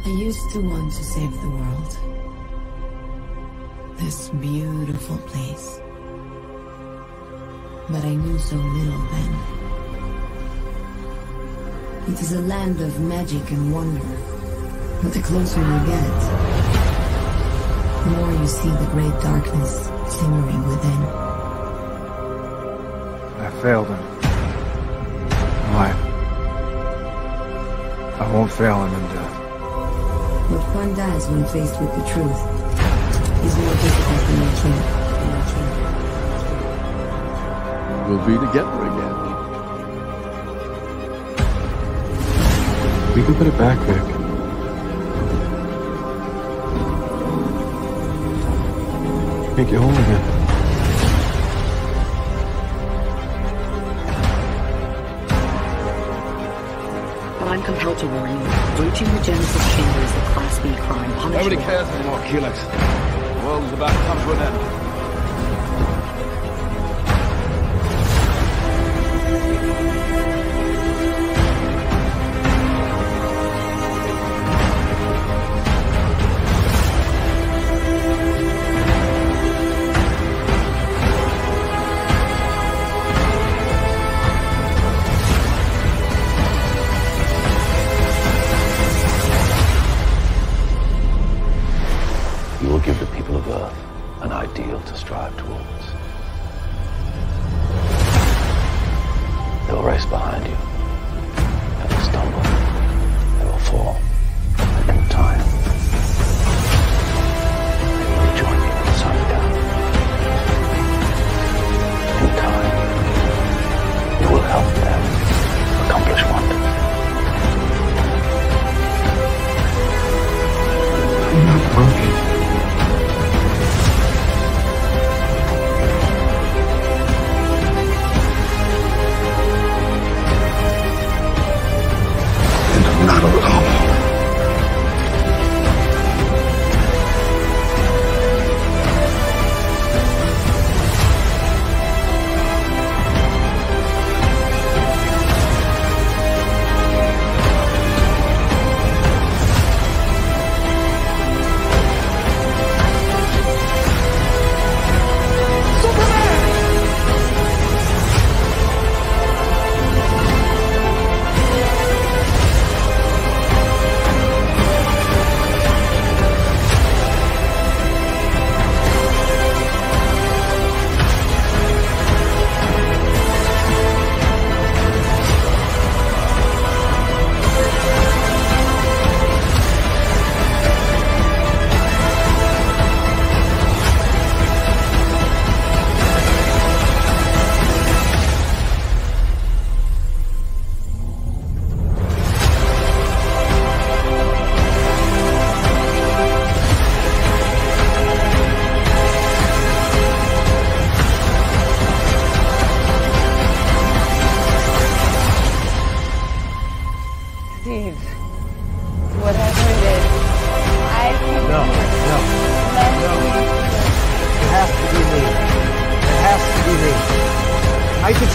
I used to want to save the world. This beautiful place. But I knew so little then. It is a land of magic and wonder. But the closer you get, the more you see the great darkness simmering within. I failed him. I won't fail him in death. What one does when faced with the truth is more difficult than you think. We'll be together again. We can put it back, Vic. Make you whole again. But I'm compelled to warn you. Breaching the Genesis chamber is a Class B crime punishable. Nobody cares anymore, Helix. The world is about to come to an end. You will give the people of Earth an ideal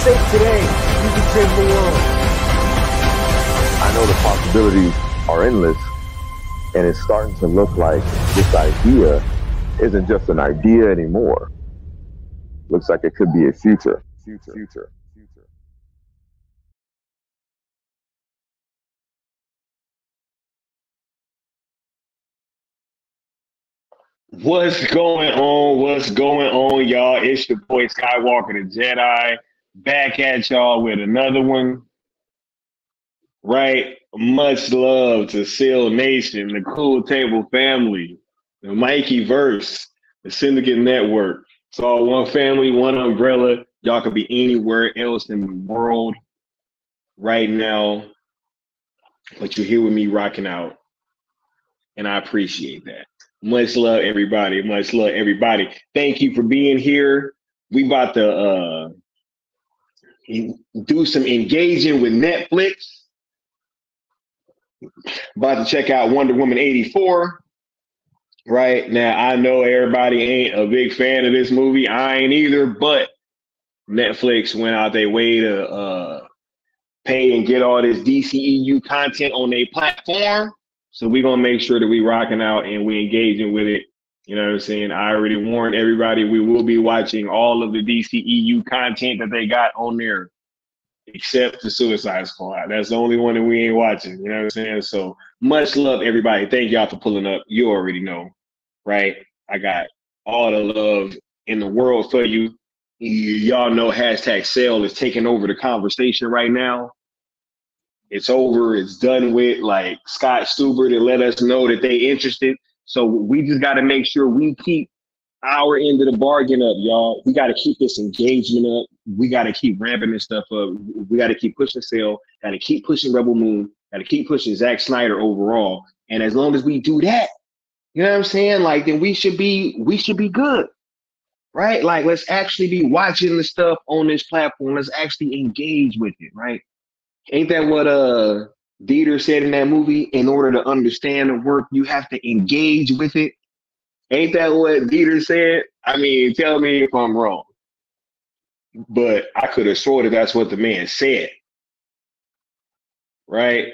safe today, you can change the world. I know the possibilities are endless, and it's starting to look like this idea isn't just an idea anymore. Looks like it could be a future. What's going on? What's going on, y'all? It's your boy Skywalker the Jedi, back at y'all with another one. Right? Much love to Seal Nation, the Cool Table family, the Mikey Verse, the Syndicate Network. It's all one family, one umbrella. Y'all could be anywhere else in the world right now, but you're here with me rocking out, and I appreciate that. Much love, everybody. Much love, everybody. Thank you for being here. We about to do some engaging with Netflix. About to check out Wonder Woman 84. Right now, I know everybody ain't a big fan of this movie. I ain't either, but Netflix went out their way to pay and get all this DCEU content on their platform. So we're going to make sure that we rocking out and we engaging with it. You know what I'm saying? I already warned everybody we will be watching all of the DCEU content that they got on there, except the Suicide Squad. That's the only one that we ain't watching. You know what I'm saying? So much love, everybody. Thank y'all for pulling up. You already know, right? I got all the love in the world for you. Y'all know hashtag sale is taking over the conversation right now. It's over. It's done with. Like Scott Stuber to let us know that they interested. So we just got to make sure we keep our end of the bargain up, y'all. We got to keep this engagement up. We got to keep ramping this stuff up. We got to keep pushing Sale. Got to keep pushing Rebel Moon. Got to keep pushing Zack Snyder overall. And as long as we do that, you know what I'm saying? Like, then we should be good, right? Like, let's actually be watching the stuff on this platform. Let's actually engage with it, right? Ain't that what Dieter said in that movie? In order to understand the work, you have to engage with it. Ain't that what Dieter said? I mean, tell me if I'm wrong. But I could have sworn that that's what the man said. Right?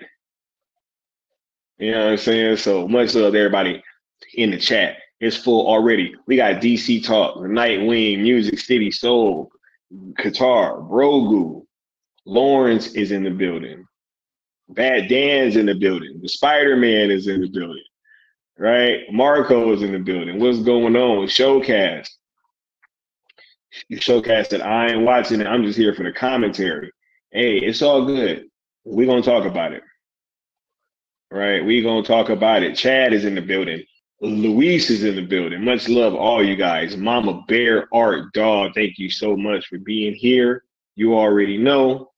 You know what I'm saying? So much love to everybody in the chat. It's full already. We got DC Talk, Nightwing, Music City Soul, Qatar, Brogu. Lawrence is in the building. Bad Dan's in the building. The Spider-Man is in the building. Right? Marco is in the building. What's going on? Showcast. Showcast that I ain't watching it. I'm just here for the commentary. Hey, it's all good. We're going to talk about it. Right? We're going to talk about it. Chad is in the building. Luis is in the building. Much love, all you guys. Mama Bear Art Dog, thank you so much for being here. You already know.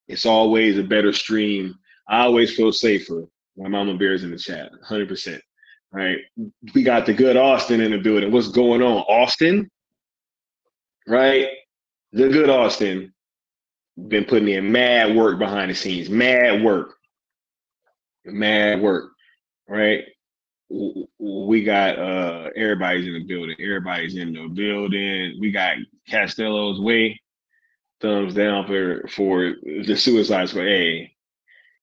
It's always a better stream. I always feel safer when Mama Bear's in the chat, 100%. Right? We got the good Austin in the building. What's going on, Austin? Right? The good Austin been putting in mad work behind the scenes. Mad work. Right? We got everybody's in the building. Everybody's in the building. We got Castello's Way. Thumbs down for the Suicide Squad. Hey,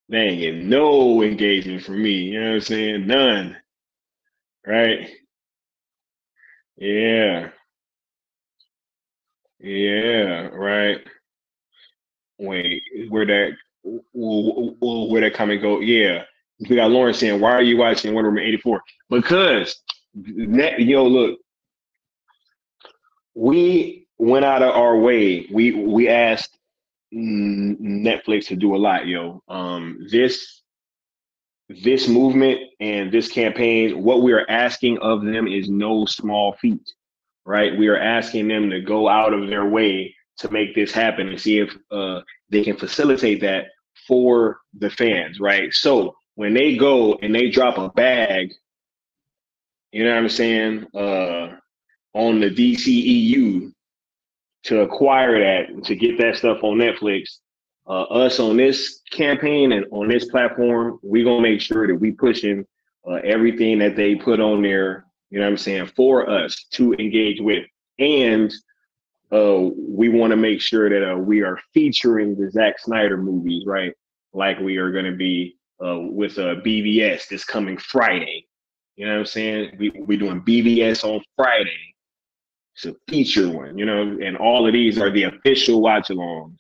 they ain't getting no engagement from me. You know what I'm saying? None. Right? Yeah. Yeah, right. Wait, where'd that comment go? Yeah. We got Lauren saying, why are you watching Wonder Woman 84? Because, look, we went out of our way. We asked Netflix to do a lot, This movement and this campaign, what we are asking of them is no small feat, right? We are asking them to go out of their way to make this happen and see if they can facilitate that for the fans, right? So when they go and they drop a bag, you know what I'm saying, on the DCEU to acquire that, to get that stuff on Netflix, us on this campaign and on this platform, we're going to make sure that we pushing everything that they put on there, you know what I'm saying, for us to engage with. And we want to make sure that we are featuring the Zack Snyder movies, right? Like we are going to be with BVS this coming Friday. You know what I'm saying? We're doing BVS on Friday. It's a feature one, you know, and all of these are the official watch-alongs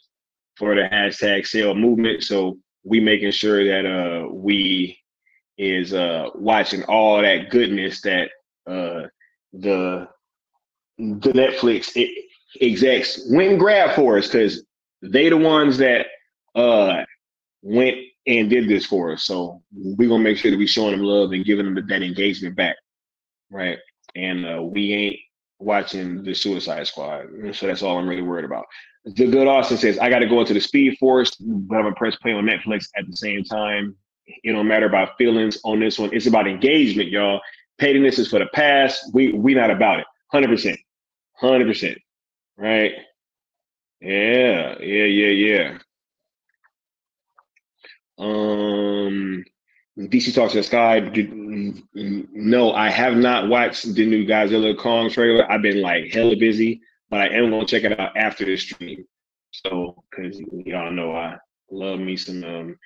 for the hashtag sale movement. So we making sure that we is watching all that goodness that the Netflix execs went and grabbed for us, because they the ones that went and did this for us. So we're gonna make sure that we showing them love and giving them that engagement back, right? And we ain't watching the Suicide Squad. So that's all I'm really worried about. The Good Austin says, I got to go into the Speed Force, but I'm gonna press play on Netflix at the same time. It don't matter about feelings on this one. It's about engagement, y'all. Pettiness is for the past. We not about it. 100%. 100%. Right? Yeah. DC Talks to the Sky. No, I have not watched the new Godzilla Kong trailer. I've been like hella busy, but I am gonna check it out after the stream. So, because y'all know I love me some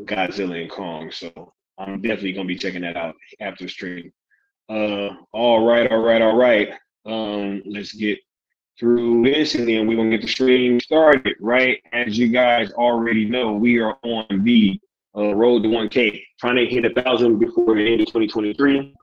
Godzilla and Kong, so I'm definitely gonna be checking that out after the stream. All right. Let's get through this, and then we're gonna get the stream started. Right, as you guys already know, we are on the road to 1K, trying to hit 1,000 before the end of 2023.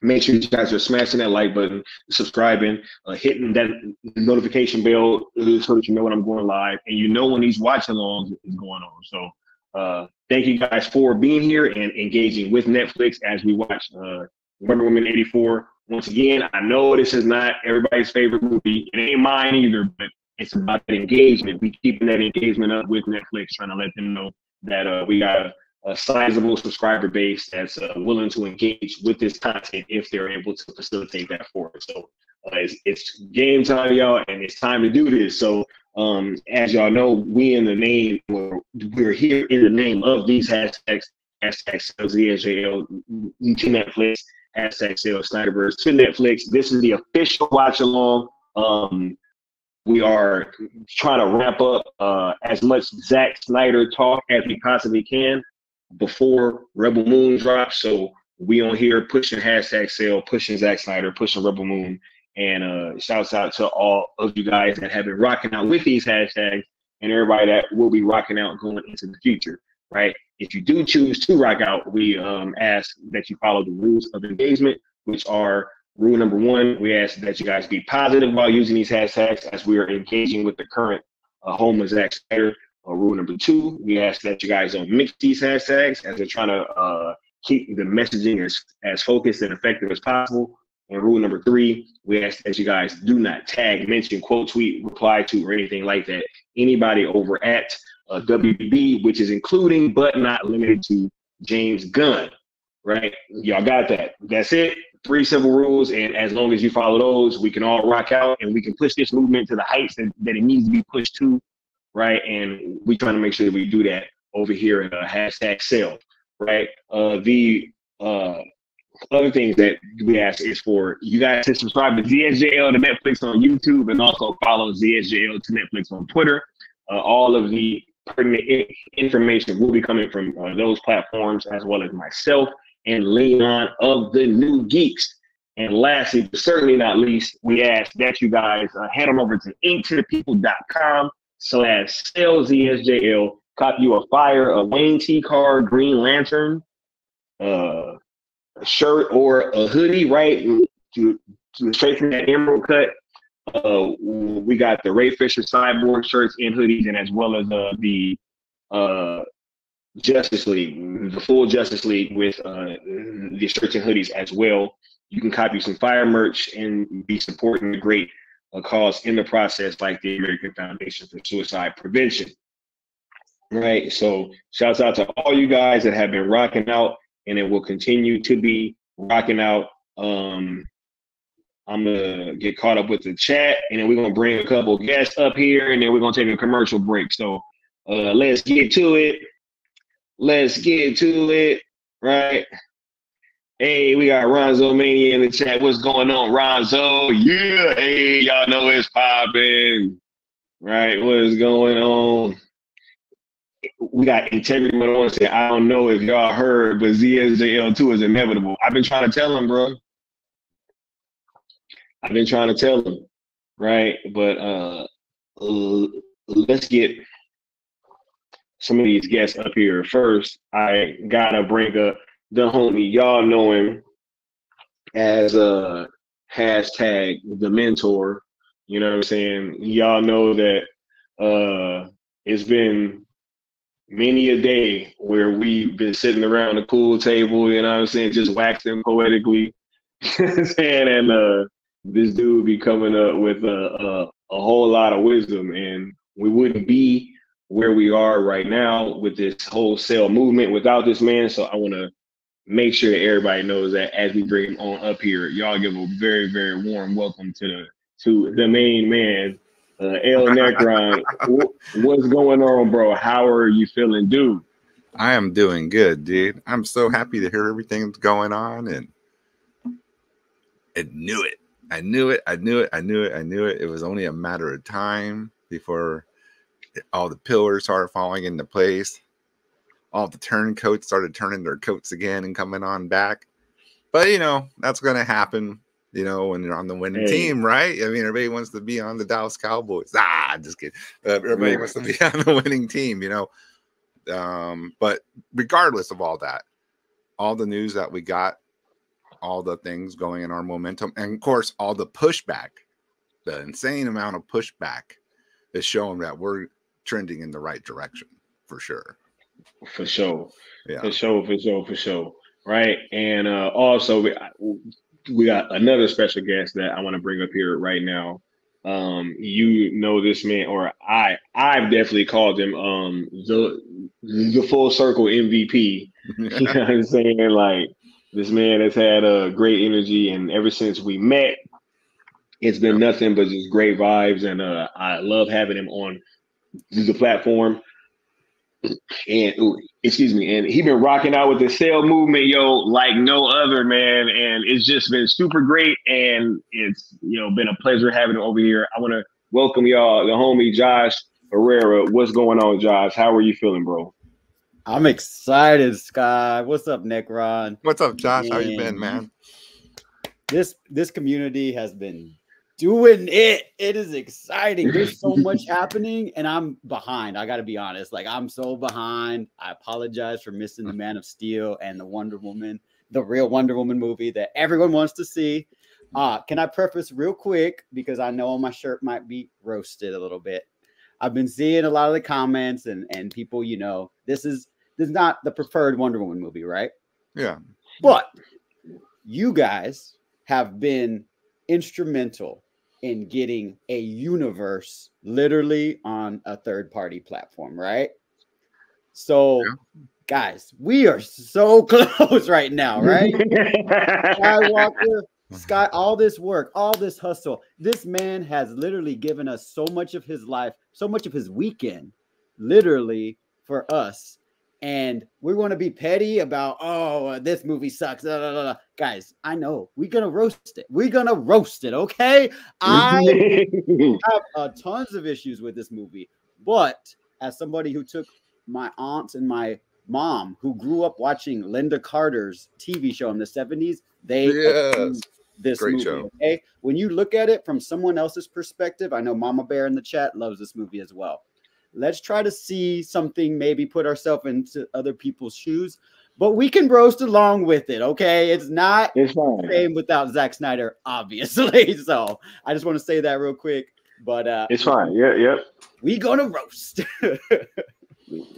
Make sure you guys are smashing that like button, subscribing, hitting that notification bell so that you know when I'm going live and you know when these watch-alongs is going on. So thank you guys for being here and engaging with Netflix as we watch Wonder Woman 84. Once again, I know this is not everybody's favorite movie. It ain't mine either, but it's about that engagement. We keeping that engagement up with Netflix, trying to let them know that we got a sizable subscriber base that's willing to engage with this content if they're able to facilitate that for us. So it's game time, y'all, and it's time to do this. So as y'all know, we're here in the name of these hashtags, hashtag sales ZSJL to Netflix, hashtag sales SnyderVerse to Netflix. This is the official watch along. We are trying to wrap up as much Zack Snyder talk as we possibly can before Rebel Moon drops. So we on here pushing hashtag sale, pushing Zack Snyder, pushing Rebel Moon, and shouts out to all of you guys that have been rocking out with these hashtags and everybody that will be rocking out going into the future, right? If you do choose to rock out, we ask that you follow the rules of engagement, which are rule number 1, we ask that you guys be positive while using these hashtags as we are engaging with the current home of Zack Snyder. Rule number 2, we ask that you guys don't mix these hashtags as they're trying to keep the messaging as focused and effective as possible. And rule number 3, we ask that you guys do not tag, mention, quote, tweet, reply to, or anything like that anybody over at WBB, which is including but not limited to James Gunn, right? Y'all got that. That's it. 3 simple rules, and as long as you follow those, we can all rock out and we can push this movement to the heights that it needs to be pushed to, right? And we trying to make sure that we do that over here at hashtag sale, right? The other things that we ask is for you guys to subscribe to ZSJL to Netflix on YouTube and also follow ZSJL to Netflix on Twitter. All of the pertinent information will be coming from those platforms, as well as myself and Leon of the New Geeks. And lastly, but certainly not least, we ask that you guys head on over to inktothepeople.com /SellZSJL, copy you a fire, a Wayne T card, Green Lantern, a shirt or a hoodie, right? To straight from that emerald cut. We got the Ray Fisher Cyborg shirts and hoodies, and as well as the Justice League, the full Justice League with the shirts and hoodies as well. You can copy some fire merch and be supporting the great cause in the process, like the American Foundation for Suicide Prevention. Right. So shouts out to all you guys that have been rocking out and it will continue to be rocking out. I'm gonna get caught up with the chat, and then we're gonna bring a couple guests up here, and then we're gonna take a commercial break. So let's get to it. Let's get to it, right? Hey, we got Ronzo Mania in the chat. What's going on, Ronzo? Yeah, hey, y'all know it's popping. Right, what is going on? We got Integrity Mode say, I don't know if y'all heard, but ZSJL2 is inevitable. I've been trying to tell him, bro. I've been trying to tell him, right? But let's get some of these guests up here. First, I gotta bring up the homie. Y'all know him as hashtag the mentor. You know what I'm saying? Y'all know that it's been many a day where we've been sitting around the pool table, you know what I'm saying, just waxing poetically. And this dude be coming up with a whole lot of wisdom, and we wouldn't be where we are right now with this wholesale movement without this man. So I want to make sure that everybody knows that as we bring him on up here, y'all give a very, very warm welcome to the main man, El Necron. What's going on, bro? How are you feeling, dude? I am doing good, dude. I'm so happy to hear everything that's going on, and I knew it. I knew it. I knew it. I knew it. I knew it. It was only a matter of time before all the pillars started falling into place. All the turncoats started turning their coats again and coming on back. But, you know, that's going to happen, you know, when you're on the winning team, right? I mean, everybody wants to be on the Dallas Cowboys. Just kidding. Everybody wants to be on the winning team, you know. But regardless of all that, all the news that we got, all the things going in our momentum, and of course, all the pushback, the insane amount of pushback is showing that we're trending in the right direction for sure. For sure. Yeah. For sure. Right. And also, we got another special guest that I want to bring up here right now. You know this man, or I've definitely called him the full circle MVP. You know what I'm saying? Like, this man has had a great energy, and ever since we met, it's been nothing but just great vibes. And I love having him on the platform. And and he been rocking out with the sale movement, yo, like no other, man. And it's just been super great, and it's, you know, been a pleasure having him over here. I want to welcome y'all, the homie Josh Herrera. What's going on, Josh? How are you feeling, bro? I'm excited, Scott. What's up, Necron? What's up, Josh? How you been, man? This community has been doing it. It is exciting. There's so much happening, and I'm behind. I got to be honest. Like, I'm so behind. I apologize for missing the Man of Steel and the Wonder Woman, the real Wonder Woman movie that everyone wants to see. Can I preface real quick, because I know my shirt might be roasted a little bit. I've been seeing a lot of the comments and people, you know, this is not the preferred Wonder Woman movie, right? Yeah. But you guys have been instrumental in getting a universe literally on a third-party platform, right? So, guys, we are so close right now, right? Skywalker, Scott, all this work, all this hustle. This man has literally given us so much of his life, so much of his weekend, literally for us. And we're going to be petty about, oh, this movie sucks. Blah, blah, blah. Guys, I know. We're going to roast it. We're going to roast it, okay? I have tons of issues with this movie. But as somebody who took my aunts and my mom, who grew up watching Linda Carter's TV show in the 70s, they approved this great movie, show. Okay? When you look at it from someone else's perspective, I know Mama Bear in the chat loves this movie as well. Let's try to see something, maybe put ourselves into other people's shoes, but we can roast along with it, okay? It's not the same without Zack Snyder, obviously. So I just want to say that real quick. But it's fine. Yep. We gonna roast.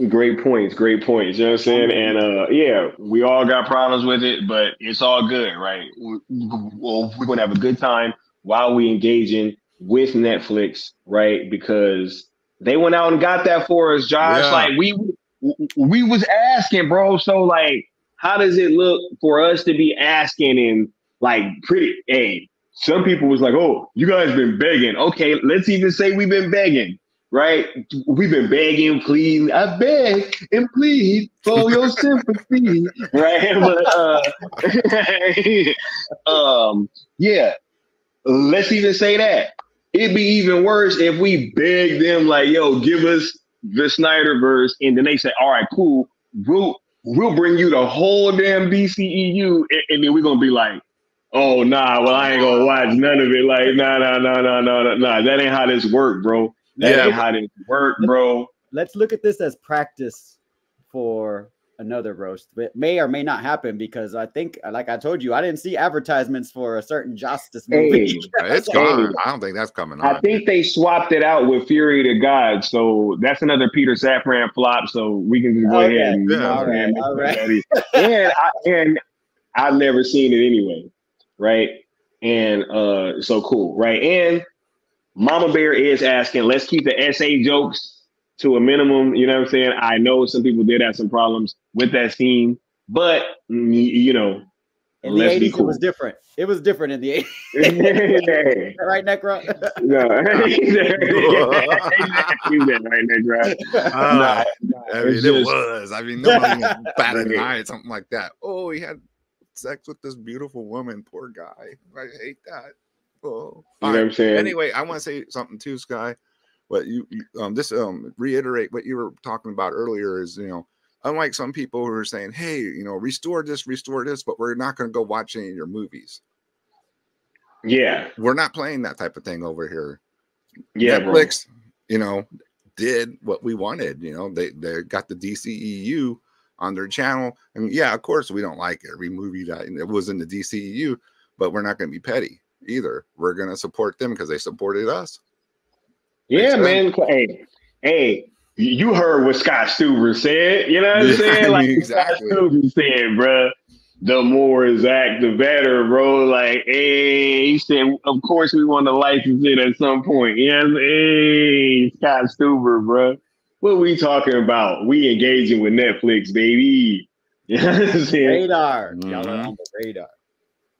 Great points. You know what I'm saying? And yeah, we all got problems with it, but it's all good, right? We're gonna have a good time while we engaging with Netflix, right? Because they went out and got that for us, Josh. Yeah. Like we was asking, bro. So like, how does it look for us to be asking and like some people was like, oh, you guys been begging. Okay, let's even say we've been begging. right? We've been begging, pleading. I beg and plead for your sympathy, right? But yeah. Let's even say that. It'd be even worse if we beg them like, yo, give us the SnyderVerse, and then they say, all right, cool, we'll bring you the whole damn DCEU, and then we're gonna be like, oh nah, well I ain't gonna watch none of it. Like, nah, that ain't how this work, bro. That ain't how this work, bro. Let's look at this as practice for another roast. It may or may not happen because I think, like I told you, I didn't see advertisements for a certain Justice movie. It's gone. I don't think that's coming on. I think they swapped it out with Fury to God, so that's another Peter Safran flop. So we can just go ahead and all right. and I've never seen it anyway, right? And so cool, right? And Mama Bear is asking, let's keep the SA jokes to a minimum, you know what I'm saying? I know some people did have some problems with that scene, but you know, in the 80s, cool. It was different. It was different in the 80s. Right, Necro? No. Right, Necro. I mean, it was. I mean, nobody batted an eye at something like that. Oh, he had sex with this beautiful woman. Poor guy. I hate that. Oh. You know what I'm saying? Anyway, I want to say something too, Sky. What you reiterate what you were talking about earlier is, you know, unlike some people who are saying, hey, you know, restore this, but we're not going to go watch any of your movies. Yeah, we're not playing that type of thing over here. Yeah, Netflix, you know, did what we wanted. You know, they got the DCEU on their channel, and yeah, of course, we don't like every movie that it was in the DCEU, but we're not going to be petty either. We're going to support them because they supported us. Yeah, man. Hey, you heard what Scott Stuber said. You know what I'm saying? Like exactly. Scott Stuber said, bro, the more Zach, the better, bro. Like, hey, he said, of course we want to license it at some point. Yes, hey, Scott Stuber, bro. What we talking about? We engaging with Netflix, baby. You know what I'm saying? Radar. Y'all are on the radar.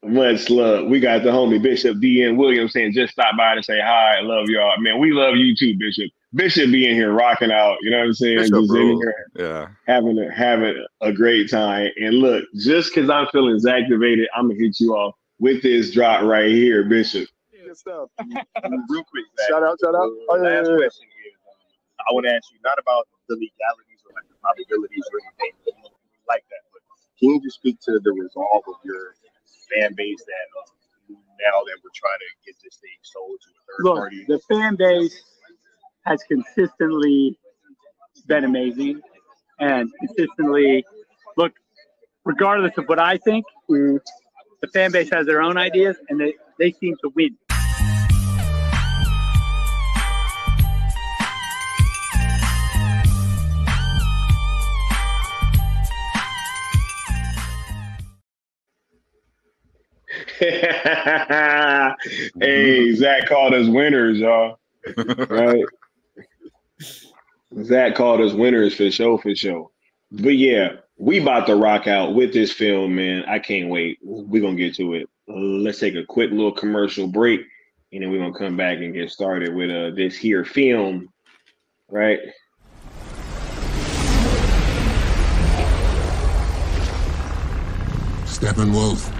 Much love. We got the homie Bishop D.N. Williams saying just stop by to say hi. I love y'all. Man, we love you too, Bishop. Bishop being here rocking out. You know what I'm saying? Bishop just in here, having a great time. And look, just because I'm feeling activated, I'm going to hit you off with this drop right here, Bishop. Good stuff. Real quick, Zach. Shout out. Last question is, I want to ask you not about the legalities or like the probabilities or anything like that, but can you just speak to the resolve of your fan base that now that we're trying to get this thing sold to a third party? The fan base has consistently been amazing and consistently, look, regardless of what I think, the fan base has their own ideas and they seem to win. Hey, Zach called us winners, y'all. Right? Zach called us winners for sure. But yeah, we about to rock out with this film, man. I can't wait. We're gonna get to it. Let's take a quick little commercial break, and then we're gonna come back and get started with this here film, right? Steppenwolf,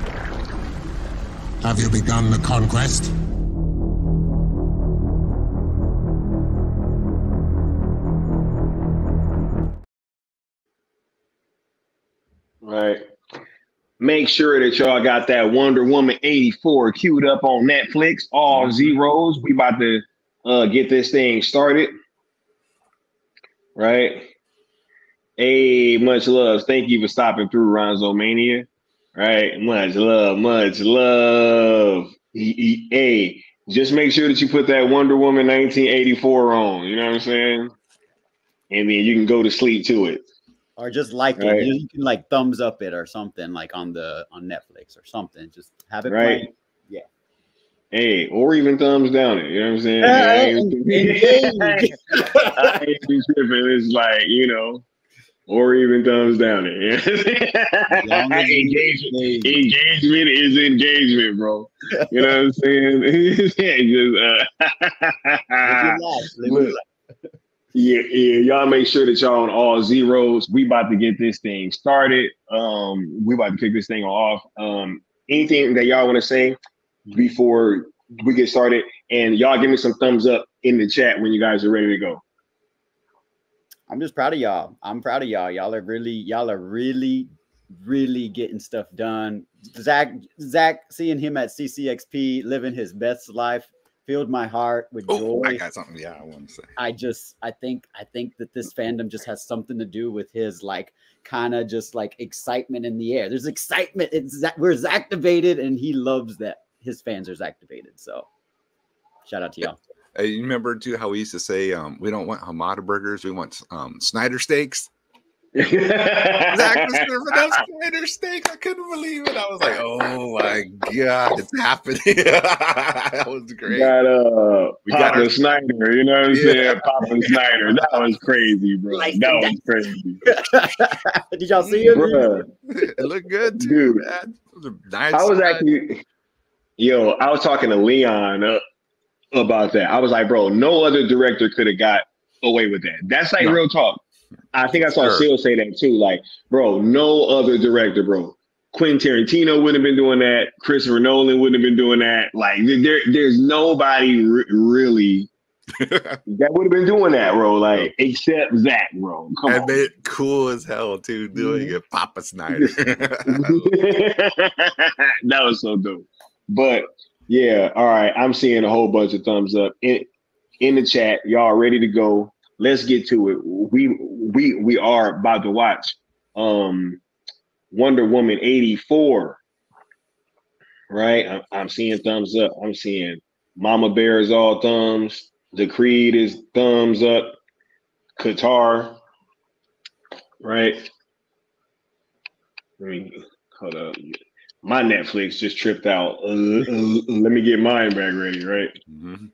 have you begun the conquest? Right. Make sure that y'all got that Wonder Woman 84 queued up on Netflix. All zeros. We about to get this thing started. Right. Hey, much love. Thank you for stopping through, Ronzo Mania. Right. Much love. Hey, just make sure that you put that Wonder Woman 1984 on. You know what I'm saying? And then you can go to sleep to it. Or just like it. You can like thumbs up it or something like on Netflix or something. Just have it playing. Yeah. Hey, or even thumbs down it. You know what I'm saying? I ain't tripping. It's like, you know, or even thumbs down it. Engagement is engagement, bro. You know what I'm saying? Yeah, y'all make sure that y'all on all zeros. We about to get this thing started. We about to kick this thing off. Anything that y'all want to say before we get started? And y'all give me some thumbs up in the chat when you guys are ready to go. I'm just proud of y'all. I'm proud of y'all. Y'all are really getting stuff done. Zach, seeing him at CCXP living his best life filled my heart with joy. I got something. Yeah, I want to say. I think that this fandom just has something to do with his like kind of just like excitement in the air. There's excitement. We're activated, and he loves that his fans are activated. So shout out to y'all. You remember too how we used to say we don't want Hamada burgers, we want Snyder steaks. Zach was for those Snyder steaks. I couldn't believe it. I was like, oh my god, it's happening. That was great. We got Papa Snyder, you know what I'm saying? Papa Snyder. That was crazy, bro. That was crazy. Did y'all see it? Bro, it looked good too, dude. Man. It was nice. I was actually, I was talking to Leon about that. I was like, bro, no other director could have got away with that. That's like real talk. I think I saw Seal say that too. Like, bro, no other director, bro. Quentin Tarantino wouldn't have been doing that. Christopher Nolan wouldn't have been doing that. Like, there's nobody really that would have been doing that, bro. Like, except Zach, bro. Come on. Made it cool as hell too, doing it, Papa Snyder. That was so dope. But yeah, all right. I'm seeing a whole bunch of thumbs up in the chat. Y'all ready to go? Let's get to it. We are about to watch Wonder Woman 84. Right? I'm seeing thumbs up. I'm seeing Mama Bear is all thumbs. The Creed is thumbs up. Qatar. Right? Let me hold up. My Netflix just tripped out. Let me get mine back ready, right? Mm-hmm.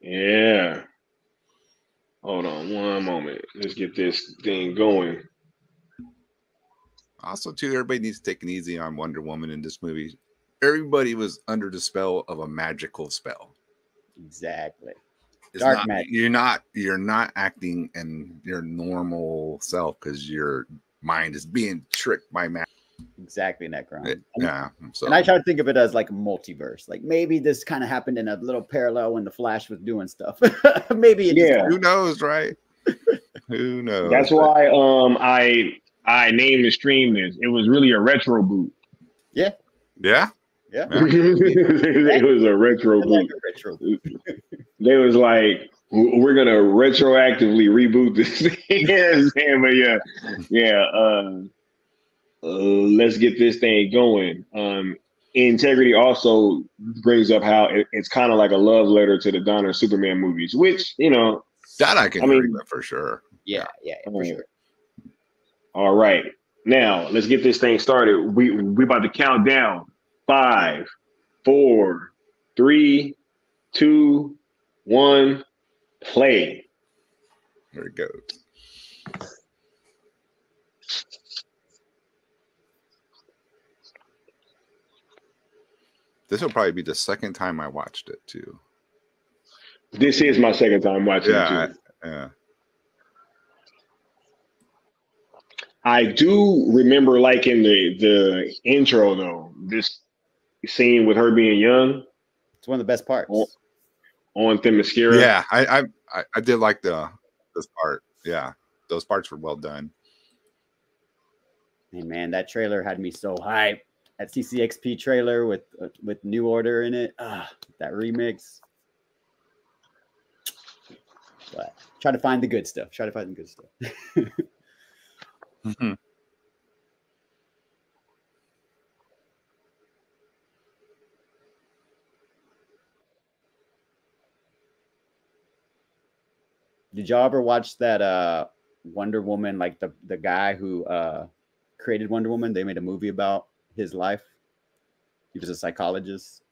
Yeah. Hold on one moment. Let's get this thing going. Also, too, everybody needs to take it easy on Wonder Woman in this movie. Everybody was under the spell of a magical spell. Exactly. Dark magic. You're not acting in your normal self because your mind is being tricked by magic. Exactly, Necron. Yeah. So. And I try to think of it as like a multiverse. Like maybe this kind of happened in a little parallel when the Flash was doing stuff. Maybe it just, who knows, right? Who knows? That's why I named the stream this. It was really a retro boot. Yeah. Yeah. Yeah. It was a retro boot. They was like, we're gonna retroactively reboot this thing. Let's get this thing going. Integrity also brings up how it's kind of like a love letter to the Donner Superman movies, which that I can agree with for sure. Yeah, for sure. All right, now let's get this thing started. We about to count down. 5, 4, 3, 2, 1, play. There it goes. This will probably be the second time I watched it too. This is my second time watching it too. Yeah. I do remember liking the intro though. This scene with her being young. It's one of the best parts. On Themyscira. Yeah, I did like this part. Yeah, those parts were well done. Hey man, that trailer had me so hyped. That CCXP trailer with New Order in it. That remix. But try to find the good stuff. Mm-hmm. Did y'all ever watch that Wonder Woman, like the guy who created Wonder Woman? They made a movie about his life. He was a psychologist.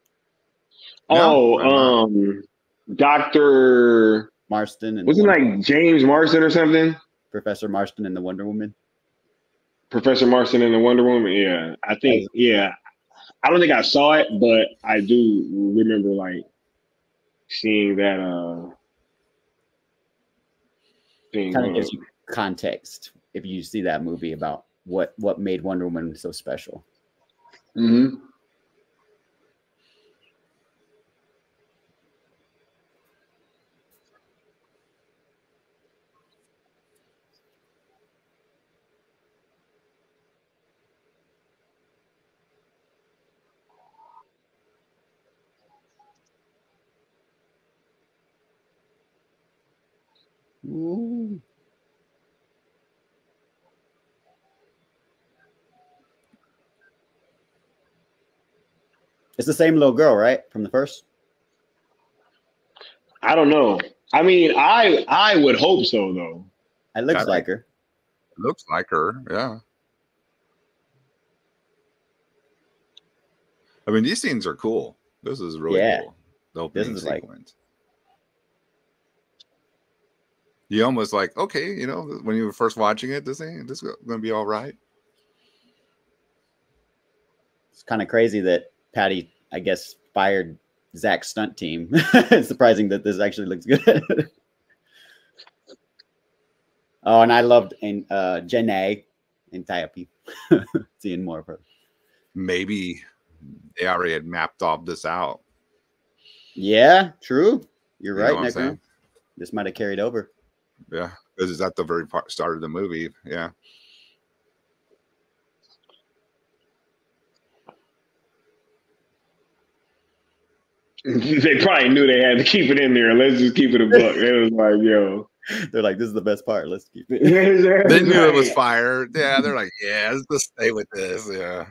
Dr. Marston. Wasn't it like James Marston or something? Professor Marston and the Wonder Woman. Professor Marston and the Wonder Woman. Yeah, I think. Yeah, I don't think I saw it, but I do remember like seeing that thing. Kind of gives you context if you see that movie about what made Wonder Woman so special. Mm-hmm. Ooh. It's the same little girl, right? From the first? I don't know. I mean, I would hope so, though. It looks like her. Looks like her, yeah. I mean, these scenes are cool. This is really cool. The opening sequence. You almost like, okay, you know, when you were first watching it, this is going to be all right. It's kind of crazy that Patty, I guess, fired Zach's stunt team. It's surprising that this actually looks good. Oh, and I loved Janae and Therapy. Seeing more of her. Maybe they already had mapped all this out. Yeah, true. You're You know right, what I'm saying? Necro. This might have carried over. Yeah, this is at the very start of the movie. Yeah. They probably knew they had to keep it in there. Let's just keep it a buck. It was like, yo. They're like, this is the best part. Let's keep it. They knew it was fire. Yeah, they're like, yeah, let's just stay with this. Yeah.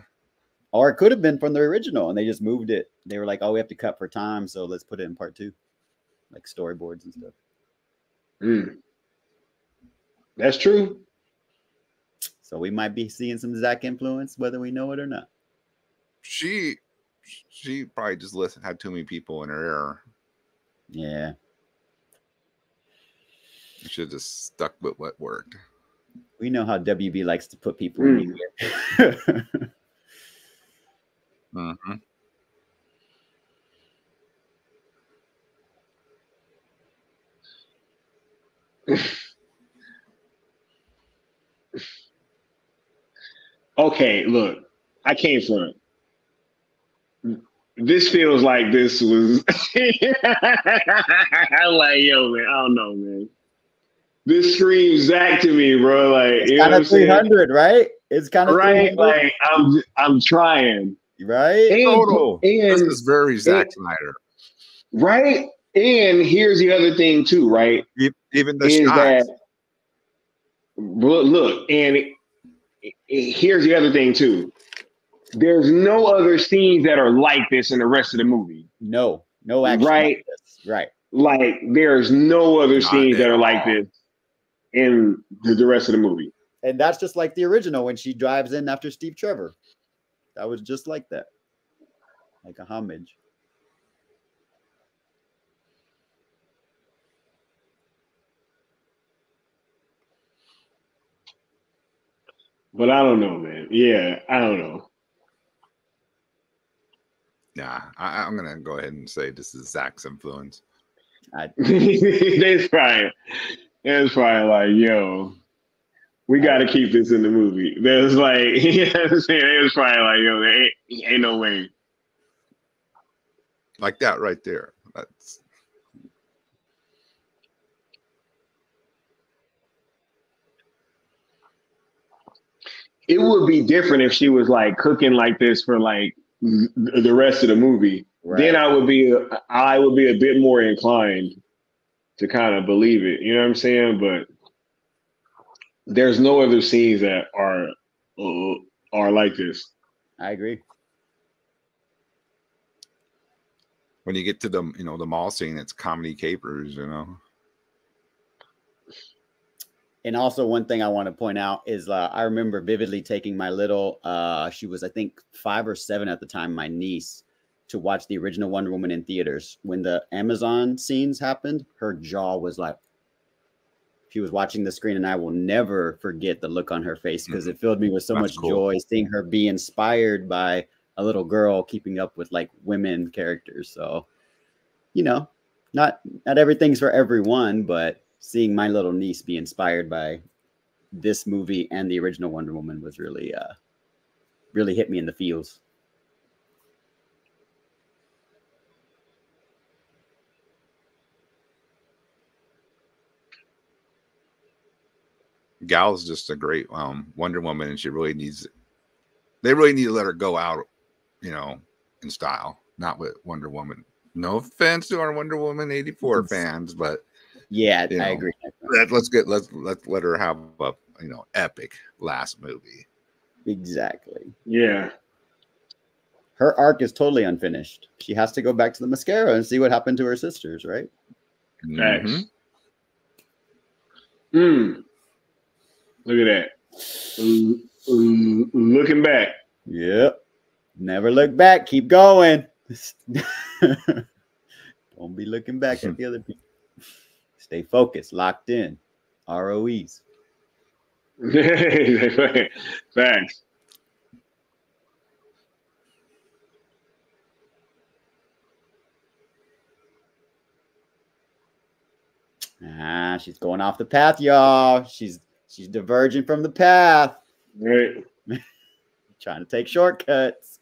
Or it could have been from the original, and they just moved it. They were like, oh, we have to cut for time, so let's put it in part 2. Like storyboards and stuff. That's true. So we might be seeing some Zach influence, whether we know it or not. She probably just had too many people in her ear. Yeah. You should have just stuck with what worked. We know how WB likes to put people in the ear. Mm-hmm. Okay, look, I came from it. This feels like this was I'm like, yo, man, I don't know, man. This screams Zach to me, bro. Like, it's you know kind of 300, right? It's kind of right. Like, I'm trying, right? And this is very Zack Snyder, right? And here's the other thing too, right? Even the shots. Look, and here's the other thing too. There's no other scenes that are like this in the rest of the movie. No action. Right? Like this. Right. Like there's no other scenes that are like this in the rest of the movie. And that's just like the original when she drives in after Steve Trevor. That was just like that. Like a homage. But I don't know, man. Yeah, I don't know. Nah, I'm gonna go ahead and say this is Zach's influence. It's probably like, yo, we got to keep this in the movie. There's like, you know what I'm saying? It was probably like, yo, there ain't no way. Like that right there. That's. It would be different if she was like cooking like this for like the rest of the movie. Right. Then I would be a bit more inclined to kind of believe it. You know what I'm saying? But there's no other scenes that are like this. I agree. When you get to the the mall scene, it's comedy capers, And also one thing I want to point out is I remember vividly taking my little, she was, I think 5 or 7 at the time, my niece, to watch the original Wonder Woman in theaters. When the Amazon scenes happened, her jaw was like, she was watching the screen, and I will never forget the look on her face because it filled me with so much joy seeing her be inspired by a little girl keeping up with like women characters. So, Not everything's for everyone, but seeing my little niece be inspired by this movie and the original Wonder Woman was really really hit me in the feels. Gal's just a great Wonder Woman, and they really need to let her go out, you know, in style, not with Wonder Woman. No offense to our Wonder Woman 84 fans, but yeah, I agree. Let's let her have a, you know, epic last movie. Exactly. Yeah. Her arc is totally unfinished. She has to go back to the mascara and see what happened to her sisters, right? Thanks. Look at that. Looking back. Yep. Never look back. Keep going. Don't be looking back at the other people. Stay focused, locked in. ROEs. Thanks. She's going off the path, y'all. She's diverging from the path. Right. Trying to take shortcuts.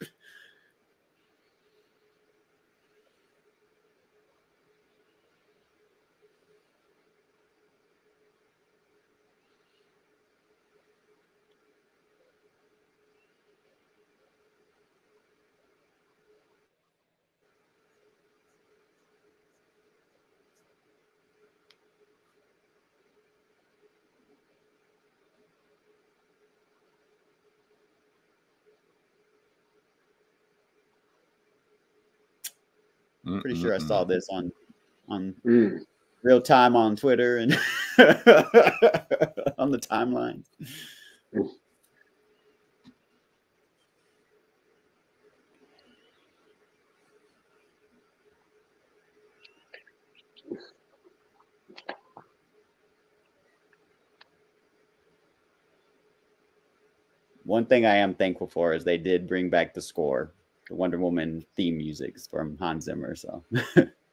Pretty sure I saw this on real time on Twitter and on the timeline. One thing I am thankful for is they did bring back the score, the Wonder Woman theme music from Hans Zimmer. So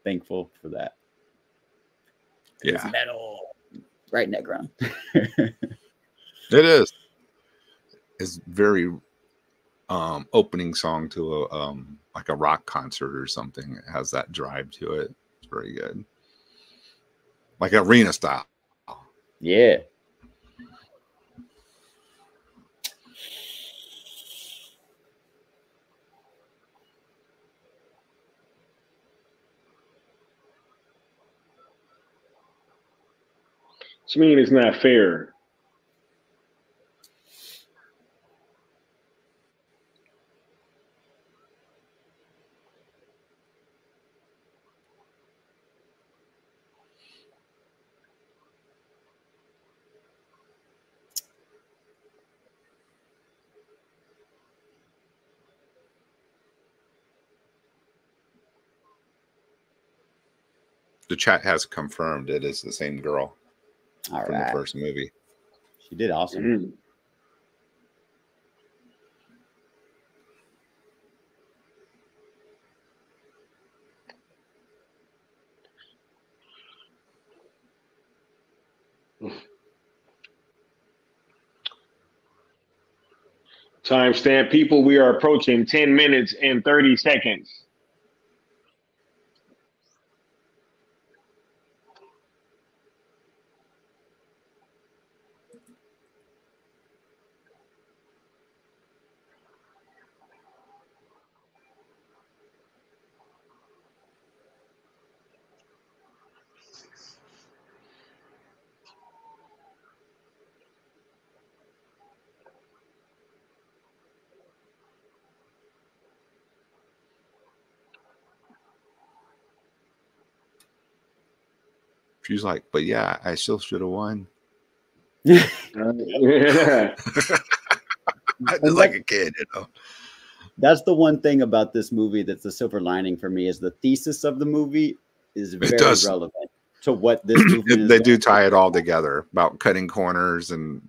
thankful for that. Yeah. It's metal. Right in that ground. It is. It's very opening song to a like a rock concert or something. It has that drive to it. It's very good. Like arena style. Yeah. What you mean it's not fair? The chat has confirmed it is the same girl All from right. the first movie. She did awesome. Timestamp, people, we are approaching 10 minutes and 30 seconds. She's like, but yeah, I still should have won. Yeah. Just like a kid, you know. That's the one thing about this movie that's the silver lining for me is the thesis of the movie is very relevant to what this movie is. They do tie it all together about cutting corners and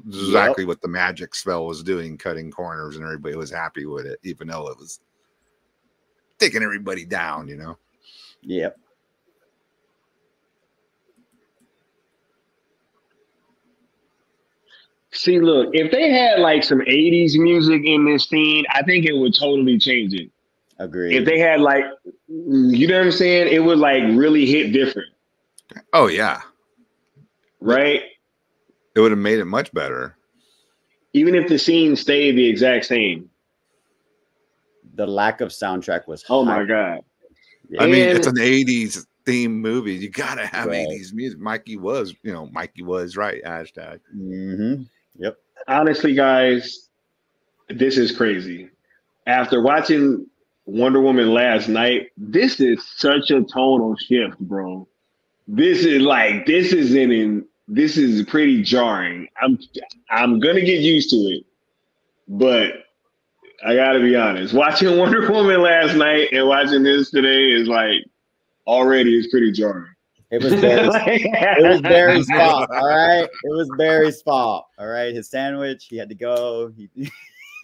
exactly what the magic spell was doing, cutting corners, and everybody was happy with it, even though it was taking everybody down, you know. Yep. See, look, if they had like some 80s music in this scene, I think it would totally change it. Agreed. If they had like, you know what I'm saying? It would like really hit different. Oh, yeah. Right? It would have made it much better. Even if the scene stayed the exact same. The lack of soundtrack was oh my God. I mean, it's an 80s theme movie. You gotta have Right. 80s music. Mikey was right. Hashtag. Mm-hmm. Yep. Honestly, guys, this is crazy. After watching Wonder Woman last night, this is such a tonal shift, bro. This is pretty jarring. I'm gonna get used to it, but I gotta be honest. Watching Wonder Woman last night and watching this today is like already is pretty jarring. It was Barry's fault. All right. It was Barry's fault. All right. His sandwich, he had to go. He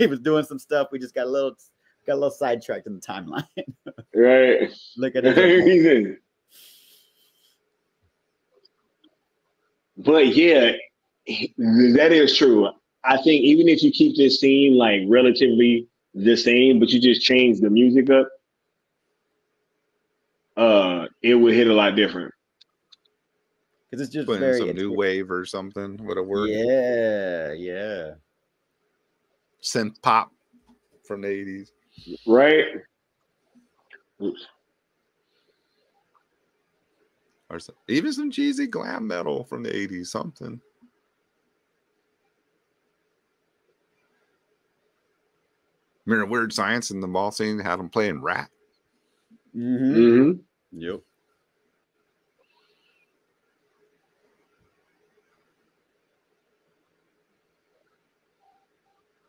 was doing some stuff. We just got a little sidetracked in the timeline. Right. Look at it. But yeah, that is true. I think even if you keep this scene like relatively the same, but you just change the music up, it would hit a lot different. Because it's just putting some new wave or something would have worked. Yeah. Synth pop from the 80s. Right. Oops. Or even some cheesy glam metal from the 80s, something. Remember Weird Science in the mall scene had them playing Rat? Mm-hmm. Yep.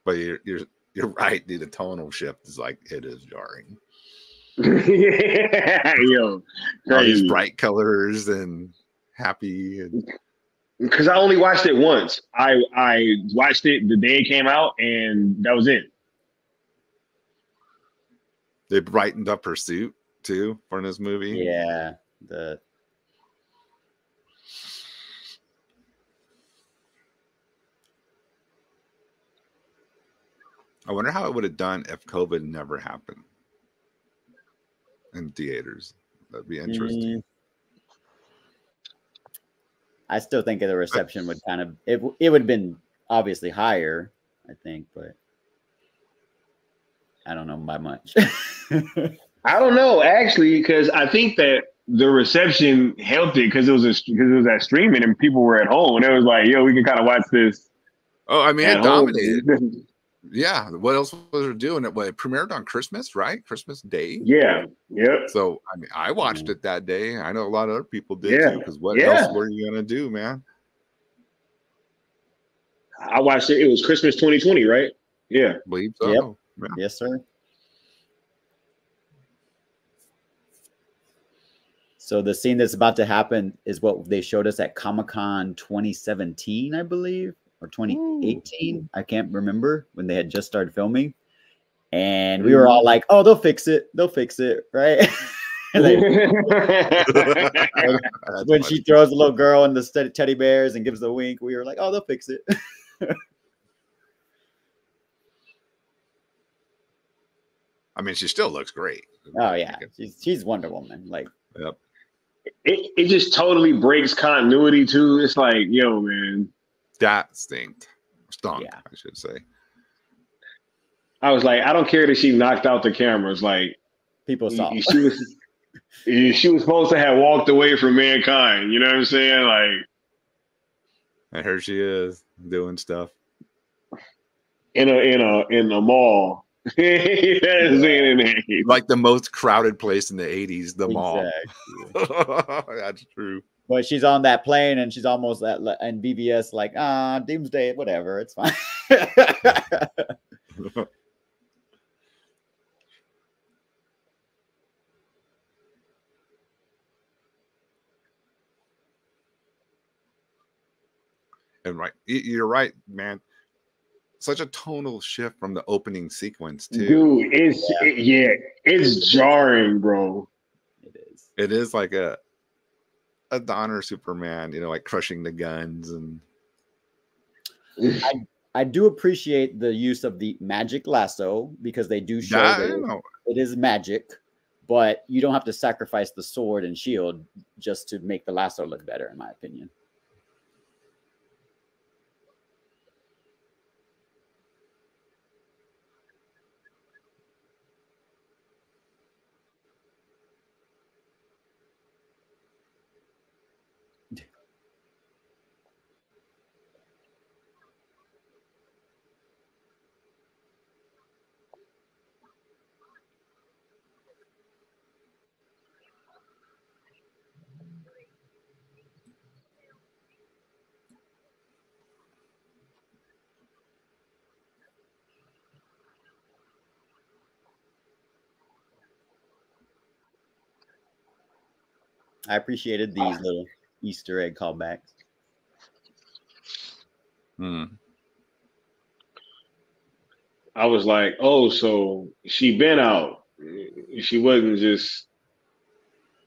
But you're right, dude. The tonal shift is like, it is jarring. Yeah, yo, all these bright colors and happy. Because I only watched it once. I watched it the day it came out, and that was it. They brightened up her suit too for this movie. Yeah, I wonder how it would have done if COVID never happened in theaters. That'd be interesting. I still think the reception would kind of it would have been obviously higher, I think, but I don't know by much. I don't know actually, because I think that the reception helped it because it was at streaming and people were at home and it was like, yo, we can kind of watch this. Oh, I mean, it dominated. Yeah, what else was it doing? It premiered on Christmas, right? Christmas Day. Yeah, yep. So I mean, I watched it that day. I know a lot of other people did too. Because what else were you gonna do, man? I watched it. It was Christmas 2020, right? Yeah, I believe so. Yep. Yeah. Yes, sir. So the scene that's about to happen is what they showed us at Comic-Con 2017, I believe. Or 2018, Ooh. I can't remember, when they had just started filming, and we were all like, "Oh, they'll fix it, right?" When she throws the little girl in the teddy bears and gives the wink, we were like, "Oh, they'll fix it." I mean, she still looks great. Oh yeah, she's Wonder Woman. Like, yep. It just totally breaks continuity too. It's like, yo, man. That stunk, I should say. I was like, I don't care that she knocked out the cameras. Like, people saw. She was supposed to have walked away from mankind. You know what I'm saying? Like, and here she is doing stuff in a mall. Like the most crowded place in the 80s, the mall. That's true. But she's on that plane and she's almost at and BBS like, doomsday, whatever, it's fine. And right, you're right, man. Such a tonal shift from the opening sequence too. Dude, it's jarring, bro. It is like a Donner Superman, like crushing the guns and I do appreciate the use of the magic lasso because they do show that it is magic, but you don't have to sacrifice the sword and shield just to make the lasso look better, in my opinion. I appreciated these little Easter egg callbacks. I was like, oh, so she been out. She wasn't just.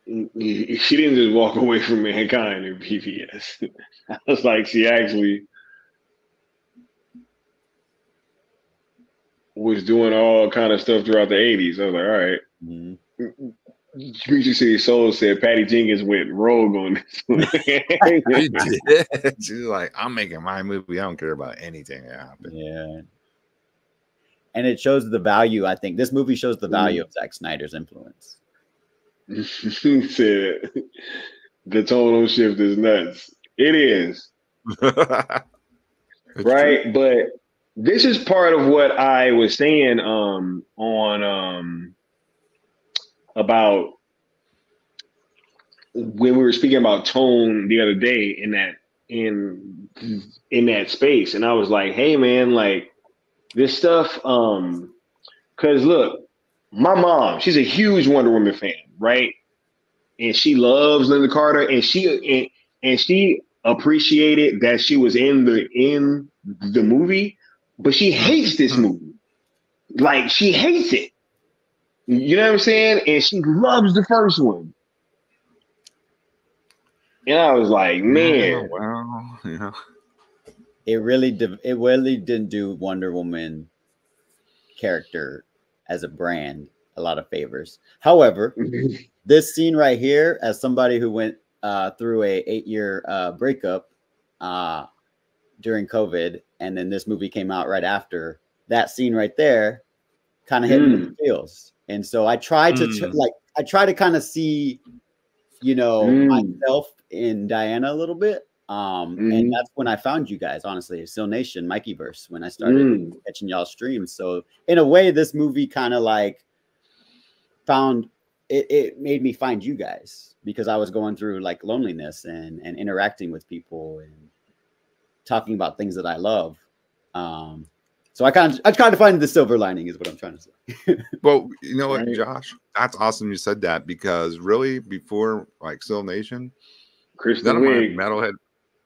She didn't just walk away from mankind in BVS. I was like, she actually was doing all kind of stuff throughout the 80s. I was like, all right. Preacher City Soul said Patty Jenkins went rogue on this one. She did. She's like, I'm making my movie. I don't care about anything that happened. Yeah. And it shows the value, I think. This movie shows the value of Zack Snyder's influence. He said, the tonal shift is nuts. It is. Right? True. But this is part of what I was saying about when we were speaking about tone the other day in that space. And I was like, hey man, like this stuff, cause look, my mom, she's a huge Wonder Woman fan, right? And she loves Linda Carter, and she appreciated that she was in the movie, but she hates this movie. Like she hates it. You know what I'm saying? And she loves the first one. And I was like, man. Well, yeah. It really didn't do Wonder Woman character as a brand a lot of favors. However, this scene right here, as somebody who went through a 8-year breakup during COVID, and then this movie came out right after, that scene right there kind of hit me in the feels. And so I tried to kind of see, myself in Diana a little bit. And that's when I found you guys, honestly, Still Nation, Mikeyverse, when I started catching y'all streams. So in a way, this movie kind of like it made me find you guys because I was going through like loneliness and interacting with people and talking about things that I love. So I kind of find the silver lining is what I'm trying to say. Well, you know what, Josh? That's awesome you said that because really before like Still Nation,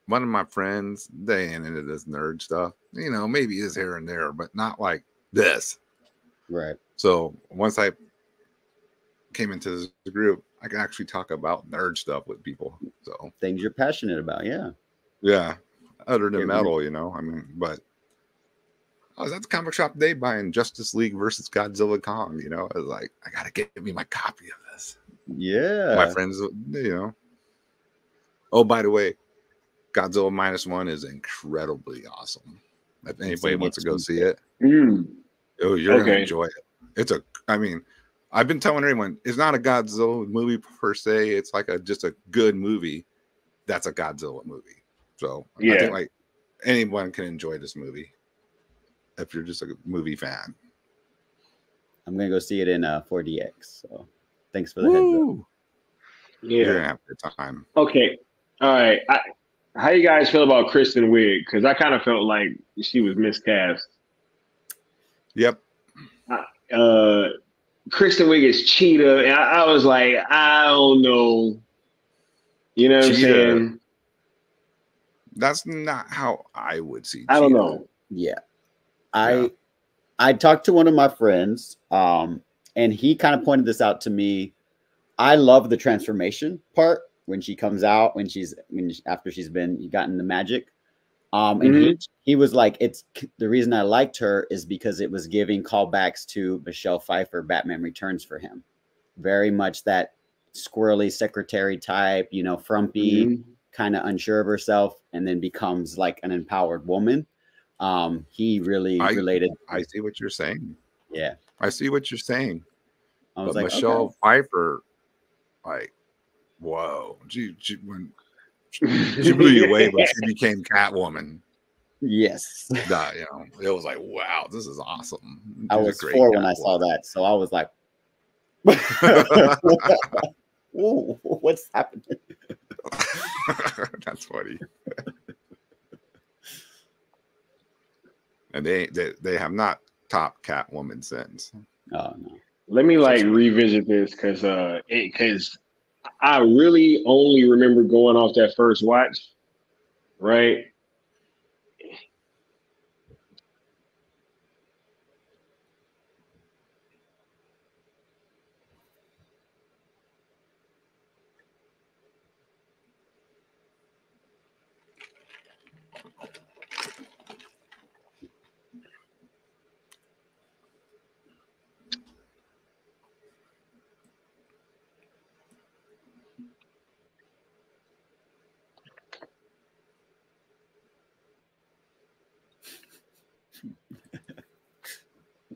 one of my friends, they ain't into this nerd stuff. Maybe is here and there, but not like this. Right. So once I came into this group, I can actually talk about nerd stuff with people. So things you're passionate about, yeah. Yeah. Other than metal, but I was at the comic shop today buying Justice League versus Godzilla Kong. I was like, I gotta get me my copy of this. Yeah. My friends, Oh, by the way, Godzilla -1 is incredibly awesome. If anybody wants to go see it, you're gonna enjoy it. I've been telling everyone it's not a Godzilla movie per se. It's like just a good movie. That's a Godzilla movie. So I think like anyone can enjoy this movie if you're just a movie fan. I'm gonna go see it in 4DX. So thanks for the heads up. Yeah, you're gonna have a good time. Okay, all right. How you guys feel about Kristen Wiig? Because I kind of felt like she was miscast. Yep. Kristen Wiig is Cheetah, and I was like, I don't know. You know what I'm saying? That's not how I would see Cheetah. I don't know. Yeah. I talked to one of my friends, and he kind of pointed this out to me. I love the transformation part when she comes out, after she's been gotten the magic. And he was like, it's the reason I liked her is because it was giving callbacks to Michelle Pfeiffer, Batman Returns for him. Very much that squirrely secretary type, you know, frumpy, kind of unsure of herself, and then becomes like an empowered woman. He really related. I see what you're saying. Yeah. I see what you're saying. I was but like, Michelle Pfeiffer, like, whoa. She blew you away when she became Catwoman. Yes. You know, it was like, wow, this is awesome. She's I was 4 when I saw that. So I was like, ooh, what's happening? That's funny. And they have not topped Catwoman since. Oh no. Let me like revisit this because I really only remember going off that first watch, right?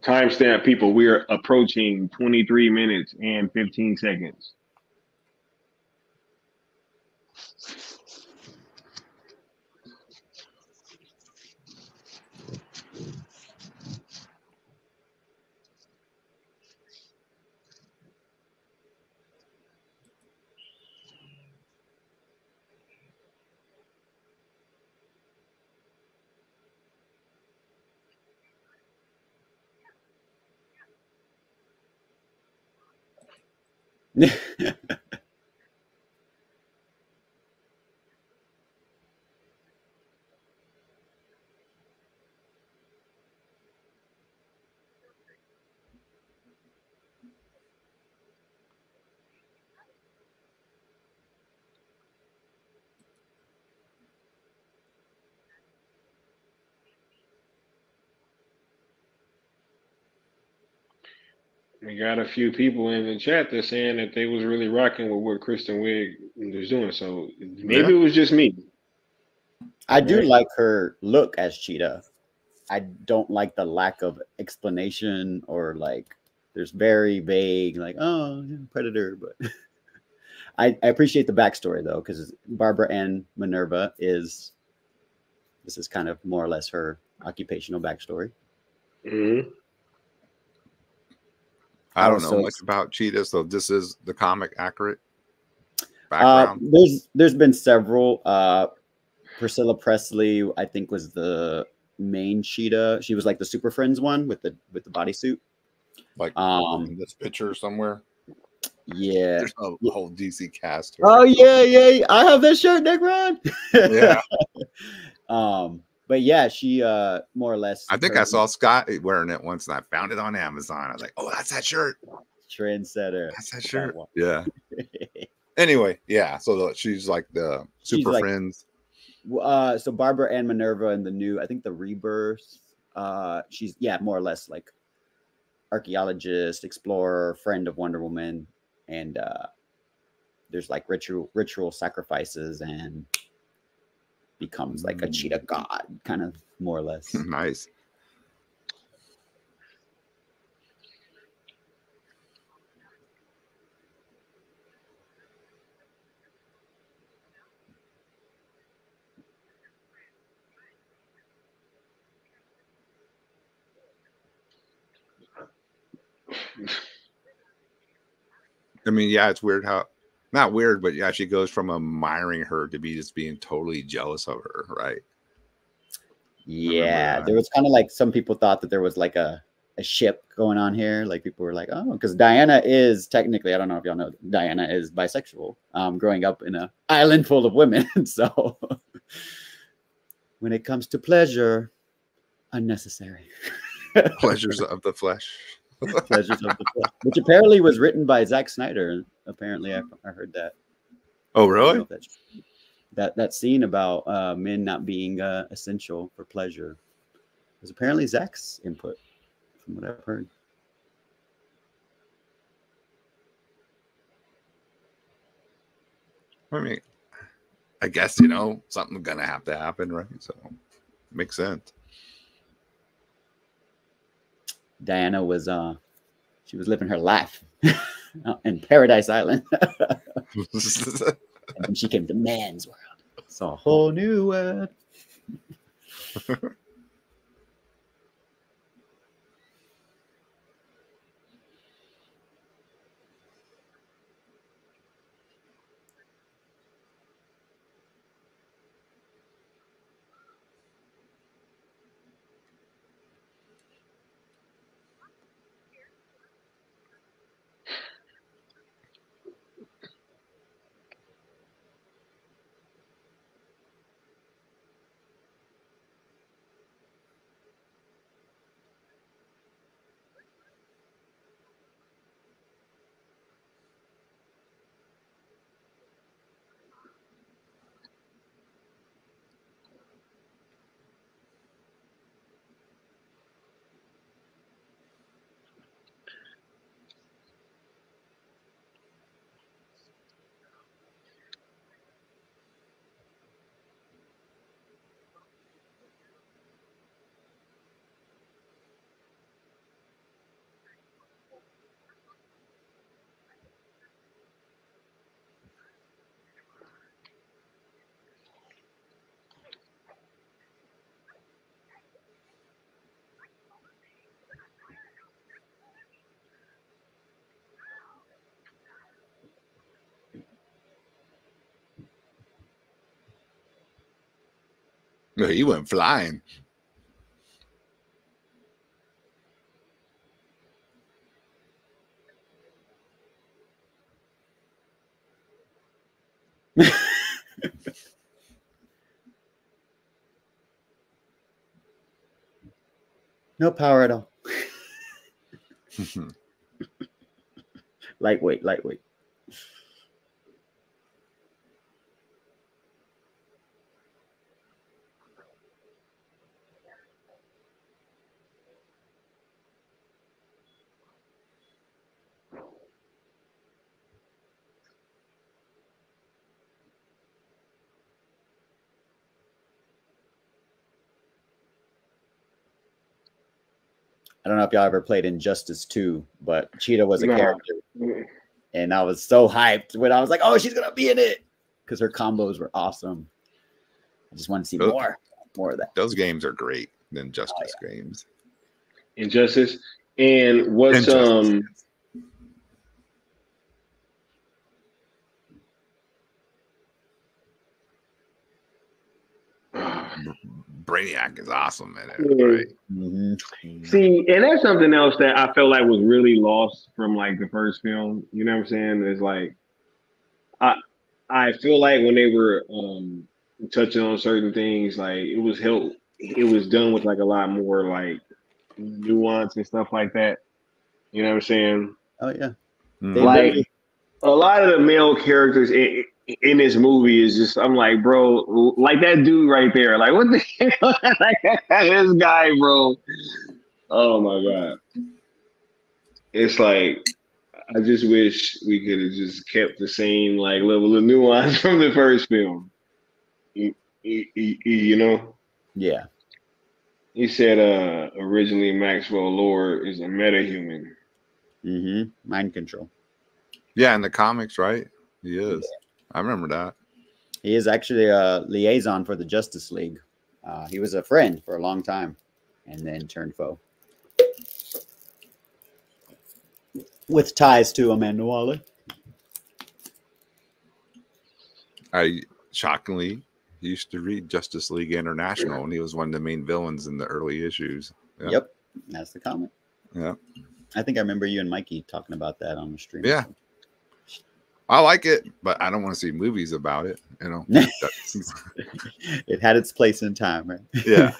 Timestamp, people, we're approaching 23 minutes and 15 seconds. We got a few people in the chat that's saying that they was really rocking with what Kristen Wiig was doing. So maybe it was just me. I do like her look as Cheetah. I don't like the lack of explanation or like there's very vague like, oh, Predator. But I appreciate the backstory though, because Barbara Ann Minerva this is kind of more or less her occupational backstory. I don't know much about Cheetah, so this is the comic accurate background. There's been several. Priscilla Presley, I think, was the main Cheetah. She was like the Super Friends one with the bodysuit. Like in this picture somewhere. Yeah. There's a whole DC cast here. Oh yeah. I have that shirt, Nick Ron. Yeah. But yeah, she more or less. I think I saw Scott wearing it once, and I found it on Amazon. I was like, "Oh, that's that shirt." Trendsetter. That's that shirt. Yeah. Anyway, yeah. So she's like the Super Friends. So Barbara Ann Minerva in the new, I think the Rebirth. She's more or less like archaeologist, explorer, friend of Wonder Woman, and there's like ritual sacrifices and becomes like a cheetah god, kind of more or less. Nice. I mean, yeah, it's weird how, not weird, but yeah, she goes from admiring her to just being totally jealous of her, right? Yeah, there was kind of like some people thought that there was like a ship going on here. Like people were like, oh, because Diana is technically, I don't know if y'all know, Diana is bisexual, growing up in an island full of women. So when it comes to pleasure, unnecessary. Pleasures of the flesh. Pleasures of the flesh, which apparently was written by Zack Snyder. Apparently, I heard that. Oh, really? that scene about men not being essential for pleasure was apparently Zach's input, from what I've heard. I mean, I guess, you know, something's gonna have to happen, right? So makes sense. Diana was she was living her life in Paradise Island. And then she came to man's world. Saw a whole new world. No, he went flying. No power at all. Lightweight. I don't know if y'all ever played Injustice 2, but Cheetah was a character. And I was so hyped when I was like, oh, she's going to be in it. Because her combos were awesome. I just want to see more of that. Those games are great. The Injustice games. Injustice. And what's Brainiac is awesome in it, right? Mm-hmm. See, and that's something else that I felt like was really lost from like the first film. You know what I'm saying? It's like I feel like when they were touching on certain things, like it was done with like a lot more like nuance and stuff like that. You know what I'm saying? Oh yeah. Like a lot of the male characters in this movie is just, I'm like, bro, like that dude right there. Like, what the hell? This guy, bro. Oh my God. It's like, I just wish we could have just kept the same like level of nuance from the first film. You know? Yeah. He said originally Maxwell Lord is a metahuman. Mm-hmm. Mind control. Yeah, in the comics, right? He is. Yeah. I remember that. He is actually a liaison for the Justice League. He was a friend for a long time and then turned foe. With ties to Amanda Waller. I shockingly used to read Justice League International, and he was one of the main villains in the early issues. Yep. That's the comic. Yeah. I think I remember you and Mikey talking about that on the stream. Yeah. I like it, but I don't want to see movies about it. You know, it had its place in time, right? Yeah.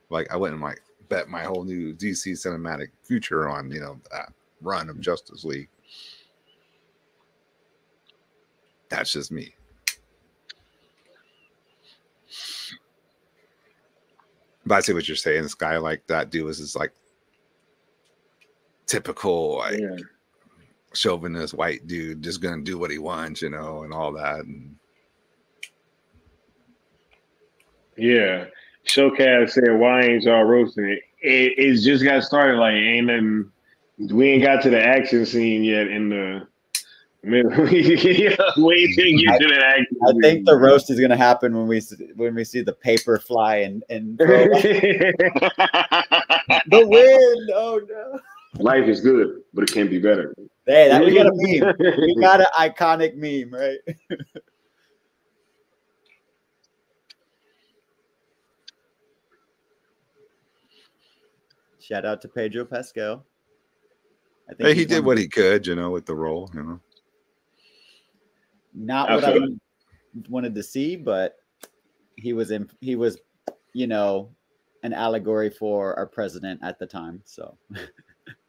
Like I wouldn't like bet my whole new DC cinematic future on, you know, that run of Justice League. That's just me. But I see what you're saying. This guy like that dude was just like typical like chauvinist white dude, just gonna do what he wants, you know, and all that. And yeah, Showcast said, "Why ain't y'all roasting it? It's just got started. Like ain't nothing. We ain't got to the action scene yet in the." Wait till you get to that action. I think the roast is gonna happen when we see the paper fly and the wind. Oh no! Life is good, but it can be better. Hey, that we got a meme. We got an iconic meme, right? Shout out to Pedro Pascal. I think he did what he could, you know, with the role, you know. Not what I wanted to see, but he was, you know, an allegory for our president at the time. So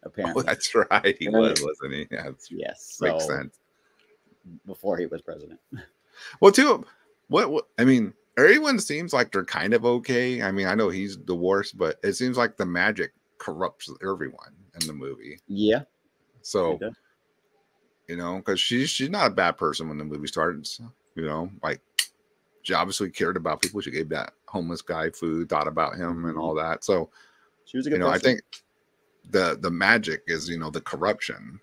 apparently, that's right, he was, wasn't he? Yeah, yes, makes sense. Before he was president. Well, too, what I mean, everyone seems like they're kind of okay. I mean, I know he's the worst, but it seems like the magic corrupts everyone in the movie. Yeah. So. You know, because she's not a bad person when the movie starts. You know, like she obviously cared about people. She gave that homeless guy food, thought about him, and all that. So she was a good person. I think the magic is, you know, the corruption.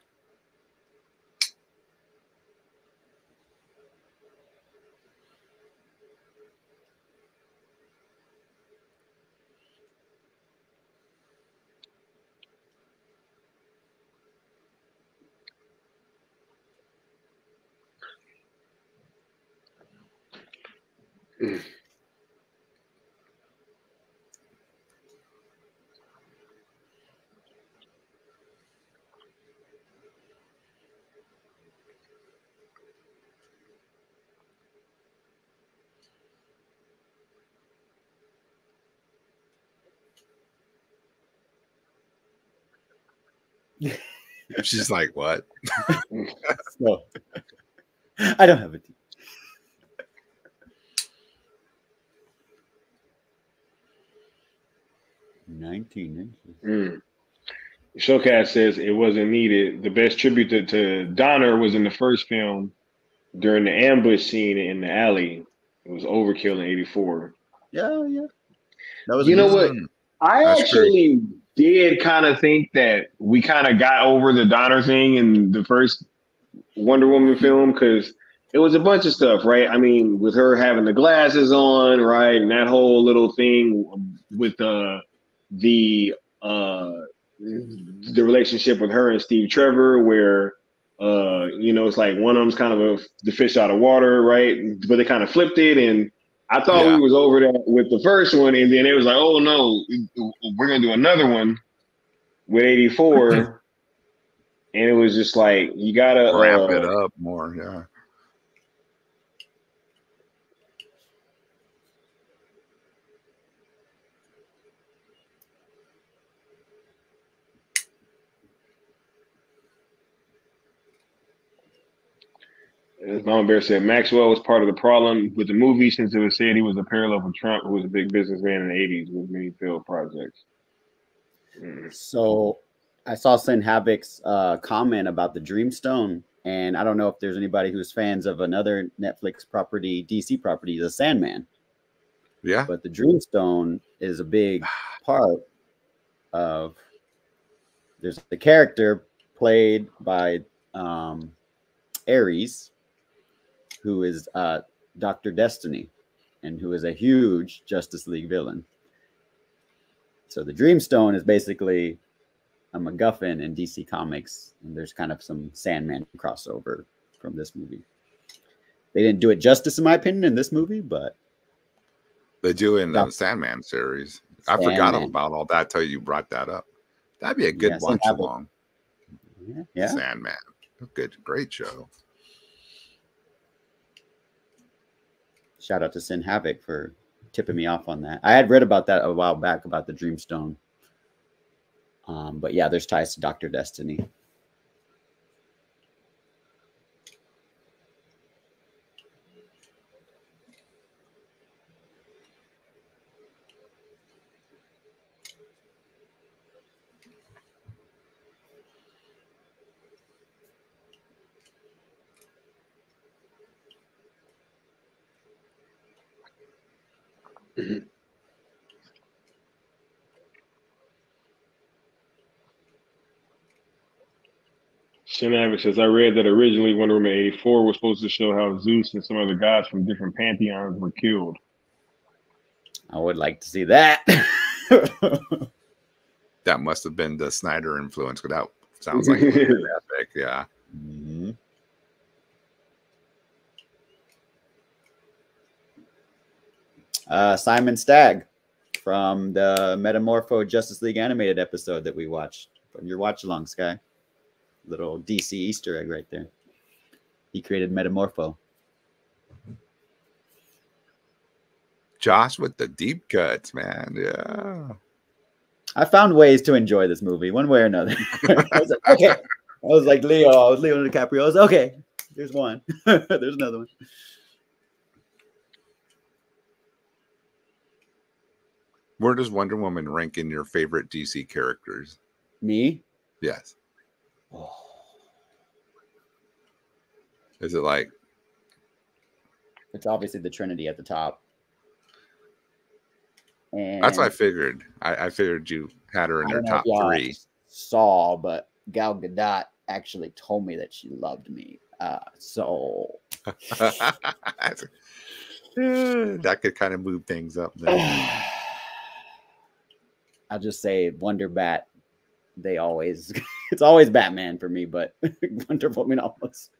She's like, what? No, I don't have a team. Showcast says it wasn't needed. The best tribute to Donner was in the first film during the ambush scene in the alley. It was overkill in '84. Yeah, yeah. That was, you know what? I actually did kind of think that we kind of got over the Donner thing in the first Wonder Woman film, because it was a bunch of stuff, right? I mean, with her having the glasses on, right, and that whole little thing with the relationship with her and Steve Trevor, where you know, it's like one of them's kind of the fish out of water, right? But they kind of flipped it, and I thought we was over that with the first one, and then it was like, oh no, we're gonna do another one with '84, and it was just like you gotta ramp it up more, yeah. As Mama Bear said, Maxwell was part of the problem with the movie, since it was said he was a parallel for Trump, who was a big businessman in the '80s with many failed projects. So I saw Sin Havoc's comment about the Dreamstone, and I don't know if there's anybody who's fans of another Netflix property, DC property, The Sandman. Yeah. But the Dreamstone is a big part of, there's the character played by Ares, who is Dr. Destiny, and who is a huge Justice League villain. So the Dreamstone is basically a MacGuffin in DC Comics, and there's kind of some Sandman crossover from this movie. They didn't do it justice, in my opinion, in this movie, but they do in the Sandman series. I forgot about all that till you brought that up. That'd be a good watch along. Yeah. Sandman. Good, great show. Shout out to Sin Havoc for tipping me off on that. I had read about that a while back about the Dreamstone. But yeah, there's ties to Dr. Destiny. Shenanigan says, I read that originally Wonder Woman 84 was supposed to show how Zeus and some other gods from different pantheons were killed. I would like to see that. That must have been the Snyder influence. That sounds like epic. Yeah. Mm-hmm. Simon Stagg from the Metamorpho Justice League animated episode that we watched from your watch-along, Sky. Little DC Easter egg right there. He created Metamorpho. Josh with the deep cuts, man. Yeah. I found ways to enjoy this movie one way or another. I was like, okay. I was like Leo. I was Leonardo DiCaprio. I was okay. There's one. There's another one. Where does Wonder Woman rank in your favorite DC characters? Me? Yes. Oh. Is it like? It's obviously the Trinity at the top. And that's what I figured. I figured you had her in your top three. Saw, but Gal Gadot actually told me that she loved me. So that could kind of move things up then. I'll just say Wonder Bat. They always, it's always Batman for me, but Wonder Woman almost,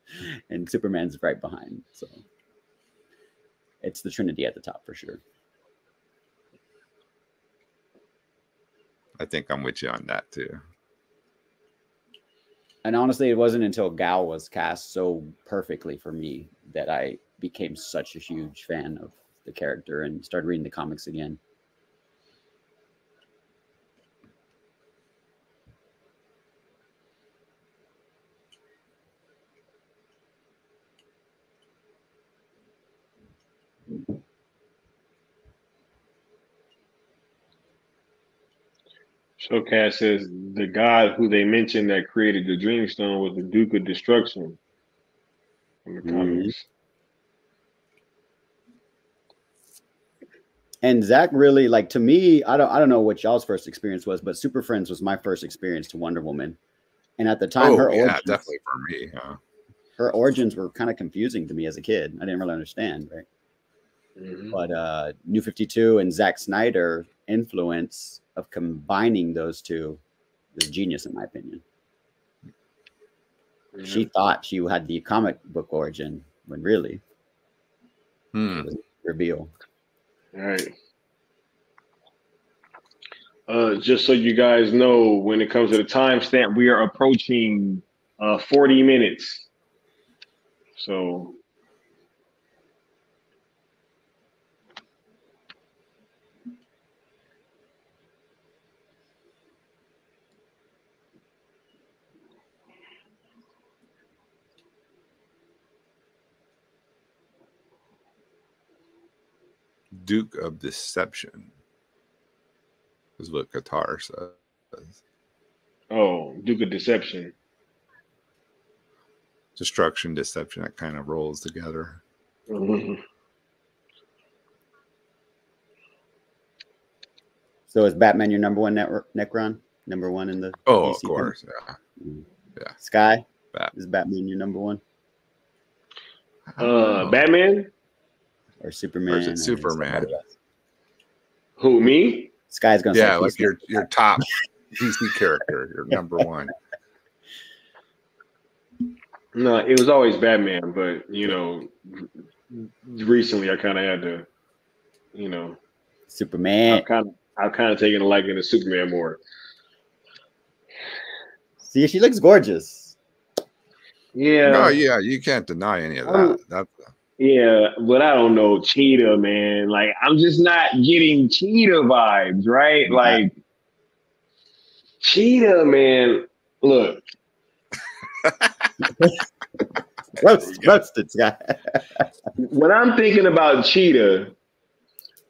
and Superman's right behind. So it's the Trinity at the top for sure. I think I'm with you on that too. And honestly, it wasn't until Gal was cast so perfectly for me that I became such a huge fan of the character and started reading the comics again. Showcast says the god who they mentioned that created the Dreamstone was the Duke of Destruction in the comics. And Zach really, like, to me, I don't know what y'all's first experience was, but Super Friends was my first experience to Wonder Woman. And at the time, her origins, definitely for me. Huh? Her origins were kind of confusing to me as a kid. I didn't really understand, right? But New 52 and Zack Snyder influence of combining those two is genius, in my opinion. She thought she had the comic book origin when really it was a reveal. All right. Just so you guys know, when it comes to the timestamp, we are approaching 40 minutes. So Duke of Deception is what Qatar says. Oh, Duke of Deception. Destruction, deception, that kind of rolls together. So is Batman your number one Necron? Number one in the DC of course, film? Yeah. Sky? Is Batman your number one? Batman? Or Superman? Or is it Superman? Who, me? Sky's gonna say like your top DC character, your number one. No, it was always Batman, but you know, recently I kind of had to, you know, Superman. I've kind of taken a liking to Superman more. See, she looks gorgeous. Yeah. No, yeah, you can't deny any of that. Yeah, but I don't know, Cheetah, man. Like, I'm just not getting Cheetah vibes, right? Yeah. Like, Cheetah, man. Look. Roasted, Sky. When I'm thinking about Cheetah,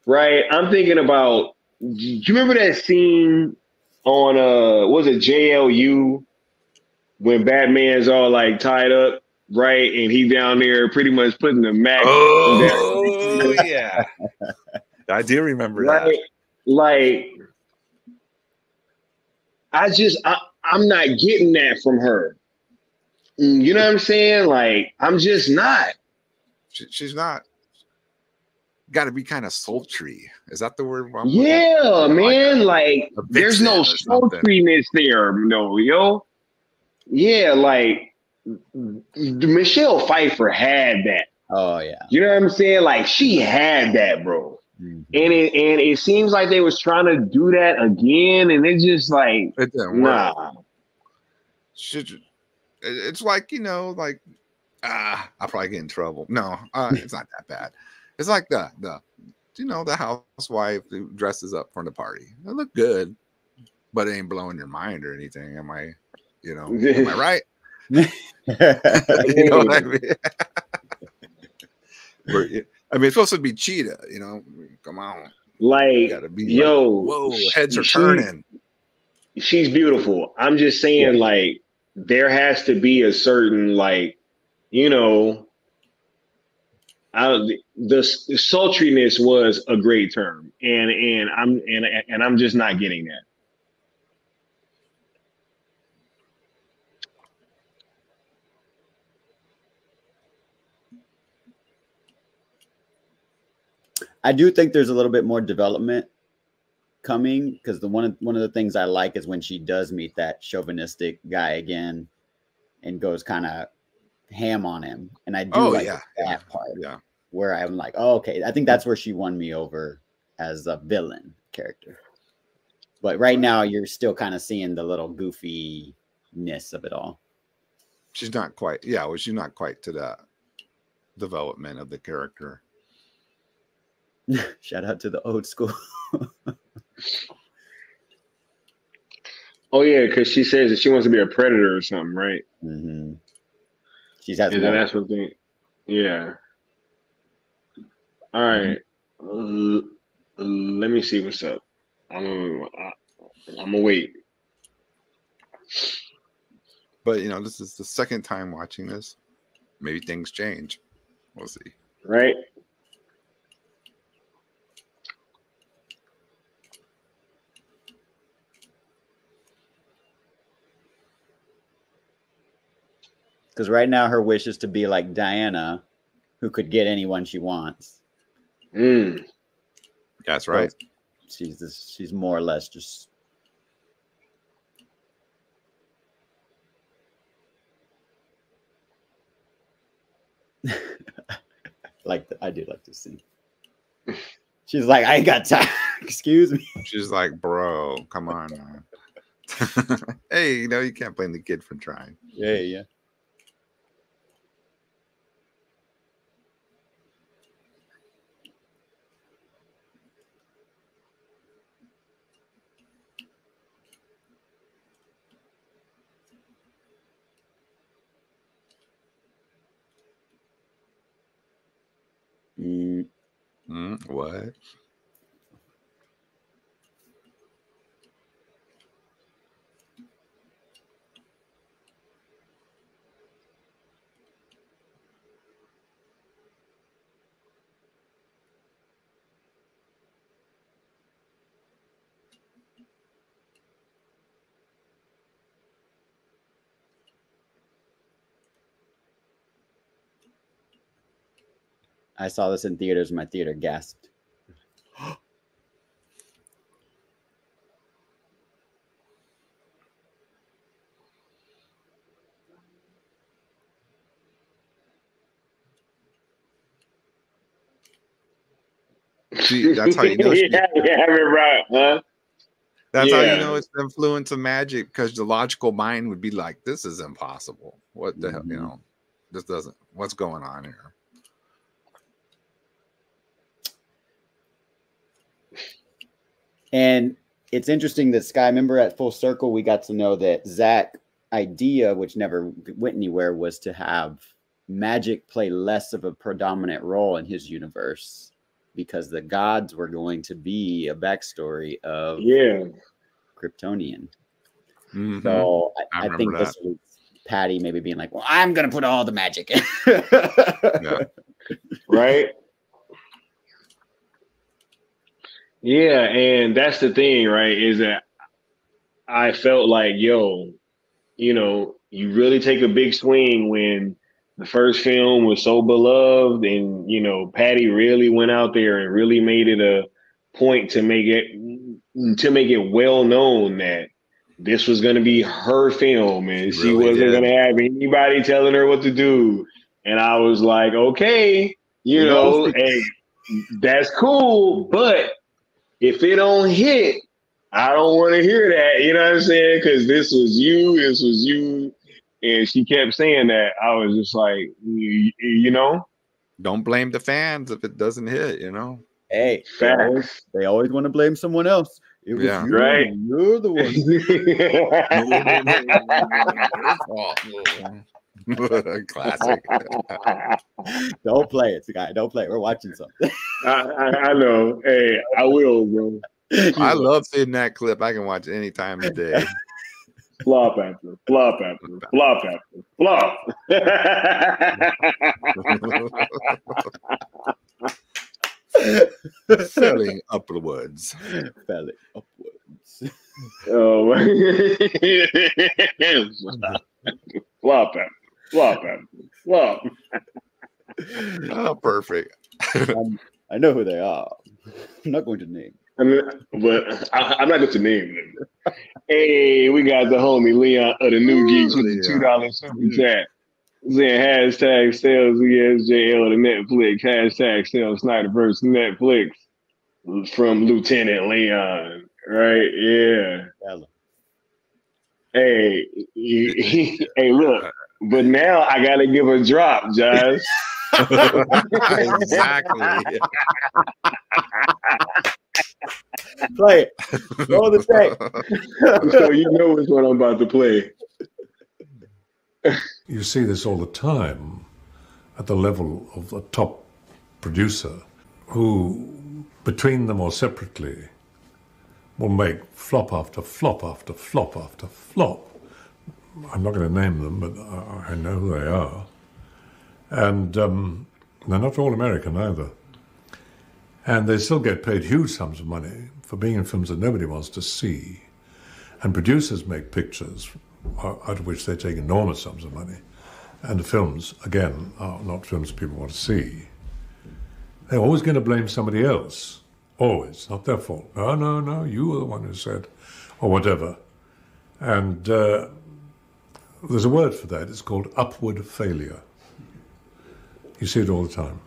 right, I'm thinking about, do you remember that scene on, was it JLU when Batman's all, like, tied up? Right, and he down there pretty much putting the Mac. Oh, yeah. I do remember right? that. Like, I'm not getting that from her. You know what I'm saying? Like, I'm just not. She's not. Got to be kind of sultry. Is that the word? Yeah, man. Like there's no something. sultriness there. No, yo. Yeah, like Michelle Pfeiffer had that. Oh yeah. You know what I'm saying? Like she had that, bro. And it seems like they was trying to do that again, and it's just like it didn't work. It's like, you know, like I'll probably get in trouble. No, it's not that bad. It's like the you know, the housewife who dresses up for the party. They look good, but it ain't blowing your mind or anything. Am I right? You know what I mean? I mean, it's supposed to be Cheetah, you know. Come on. Like, gotta be yo, like, whoa, heads are turning. She's beautiful. I'm just saying, like, there has to be a certain, like, you know, the sultriness was a great term, and I'm just not getting that. I do think there's a little bit more development coming, because one of the things I like is when she does meet that chauvinistic guy again and goes kind of ham on him, and I do that part. Yeah, where I'm like, oh, okay, I think that's where she won me over as a villain character. But right now, you're still kind of seeing the little goofiness of it all. She's not quite, well, she's not quite to the development of the character. Shout out to the old school. Oh yeah, because she says that she wants to be a predator or something, right? Mm-hmm. She's has and then that's what they, yeah. All right, let me see what's up. I'm gonna wait. But you know, this is the second time watching this. Maybe things change. We'll see. Right. Because right now her wish is to be like Diana, who could get anyone she wants. That's right. So she's more or less just. I do like to see. She's like, I ain't got time. Excuse me. She's like, bro, come on, man. Hey, you know, you can't blame the kid for trying. Yeah. What? I saw this in theaters. My theater gasped. See, that's how you know. Right, huh? That's how you know it's the influence of magic, because the logical mind would be like, "This is impossible. What the hell? You know, this doesn't. What's going on here?" And it's interesting that Sky, remember at Full Circle, we got to know that Zach's idea, which never went anywhere, was to have magic play less of a predominant role in his universe, because the gods were going to be a backstory of Kryptonian. So I think this was Patty maybe being like, well, I'm going to put all the magic in. Right. Yeah, and that's the thing, right? Is that I felt like, yo, you really take a big swing when the first film was so beloved, and Patty really went out there and really made it a point to make it well known that this was going to be her film, and she really wasn't going did. to have anybody telling her what to do. And I was like, okay, hey, that's cool, but if it don't hit, I don't want to hear that. You know what I'm saying? Because this was you. And she kept saying that. I was just like, Don't blame the fans if it doesn't hit, Hey, facts. They always want to blame someone else. It was you, right? You're the one. Classic. Don't play it, guy. Don't play it. We're watching something. I know. Hey, I will, bro. I love seeing that clip. I can watch any time of day. Flop after flop after flop after flop. Felling upwards. Felling upwards. Oh, flop after flop after flop. Oh, perfect. I know who they are. I'm not going to name. But I'm not going to name them. Hey, we got the homie Leon of the New Geeks with the $2 super chat. Saying hashtag sales ESJL to Netflix, hashtag sales SnyderVerse Netflix from Lieutenant Leon. Right? Yeah. Hey, hey, look. But now I gotta give a drop, Josh. Exactly. Play it. Roll the tape. So you know which one I'm about to play. You see this all the time at the level of the top producer who, between them or separately, will make flop after flop after flop after flop. I'm not going to name them, but I know who they are. And they're not all American either. And they still get paid huge sums of money for being in films that nobody wants to see. And producers make pictures out of which they take enormous sums of money. And the films, again, are not films people want to see. They're always going to blame somebody else. Always. Not their fault. No, you were the one who said, or whatever. And there's a word for that. It's called upward failure. You see it all the time.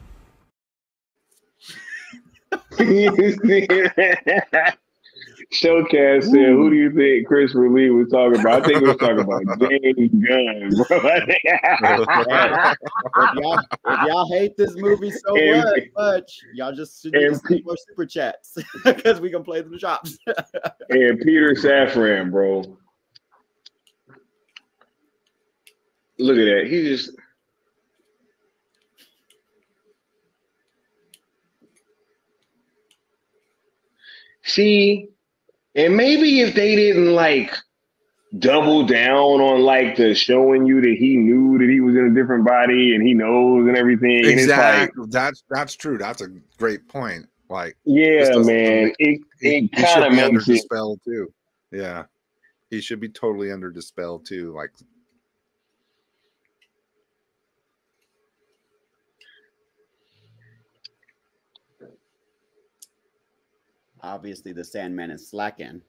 Showcast said, who do you think Christopher Lee was talking about? I think he was talking about James Gunn, bro. if y'all hate this movie so much, y'all just should send more super chats because we can play them shops. And Peter Safran, bro. Look at that. He just... See, and maybe if they didn't double down on the showing you that he knew that he was in a different body and he knows and everything. Exactly. And that's true. That's a great point. Yeah, man. It kind of under makes the it spell too. Yeah. He should be totally under the spell too. Obviously, the Sandman is slacking.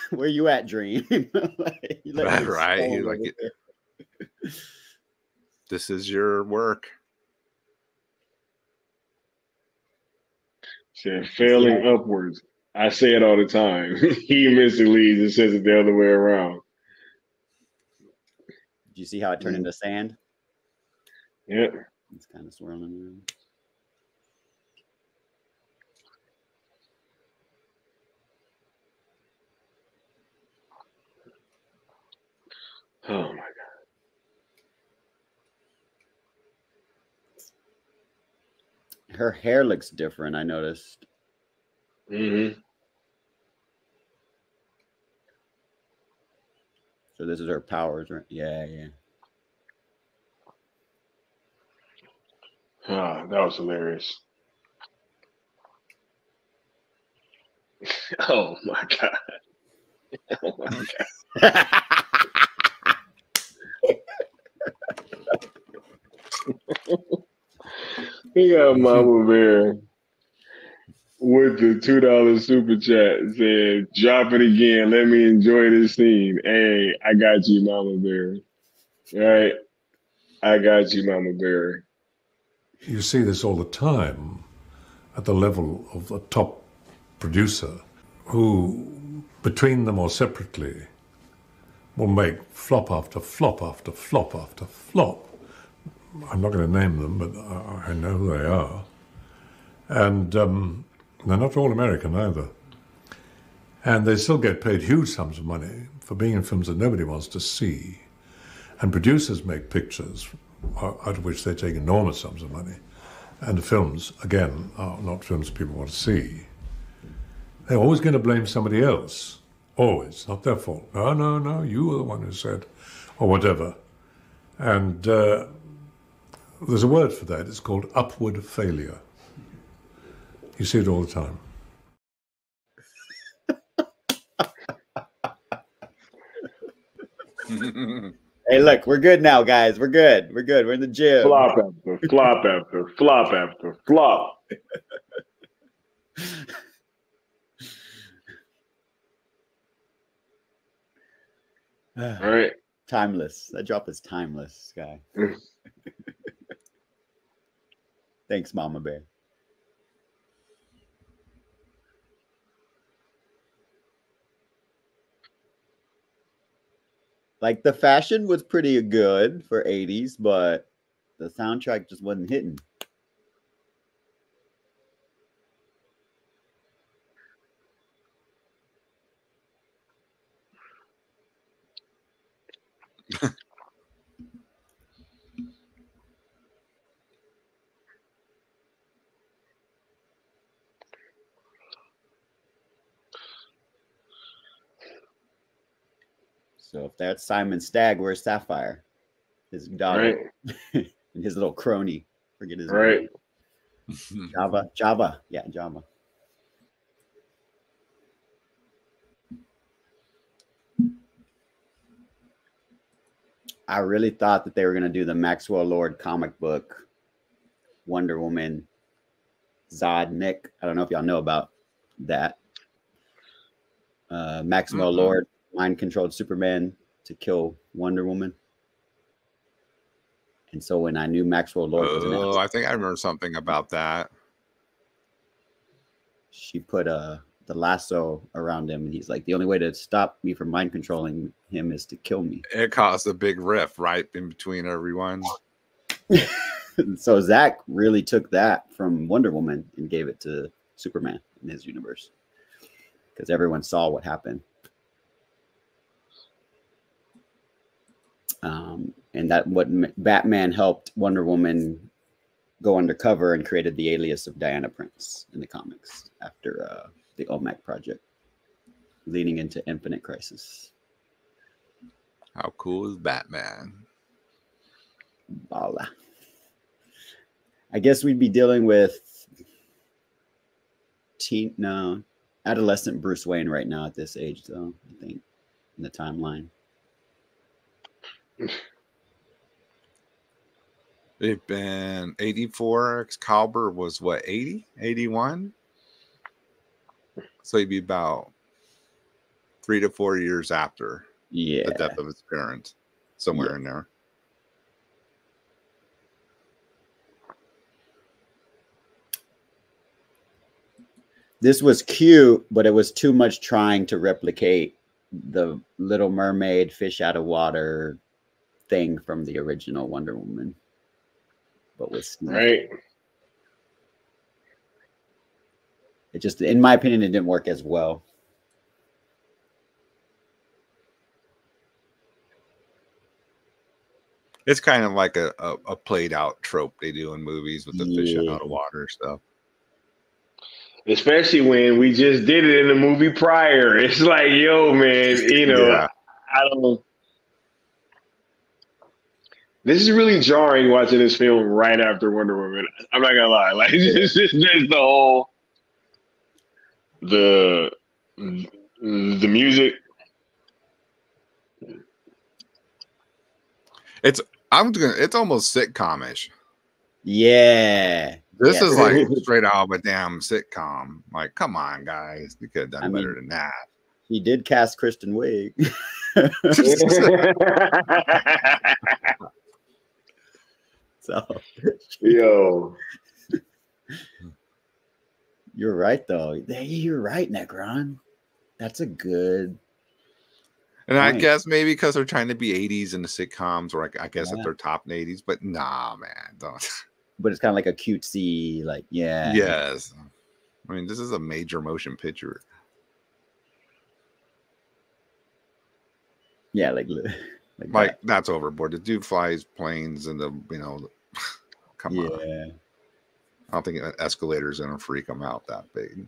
Where you at, Dream? Right. This is your work. Said failing upwards. I say it all the time. He misleads and says it the other way around. Did you see how it turned into sand? Yeah. It's kind of swirling around. Oh my God. Her hair looks different, I noticed. Mm-hmm. So this is her powers, right? Yeah. Oh, that was hilarious. Oh my god. Oh my god. We got Mama Bear with the $2 super chat said, drop it again. Let me enjoy this scene. Hey, I got you, Mama Bear. All right. I got you, Mama Bear. You see this all the time at the level of the top producer who, between them or separately, will make flop after flop after flop after flop. I'm not going to name them, but I know who they are. And they're not all American either. And they still get paid huge sums of money for being in films that nobody wants to see. And producers make pictures out of which they take enormous sums of money. And the films, again, are not films people want to see. They're always going to blame somebody else. Always. Not their fault. No, no, no, you were the one who said, or whatever. And there's a word for that. It's called upward failure. You see it all the time. Hey, look, we're good now, guys. We're good. We're good. We're in the gym. Flop after flop after flop after flop. All right. Timeless. That drop is timeless, Sky. Thanks, Mama Bear. Like, the fashion was pretty good for 80s, but the soundtrack just wasn't hitting. So if that's Simon Stagg, where's Sapphire? His daughter. Right. And his little crony. Forget his name. Java. Yeah, Java. I really thought that they were going to do the Maxwell Lord comic book, Wonder Woman, Zod, Nick. I don't know if y'all know about that. Maxwell Lord mind-controlled Superman to kill Wonder Woman. And so when I knew Maxwell Lord was announced, I think I remember something about that. She put the lasso around him, and he's like, the only way to stop me from mind controlling him is to kill me. It caused a big rift right in between everyone. So Zach really took that from Wonder Woman and gave it to Superman in his universe, because everyone saw what happened. And that what Batman helped Wonder Woman go undercover and created the alias of Diana Prince in the comics after the OMAC project, leading into Infinite Crisis. How cool is Batman? Voila. I guess we'd be dealing with adolescent Bruce Wayne right now at this age, though, I think, in the timeline. They've been 84. Excalibur was what, 80? 81? So he'd be about 3 to 4 years after the death of his parents, somewhere in there. This was cute, but it was too much trying to replicate the Little Mermaid fish out of water thing from the original Wonder Woman. But with Snyder. Right. It just, in my opinion, it didn't work as well. It's kind of like a played out trope they do in movies with the fish out of water stuff. Especially when we just did it in the movie prior. It's like, yo, man, you know, I don't. This is really jarring watching this film right after Wonder Woman. I'm not gonna lie, like this is just the The music. It's almost sitcom-ish. Yeah. This is like straight out of a damn sitcom. Like, come on, guys. You could have done better than that. He did cast Kristen Wiig. So, yo, you're right though. You're right, Necron. That's a good. And point. I guess maybe because they're trying to be 80s in the sitcoms, or I guess if they're top in 80s, but nah, man, don't. But it's kind of like a cutesy, like Yes, I mean this is a major motion picture. Yeah, like that's overboard. The dude flies planes and come on. I don't think an escalator's gonna freak him out that big.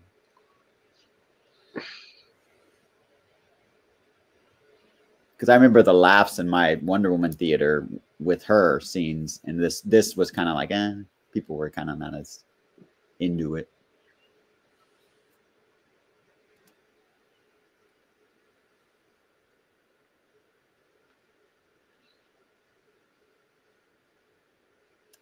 Because I remember the laughs in my Wonder Woman theater with her scenes, and this was kind of like, people were kind of not as into it.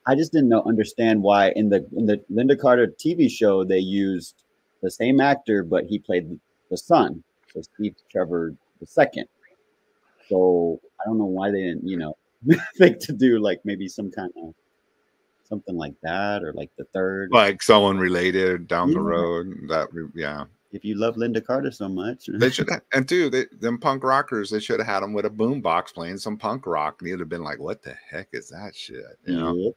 I just didn't understand why in the Linda Carter TV show they used the same actor, but he played the son, so Steve Trevor II. So I don't know why they didn't, think to do like maybe some kind of something like that, or like the third, like someone related down the road. If you love Linda Carter so much, they should. And dude, them punk rockers, they should have had them with a boombox playing some punk rock, and you'd have been like, "What the heck is that shit?" You know. Yep.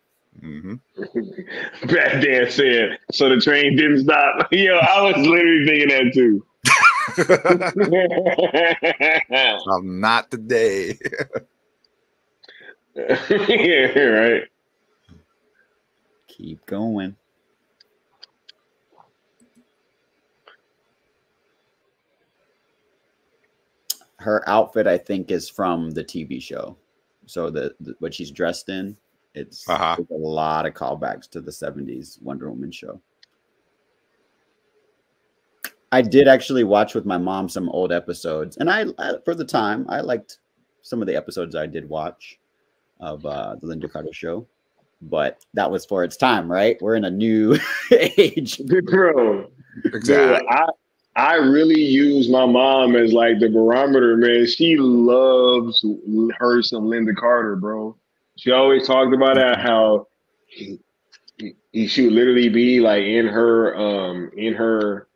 Bad Dan said, so the train didn't stop. Yo, I was literally thinking that too. Not today. Yeah, right. Keep going. Her outfit, I think, is from the TV show. So the what she's dressed in, it's a lot of callbacks to the 70s Wonder Woman show. I did actually watch with my mom some old episodes, and I for the time I liked some of the episodes I did watch of the Linda Carter show, but that was for its time, right? We're in a new age, bro. Exactly. Dude, I really use my mom as like the barometer, man. She loves her some Linda Carter, bro. She always talked about that, how she would literally be like in her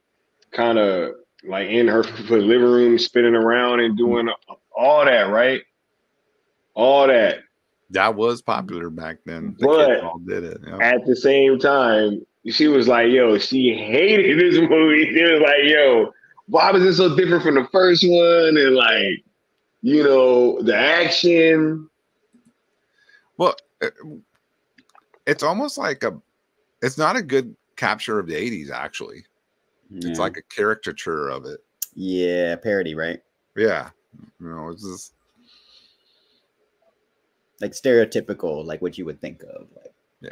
kind of like in her living room, spinning around and doing all that, right? All that. That was popular back then. The but kids all did it. Yep. At the same time, she was like, yo, she hated this movie. She was like, yo, why was it so different from the first one? And like, the action. Well, it's almost like it's not a good capture of the 80s, actually. Yeah. It's like a caricature of it. Yeah, parody, right? Yeah. It's just like stereotypical, like what you would think of. Like, yeah.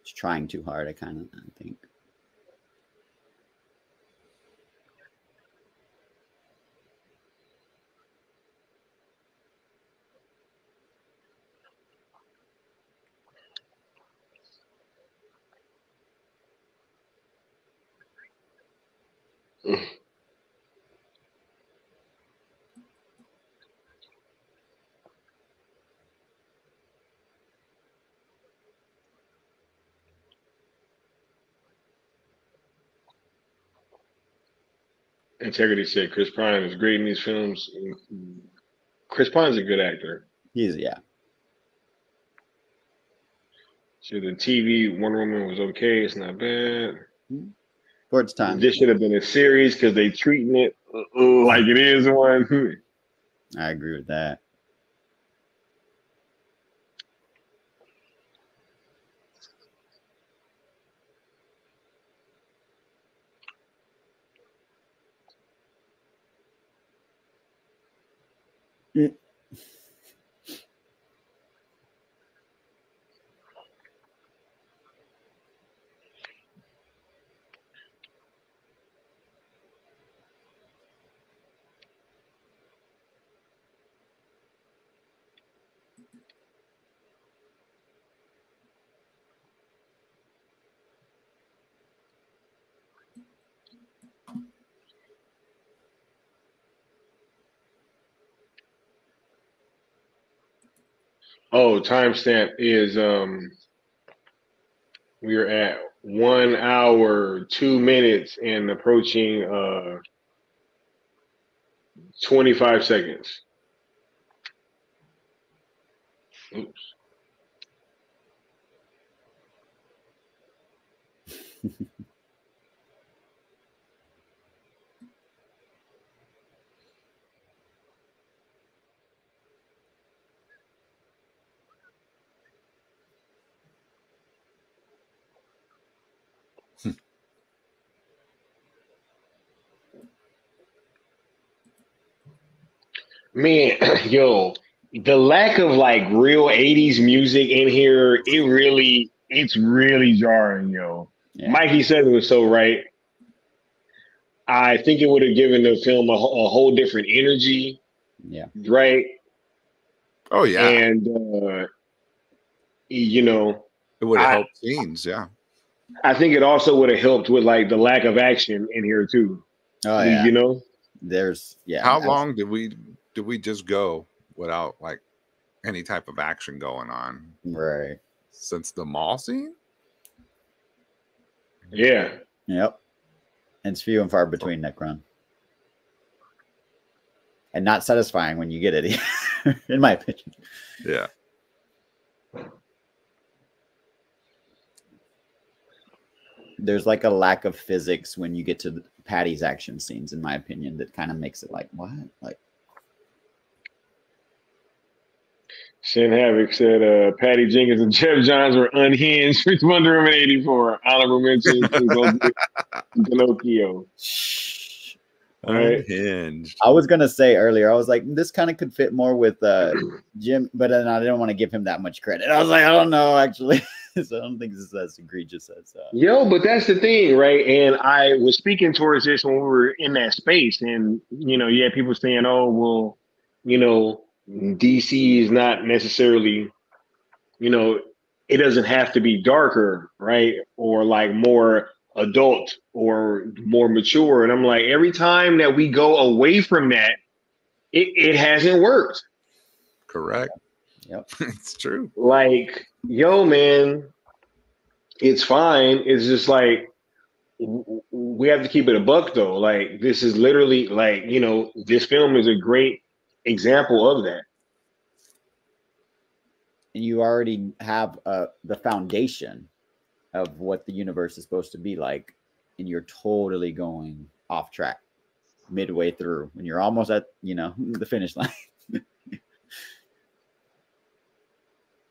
It's trying too hard, I think. Integrity said Chris Pine is great in these films. Chris Pine's a good actor. Yeah. So the TV Wonder Woman was okay. It's not bad. For its time. This should have been a series because they treating it like it is one. I agree with that. Oh, timestamp is we are at 1 hour, 2 minutes and approaching 25 seconds. Oops. Man, yo, the lack of like real 80s music in here, it's really jarring, yo. Yeah. Mikey said it was so right. I think it would have given the film a whole different energy, Yeah. right? Oh yeah. And you know, it would have helped scenes, yeah. I think it also would have helped with like the lack of action in here too. Oh yeah. You know? There's How long did we just go without like any type of action going on? Right. Since the mall scene? Yeah. Yep. And it's few and far between, Necron. And not satisfying when you get it, in my opinion. Yeah. There's like a lack of physics when you get to Patty's action scenes, in my opinion, that kind of makes it like, what? Like, Shin Havoc said Patty Jenkins and Jeff Johns were unhinged with Wonder Woman 84. Honorable mention to Pinocchio. Right? Unhinged. I was gonna say earlier, I was like, this kind of could fit more with Jim, but then I didn't want to give him that much credit. I was like, I don't know, actually. So I don't think this is as egregious as Yo, but that's the thing, right? And I was speaking towards this when we were in that space, and you know, you had people saying, "Oh, well, you know, DC is not necessarily, you know, it doesn't have to be darker, right? Or like more adult or more mature." And I'm like, every time that we go away from that, it hasn't worked. Correct. Yep. It's true. Like, yo, man, it's fine. It's just like, we have to keep it a buck though. Like, this is literally like, you know, this film is a great example of that. And you already have the foundation of what the universe is supposed to be like, and you're totally going off track midway through when you're almost at, you know, the finish line.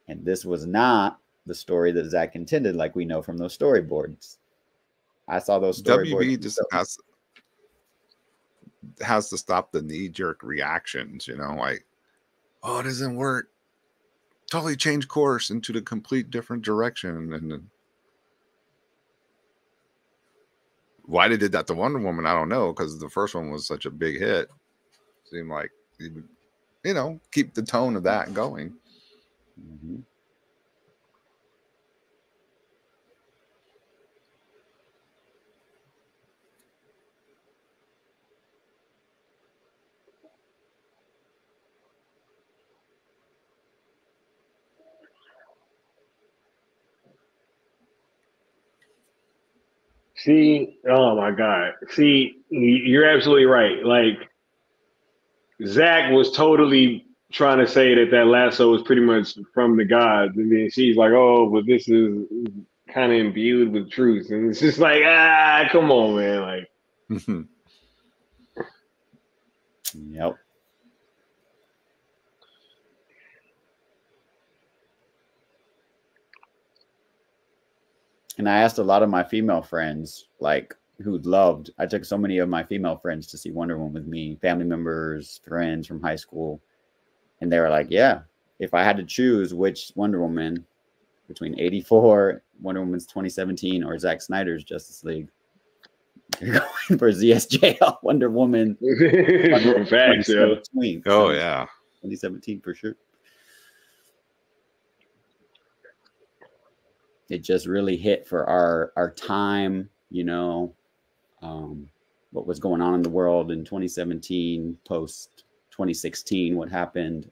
And this was not the story that Zach intended, like we know from those storyboards. I saw those storyboards. WB just has to stop the knee-jerk reactions, you know, like, oh, it doesn't work. Totally change course into the complete different direction. And then why they did that to Wonder Woman, I don't know, because the first one was such a big hit. Seemed like, you know, keep the tone of that going. Mm-hmm. See, oh my God. See, you're absolutely right. Like, Zach was totally trying to say that lasso was pretty much from the gods. And then she's like, oh, but this is kind of imbued with truth. And it's just like, come on, man. Like, yep. And I asked a lot of my female friends, like, who loved, I took so many of my female friends to see Wonder Woman with me, family members, friends from high school. And they were like, yeah, if I had to choose which Wonder Woman between 84, Wonder Woman's 2017, or Zack Snyder's Justice League, you're going for ZSJ Wonder Woman. Facts, yo. Oh, yeah. 2017 for sure. It just really hit for our time, you know, what was going on in the world in 2017, post 2016, what happened.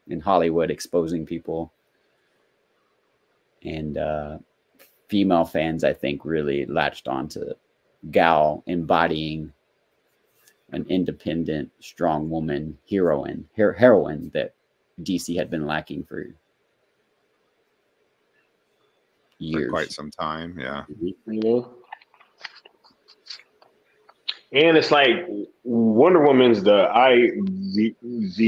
in Hollywood exposing people. And female fans, I think, really latched on to Gal embodying an independent, strong woman heroine that DC had been lacking for years. For quite some time, yeah. You know? And it's like Wonder Woman's the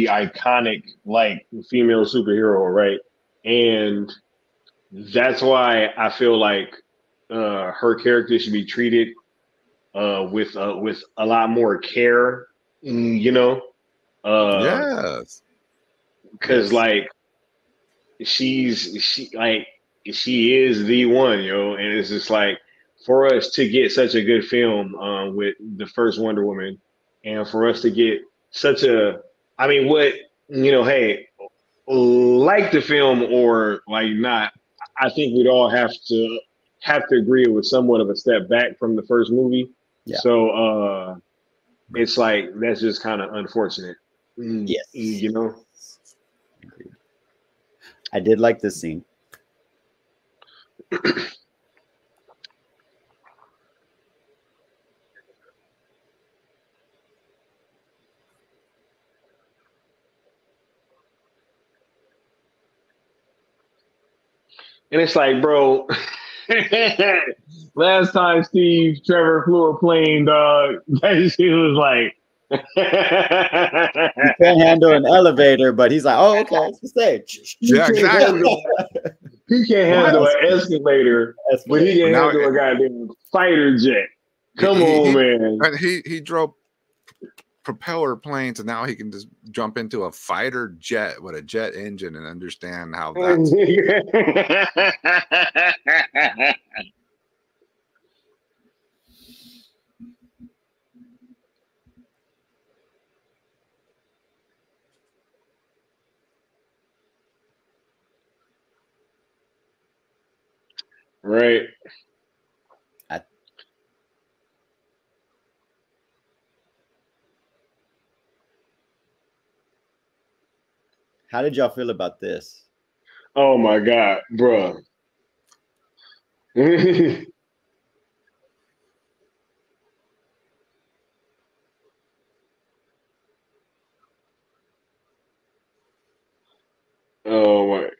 iconic like female superhero, right? And that's why I feel like her character should be treated with a lot more care, you know? Yes. Because like she is the one, yo, and it's just like for us to get such a good film with the first Wonder Woman, and for us to get such a, I mean, what, you know, hey, like the film or like not, I think we'd all have to agree it was somewhat of a step back from the first movie. Yeah. So it's like that's just kind of unfortunate. Yes. You know. I did like this scene. And it's like, bro, last time Steve Trevor flew a plane, dog, that shit was like. He can't handle an elevator, but he's like, oh, okay, it's the stage. Yeah, exactly. He can't handle an escalator, but he can handle a goddamn fighter jet. Come on, man. He drove propeller planes, and now he can just jump into a fighter jet with a jet engine and understand how that's. Right. How did y'all feel about this? Oh my God, bro. Oh my.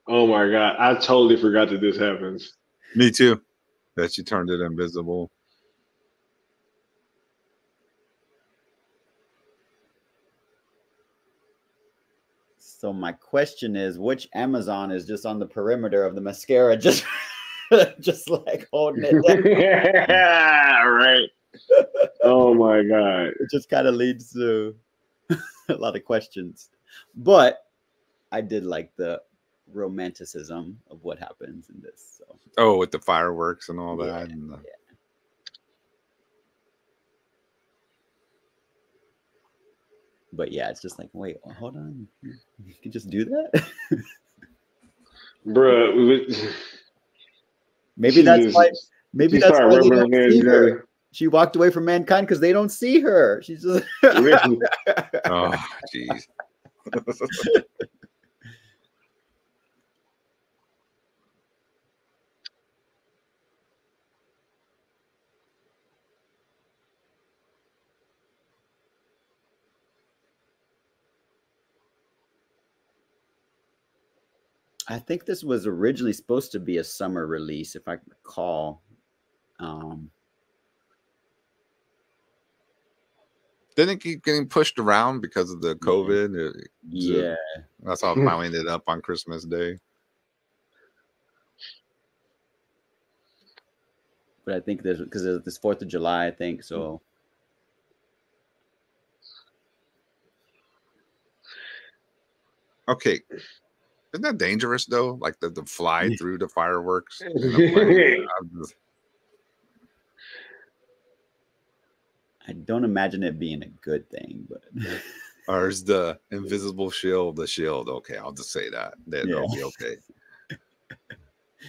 Oh my God. I totally forgot that this happens. Me too. That she turned it invisible. So my question is, which Amazon is just on the perimeter of the mascara, just like holding it down? Yeah, right. Oh my God. It just kind of leads to a lot of questions. But I did like the romanticism of what happens in this. So. Oh, with the fireworks and all that. And the... But yeah, it's just like, wait, hold on. You can just do that? Bruh. Maybe that's why they don't see her. She walked away from mankind because they don't see her. She's just oh, jeez. I think this was originally supposed to be a summer release, if I recall. Didn't it keep getting pushed around because of the COVID? Yeah. That's how it finally ended up on Christmas Day. But I think there's because there's this 4th of July, I think. So okay. Isn't that dangerous though? Like the fly through the fireworks. In the I don't imagine it being a good thing, but or is the invisible shield the shield? Okay, I'll just say that. They'll be okay.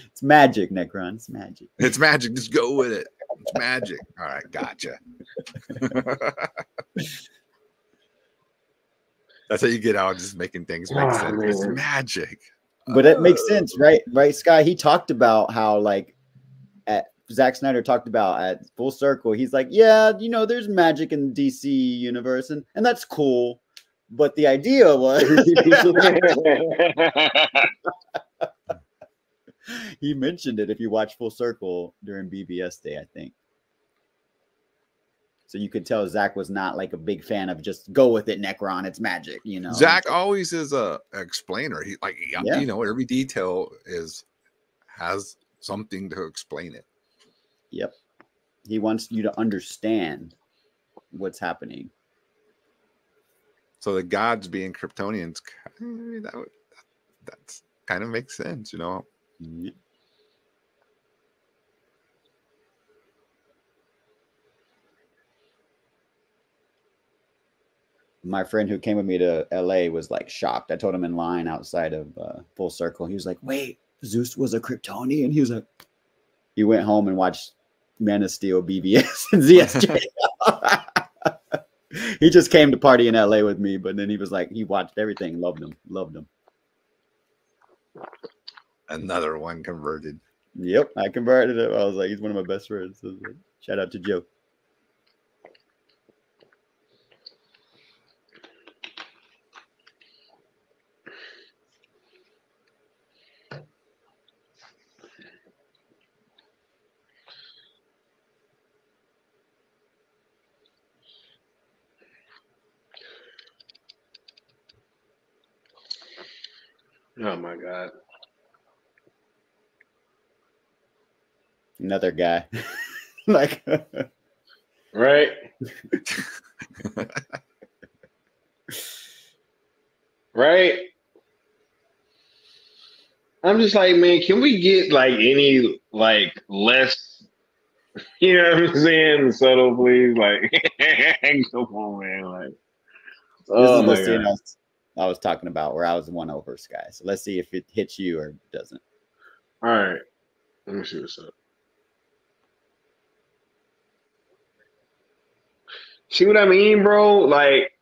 It's magic, Necron. It's magic. It's magic. Just go with it. It's magic. All right, gotcha. That's how you get out, just making things make sense. Man. It's magic. But it makes sense, right? Right, Sky? He talked about how, like, Zack Snyder talked about at Full Circle. He's like, yeah, you know, there's magic in the DC universe, and that's cool. But the idea was he mentioned it if you watch Full Circle during BBS Day, I think. So you could tell Zach was not like a big fan of just go with it, Necron. It's magic, you know. Zach always is a explainer. He like, you know, every detail has something to explain it. Yep. He wants you to understand what's happening. So the gods being Kryptonians, that's kind of makes sense, you know. Yeah. My friend who came with me to LA was like shocked. I told him in line outside of Full Circle. He was like, wait, Zeus was a Kryptonian? He was like, he went home and watched Man of Steel, BBS, and ZSJ. He just came to party in LA with me, but then he was like, he watched everything, loved him. Another one converted. Yep, I converted him. I was like, he's one of my best friends. So like, shout out to Joe. Oh my God. Another guy. Like right. Right. I'm just like, man, can we get like any like less, you know what I'm saying, subtle, please? Like, come on, man. Like, oh my God. I was talking about where I was one over Sky. So let's see if it hits you or doesn't. All right. Let me see what's up. See what I mean, bro? Like,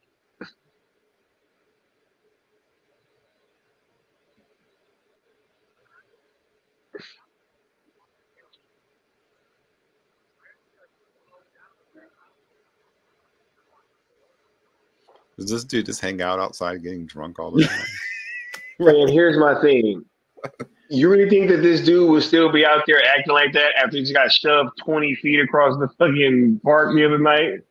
does this dude just hang out outside getting drunk all the time? And here's my thing. You really think that this dude would still be out there acting like that after he just got shoved 20 feet across the fucking park the other night?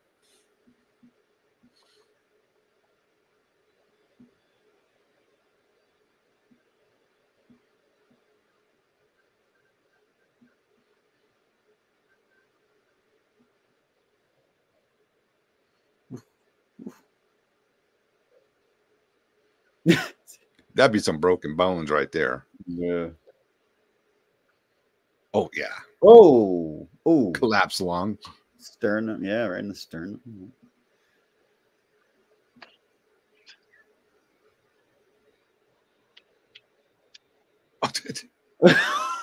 That'd be some broken bones right there. Yeah. Oh yeah. Oh. Collapse lung. Sternum. Yeah, right in the sternum.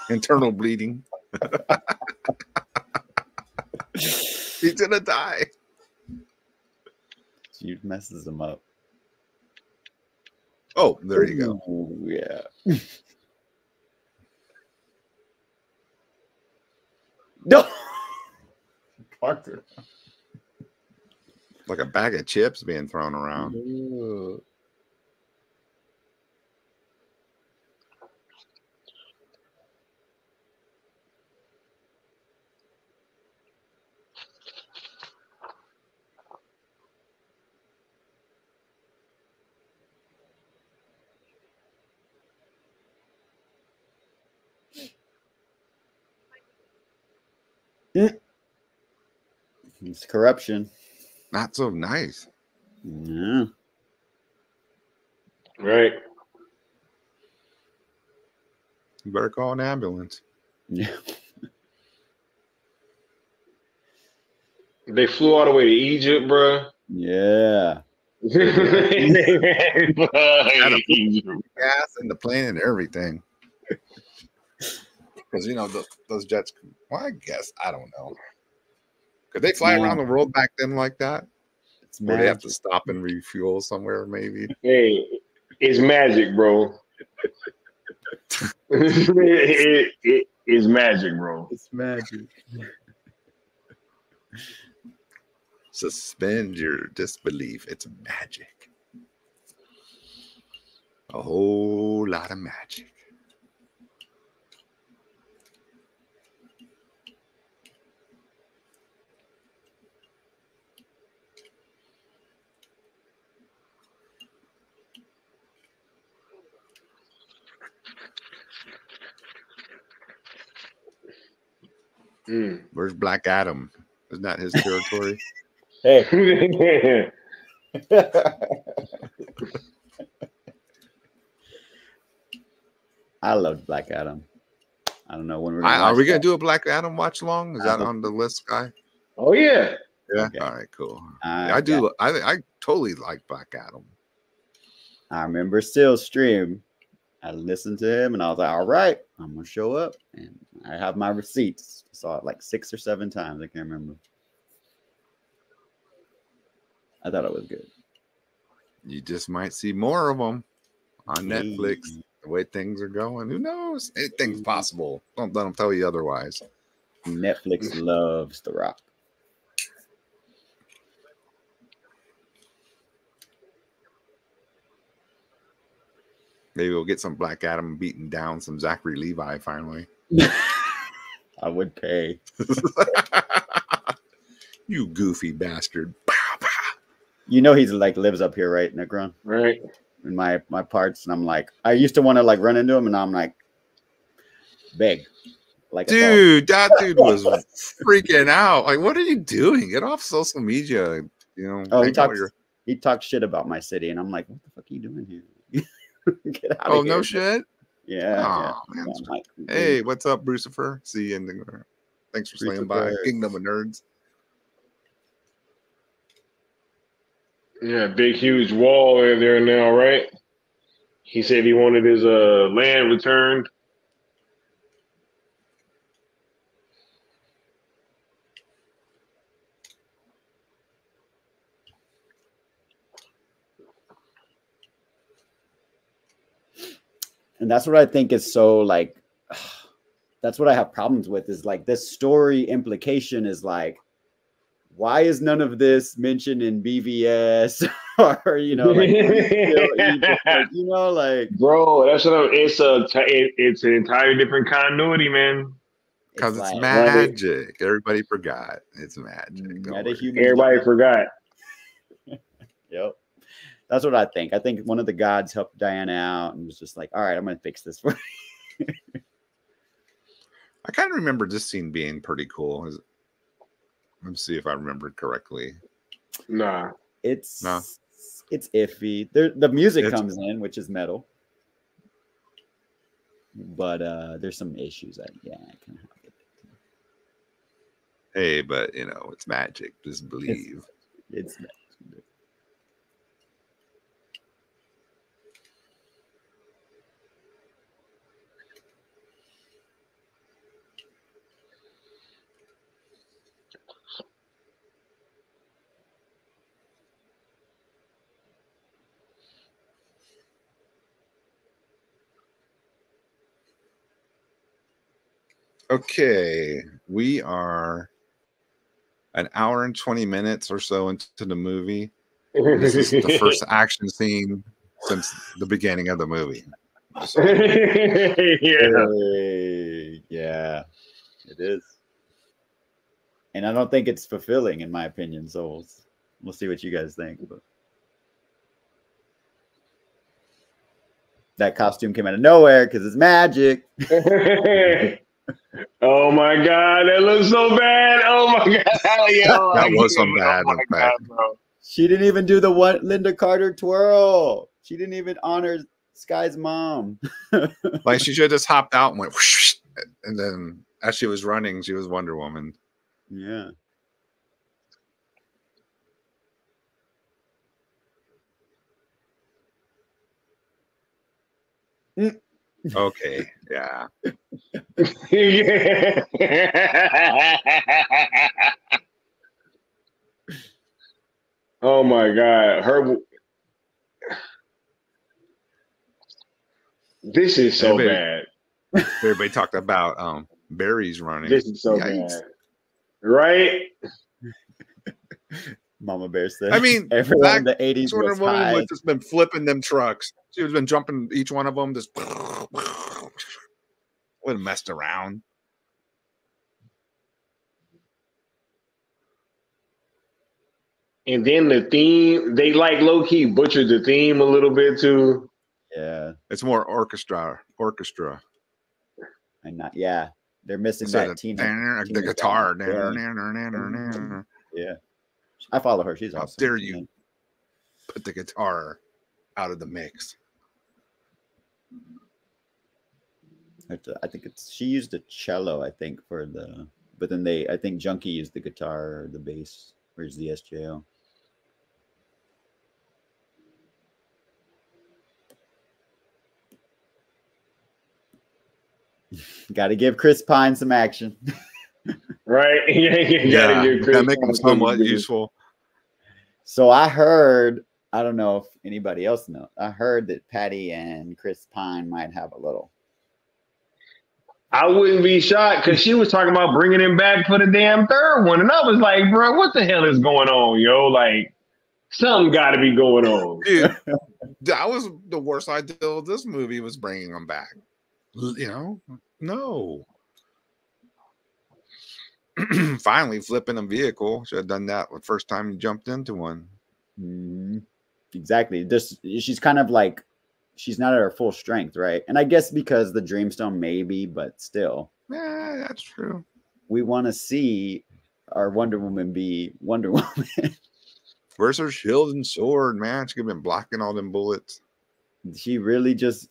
Internal bleeding. He's gonna die. She messes him up. Oh, there you go. Ooh, yeah. No. Parker. Like a bag of chips being thrown around. Ooh. It's corruption. Not so nice. Yeah. Right. You better call an ambulance. Yeah. They flew all the way to Egypt, bro. Yeah. Had a gas in the plane and everything. Because you know those jets. Well, I guess I don't know. Could they fly around the world back then like that? Or they have to stop and refuel somewhere, maybe? Hey, it's magic, bro. It's magic, bro. It's magic. Suspend your disbelief. It's magic. A whole lot of magic. Where's Black Adam? Isn't that his territory? Hey. I loved Black Adam. I don't know when we're gonna are we gonna do a Black Adam watch along? Is that on the list, guy? Oh yeah. Yeah. Okay. All right. Cool. I do. I totally like Black Adam. I remember Steel's stream. I listened to him and I was like, all right, I'm gonna show up. And I have my receipts. Saw it like 6 or 7 times. I can't remember. I thought it was good. You just might see more of them on Netflix. The way things are going, who knows? Anything's possible. Don't let them tell you otherwise. Netflix loves The Rock. Maybe we'll get some Black Adam beating down some Zachary Levi finally. I would pay. You goofy bastard. You know he's like lives up here, right, Necron? Right. In my parts, and I'm like, I used to want to like run into him, and now I'm like, beg. Like, dude, that dude was freaking out. Like, what are you doing? Get off social media. You know. Oh, he talks shit about my city, and I'm like, what the fuck are you doing here? Get out of here. No shit. Yeah. Man. Like, hey, what's up, Brucifer? See you in the. Thanks for swinging by. Kingdom of Nerds. Yeah, big huge wall in there now, right? He said he wanted his land returned. And that's what I think is so like, that's what I have problems with is like this story implication is like, why is none of this mentioned in BVS or, you know, like, you know, like, bro, that's what it's an entirely different continuity, man. Because it's like, magic. Everybody forgot. It's magic. Everybody forgot. Yep. That's what I think. I think one of the gods helped Diana out and was just like, all right, I'm going to fix this for you. I kind of remember this scene being pretty cool. Let's see if I remember correctly. Nah. It's iffy. The music comes in, which is metal. But there's some issues. I kind of get it. Hey, but you know, it's magic. Just believe. It's magic. Okay, we are an hour and 20 minutes or so into the movie. This is the first action scene since the beginning of the movie. So. Yeah, it is. And I don't think it's fulfilling, in my opinion. So we'll see what you guys think. But that costume came out of nowhere because it's magic. Oh my God, that looks so bad. Oh my God. Yo, that was so bad. Oh God, bro. She didn't even do the one Linda Carter twirl. She didn't even honor Sky's mom. Like she should have just hopped out and went whoosh, and then as she was running, she was Wonder Woman. Yeah. Okay, yeah. Oh my God, this is so bad. Everybody talked about Barry's running. This is so bad, right? Mama Bear said. I mean, everyone in the 80s Wonder was Woman high. was just been flipping them trucks. She was been jumping each one of them, just would have messed around. And then the theme, they like low key butchered the theme a little bit too. Yeah, it's more orchestra. And not, yeah, they're missing So that the guitar. Yeah, I follow her. She's How awesome. dare you put the guitar out of the mix? I think she used a cello, I think, for the, but then I think Junkie used the guitar or the bass, or is the SJO. Got to give Chris Pine some action. Right? You gotta give Chris that make him Pine somewhat some- useful. So I heard, I don't know if anybody else knows, I heard that Patty and Chris Pine might have a little. I wouldn't be shocked because she was talking about bringing him back for the damn third one. And I was like, bro, what the hell is going on, yo? Like, something got to be going on. Dude, that was the worst idea of this movie, was bringing them back. You know? No. Finally flipping a vehicle. Should have done that the first time you jumped into one. Exactly. She's kind of like, she's not at her full strength, right? And I guess because the Dreamstone maybe, but still. Yeah, that's true. We want to see our Wonder Woman be Wonder Woman. Where's her shield and sword, man? She could have been blocking all them bullets. She really just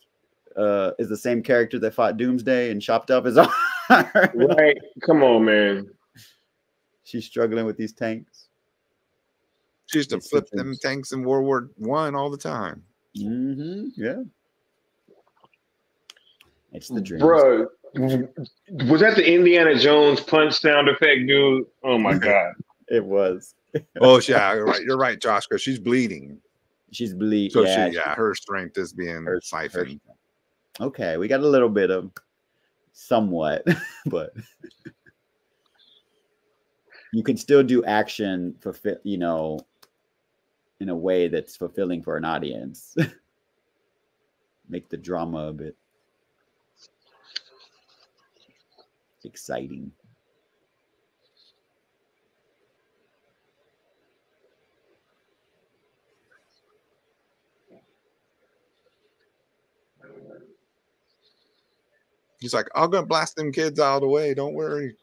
is the same character that fought Doomsday and chopped up his arm. Right? Come on, man. She's struggling with these tanks. She used to flip them tanks in World War I all the time. Yeah. It's the dream. Bro, was that the Indiana Jones punch sound effect, dude? Oh my God. It was. Oh, yeah, you're right, Josh, because she's bleeding. She's bleeding. So her strength is being siphoned. Okay, we got a little bit of somewhat, but you can still do action for, you know, in a way that's fulfilling for an audience. Make the drama a bit exciting. He's like, I'm gonna blast them kids out of the way. Don't worry.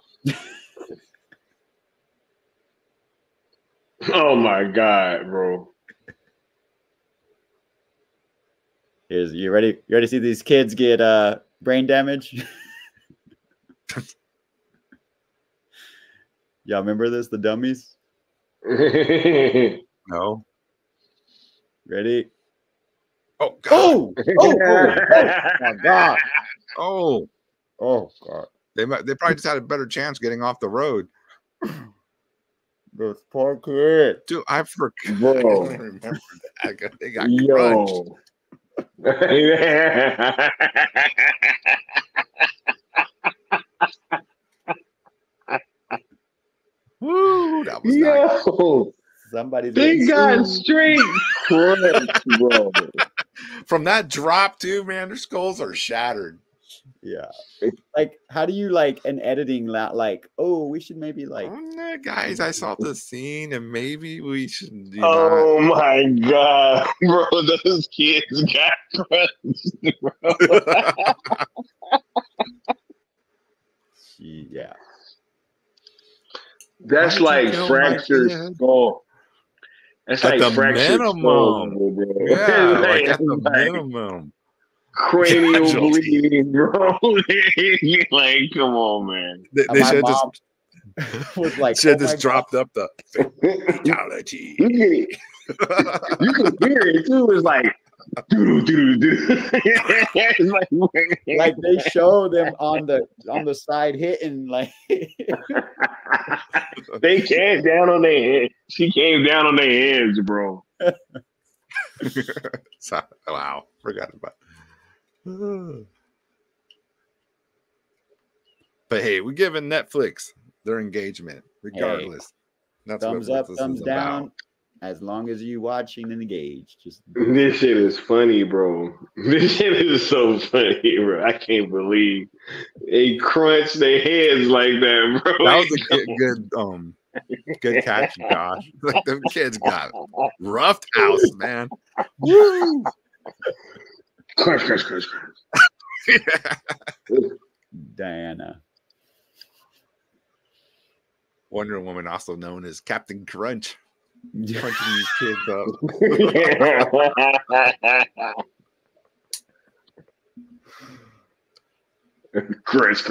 Oh my God, bro. You ready? You ready to see these kids get brain damage? Y'all remember this? The dummies? No. Ready? Oh God. Oh my God. Oh God. They probably just had a better chance getting off the road. Those poor kids. Dude, I forgot. Bro. I don't remember that. They got crunched. Woo, that was nice. Somebody they got straight crunched, bro. From that drop, too, man, their skulls are shattered. Yeah. Like, how do you like an editing like, oh, we should maybe like guys, I saw the scene and maybe we should do my God, bro, those kids got crunched, bro. Yeah. That's like fractured skull. That's at like the fractured minimum. skull, bro. Yeah, like at the minimum. Cranial bleeding, bro. Like, come on, man. They should just was like, should just dropped up the fatality. You can hear it too. It's like, Like they show them on the side hitting like they came down on their head. She came down on their heads, bro. Wow, forgot about it. But hey, we're giving Netflix their engagement regardless. That's thumbs up, thumbs down. As long as you watching and engaged. This shit is funny, bro. This shit is so funny, bro. I can't believe they crunch their heads like that, bro. That was a good catch, Josh. Like them kids got roughed house, man. Woo! Crunch. Diana. Wonder Woman, also known as Captain Crunch. Crunching these kids up. Crunch.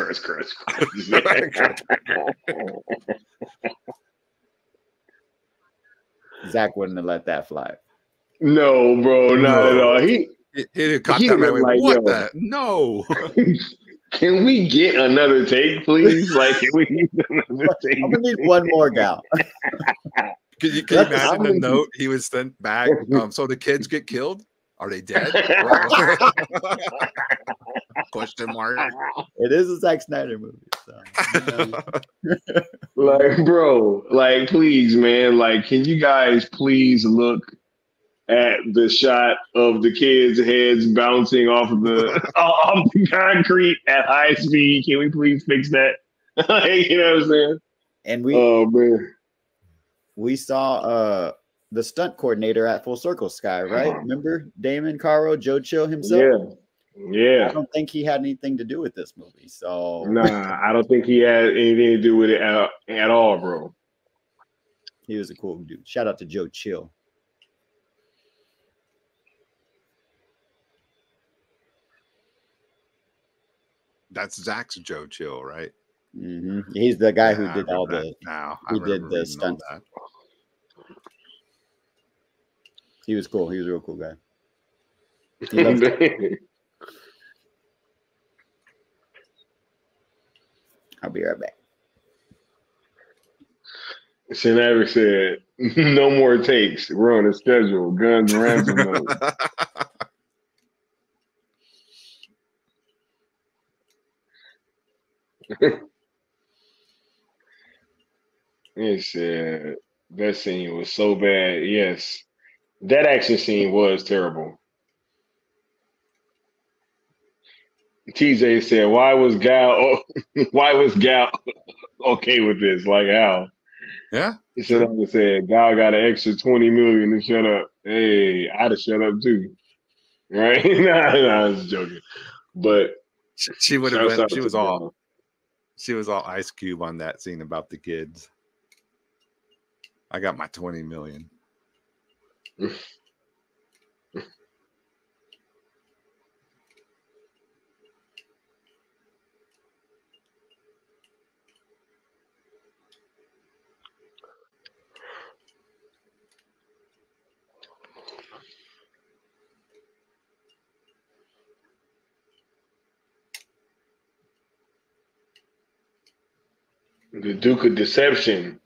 Zach wouldn't have let that fly. No, bro, not at all. He caught that man like, what the? No. Can we get another take, please? Like, can we get another take? I'm gonna need one more gal. Can you imagine the note he was sent back? So the kids get killed? Are they dead? Question mark. It is a Zack Snyder movie. So, like, bro, like, please, man. Like, can you guys please look at the shot of the kids' heads bouncing off of the concrete at high speed? Can we please fix that? You know what I'm saying? And we saw the stunt coordinator at Full Circle Sky, right? Remember Damon Caro, Joe Chill himself? Yeah. I don't think he had anything to do with this movie. So nah, I don't think he had anything to do with it at all, bro. He was a cool dude. Shout out to Joe Chill. That's Zach's Joe Chill, right? Mm-hmm. He's the guy who did all the. Now he did the stunts. He was cool. He was a real cool guy. He loves it. I'll be right back. Snyder said, "No more takes. We're on a schedule. Guns ransom note." He said that scene was so bad. Yes, that action scene was terrible. TJ said, "Why was Gal? Why was Gal okay with this? Like how?" Yeah. He said, "Gal got an extra 20 million to shut up." Hey, I'd have shut up too, right? nah, I was joking. But she would have went. She was all Ice Cube on that scene about the kids. I got my 20 million. The Duke of Deception.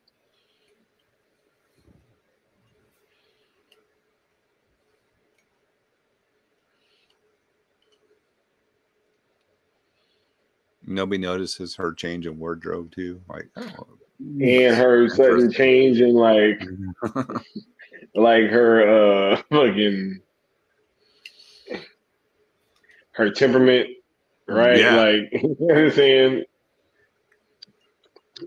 Nobody notices her change in wardrobe too, like and her sudden change in like her fucking her temperament, right? Yeah. Like you know what I'm saying?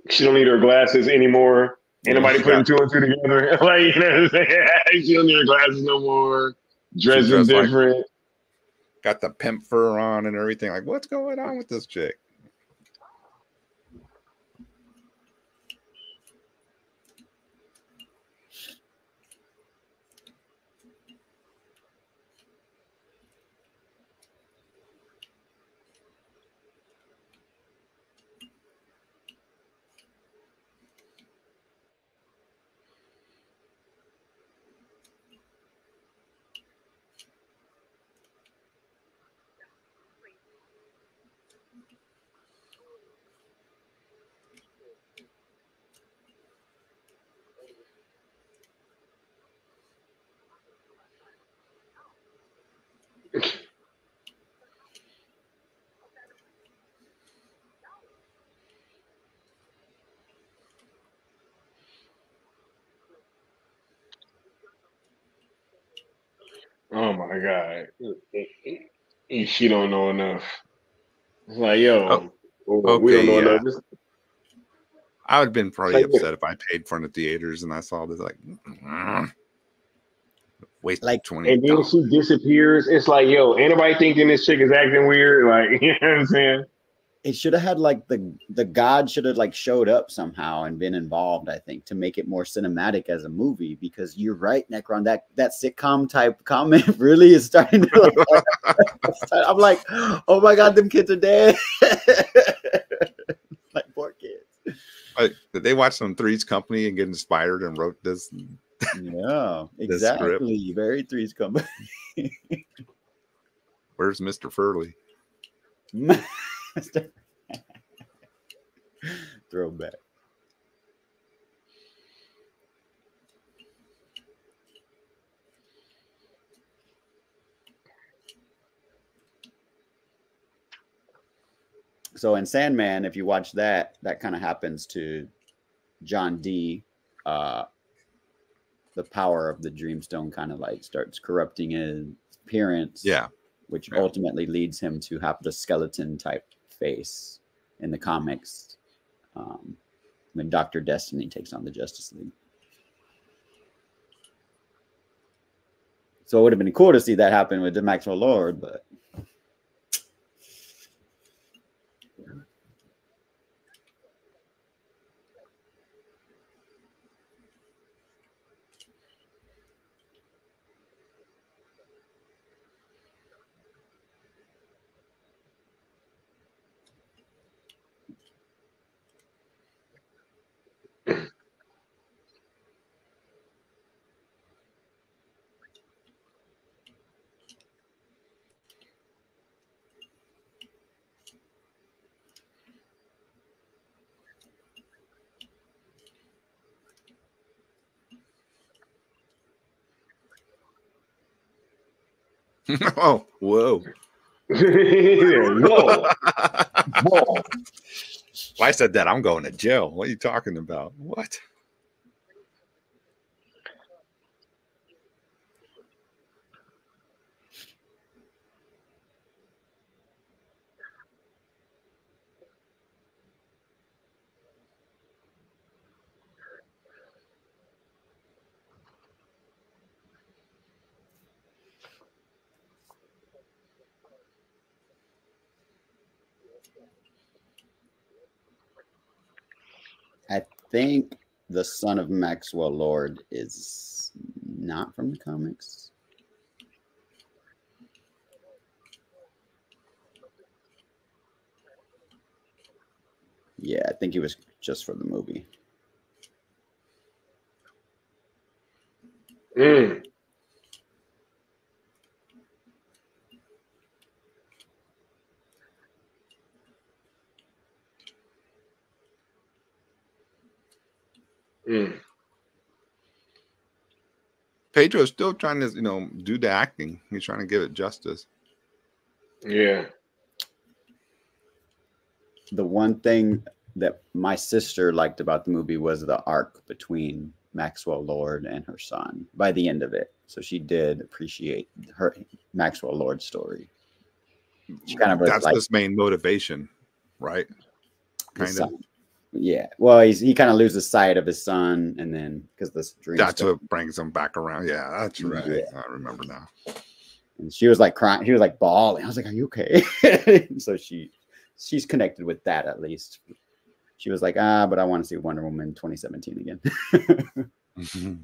She don't need her glasses anymore. Ain't nobody putting two and two together. Like, you know what I'm saying? She don't need her glasses no more. Dressing different. Like, got the pimp fur on and everything. Like, what's going on with this chick? my God. She don't know enough. It's like, Oh, we don't okay, know yeah. enough. I would have been probably Like, upset if I paid for it in the theaters and I saw this like waste Like, $20. and then she disappears. It's like, yo, anybody thinking this chick is acting weird? Like, you know what I'm saying? it should have had like the god should have like showed up somehow and been involved, I think, to make it more cinematic as a movie, because you're right, Necron, that sitcom type comment really is starting to I'm like, oh my God, them kids are dead. Like, poor kids. Like, did they watch some Three's Company and get inspired and wrote this? Yeah, this script? exactly. Very Three's Company. Where's Mr. Furley? Throwback. So in Sandman, if you watch that kind of happens to John D. The power of the Dreamstone kind of like starts corrupting his appearance. Yeah. Which ultimately leads him to have the skeleton type face in the comics when Dr. Destiny takes on the Justice League. So it would have been cool to see that happen with the Maxwell Lord, but Oh, whoa. Whoa. Whoa. If I said that, I'm going to jail. What are you talking about? What? I think the son of Maxwell Lord is not from the comics. Yeah, I think he was just for the movie. Mm. Mm. Pedro's still trying to, do the acting. He's trying to give it justice. Yeah. The one thing that my sister liked about the movie was the arc between Maxwell Lord and her son by the end of it. So she did appreciate her Maxwell Lord story. She kind of was That's like his main motivation, right? Kind of. Yeah. Well, he kind of loses sight of his son, and then because this dream. That's what brings him back around. Yeah, that's right. Yeah. I remember now. And she was like crying. He was like bawling. I was like, "Are you okay?" So she's connected with that at least. She was like, but I want to see Wonder Woman 2017 again. Mm-hmm.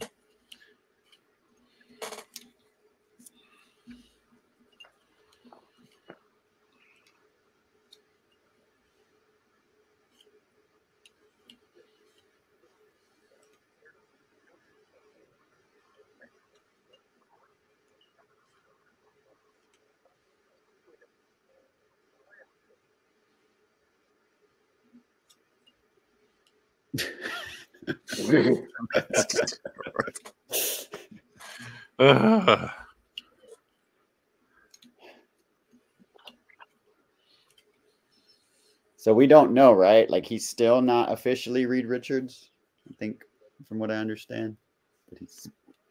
So we don't know, right? Like he's still not officially Reed Richards, I think, from what I understand. But he's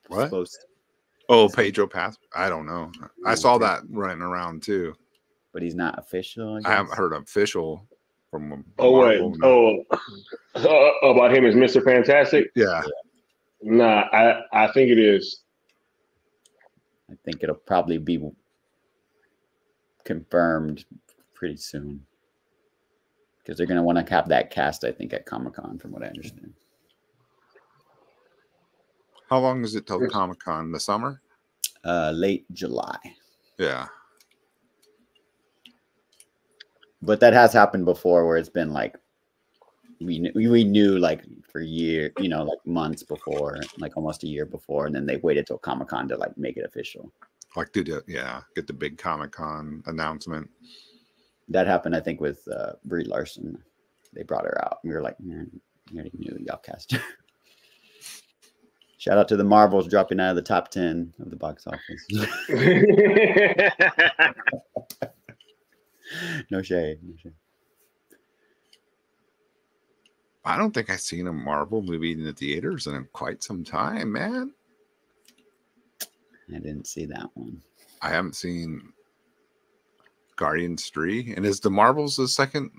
supposed to. Oh, Pedro Pass. I don't know. I saw that running around too. But he's not official. I haven't heard official from Oh, Marvel. what? No. Oh, about him as Mr. Fantastic? Yeah. Nah, I think it is. I think it'll probably be confirmed pretty soon. Because they're going to want to have that cast, I think, at Comic-Con, from what I understand. How long is it till Comic-Con? The summer? Late July. Yeah. But that has happened before, where it's been like we knew like for years, you know, like months before, like almost a year before, and then they waited till Comic-Con to like make it official. Like get the big Comic-Con announcement. That happened, I think, with Brie Larson. They brought her out. We were like, man, you already knew y'all cast her. Shout out to the Marvels dropping out of the top 10 of the box office. No shade. No shade. I don't think I've seen a Marvel movie in the theaters in quite some time, man. I didn't see that one. I haven't seen Guardians 3. And is the Marvels the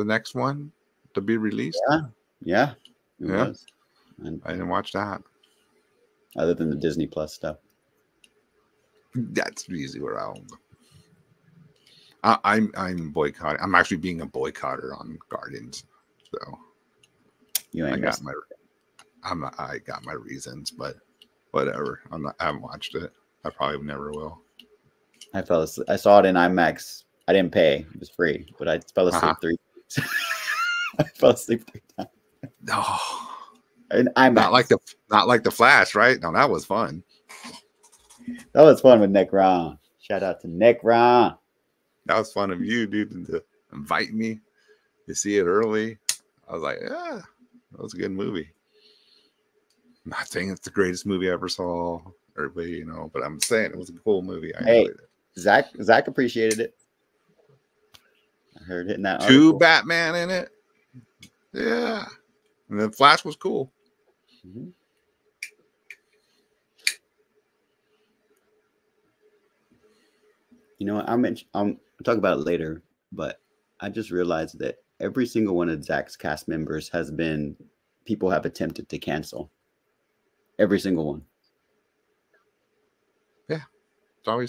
next one to be released? Yeah. It was. And I didn't watch that. Other than the Disney Plus stuff. That's usually where I'm boycotting. I'm actually being a boycotter on Guardians. So you ain't I got my reasons, but whatever. I haven't watched it. I probably never will. I saw it in IMAX. I didn't pay. It was free, but I fell asleep 3 times. I fell asleep 3 times. No. And IMAX. Not like the Flash, right? No, that was fun. That was fun with Nick Ron. Shout out to Nick Ron. That was fun of you, dude, to invite me to see it early. I was like, yeah, that was a good movie. I'm not saying it's the greatest movie I ever saw, everybody, you know, but I'm saying it was a cool movie. I enjoyed it. Zach appreciated it. I heard it in that 2 article. Batman in it. Yeah. And the Flash was cool. Mm-hmm. You know what? I'll talk about it later, but I just realized that every single one of Zach's cast members people have attempted to cancel. Every single one. Yeah. They're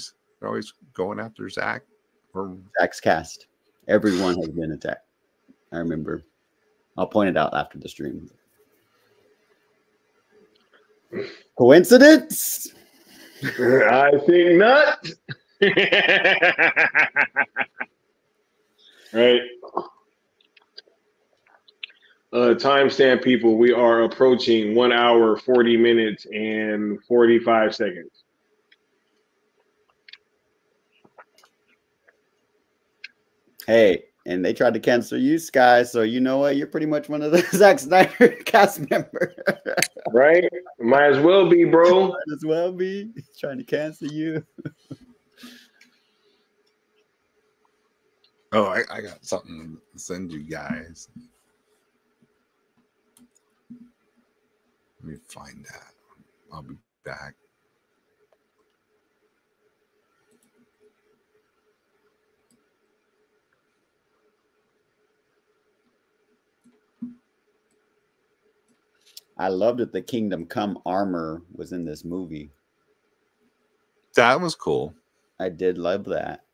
always going after Zach. Zach's cast. Everyone has been attacked. I remember. I'll point it out after the stream. Coincidence? I think not. Right. Timestamp, people. We are approaching 1 hour, 40 minutes, and 45 seconds. Hey, and they tried to cancel you, Sky. So you know what? You're pretty much one of the Zack Snyder cast members. Right? Might as well be, bro. Might as well be. Trying to cancel you. Oh, I got something to send you guys. Let me find that. I'll be back. I loved that the Kingdom Come armor was in this movie. That was cool. I did love that.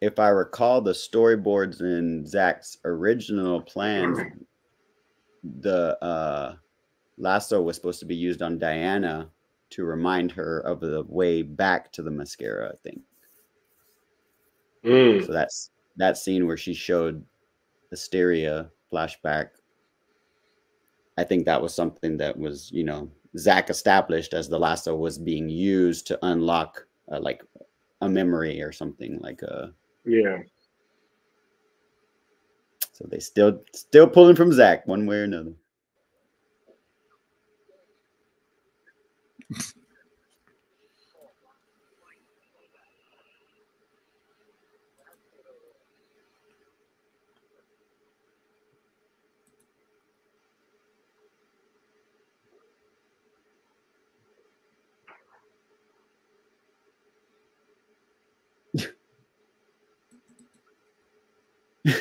If I recall the storyboards in Zach's original plans, the lasso was supposed to be used on Diana to remind her of the way back to the mascara, I think. So that's that scene where she showed Hysteria flashback. I think that was something that was, you know, Zach established as the lasso was being used to unlock like a memory or something like a. Yeah. So they still pulling from Zach one way or another.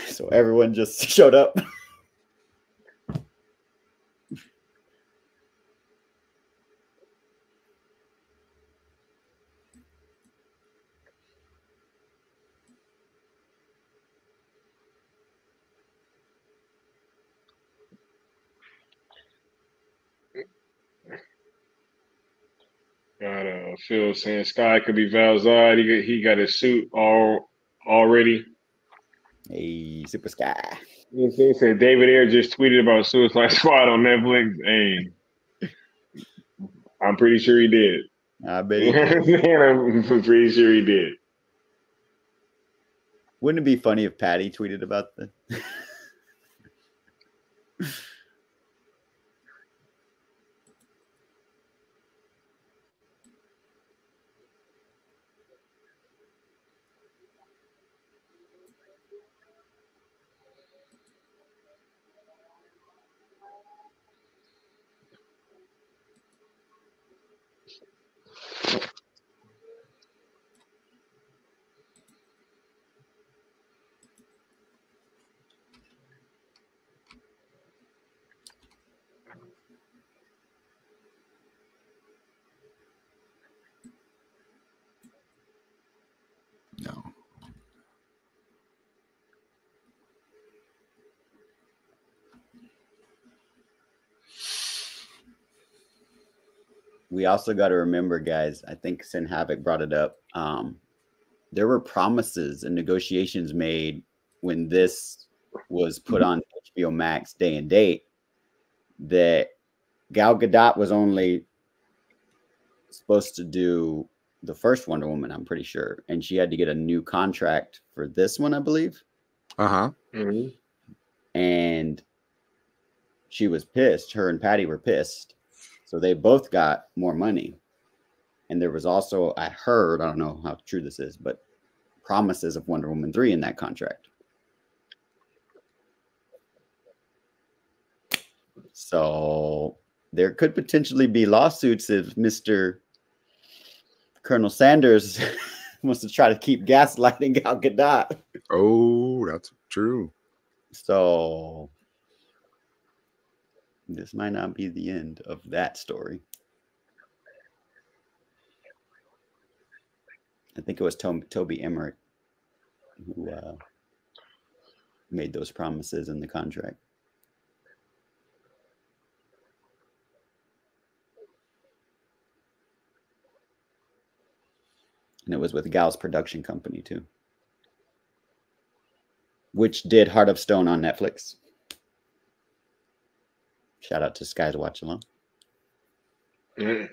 So everyone just showed up. Got Phil saying Sky could be Valzad. He got his suit already. Hey, Super Sky. They said David Ayer just tweeted about Suicide Squad on Netflix. Hey, I'm pretty sure he did. I bet he did. I'm pretty sure he did. Wouldn't it be funny if Patty tweeted about the? No. We also got to remember, guys, I think Sin Havoc brought it up. There were promises and negotiations made when this was put on HBO Max day and date that Gal Gadot was only supposed to do the first Wonder Woman, I'm pretty sure. And she had to get a new contract for this one, I believe. Uh-huh. Mm-hmm. And she was pissed. Her and Patty were pissed. So they both got more money. And there was also, I heard, I don't know how true this is, but promises of Wonder Woman 3 in that contract. So there could potentially be lawsuits if Mr. Colonel Sanders wants to try to keep gaslighting Gal Gadot. Oh, that's true. So this might not be the end of that story. I think it was Toby Emmerich who made those promises in the contract. And it was with Gal's production company too, which did Heart of Stone on Netflix. Shout out to Sky's Watchalong. Mm.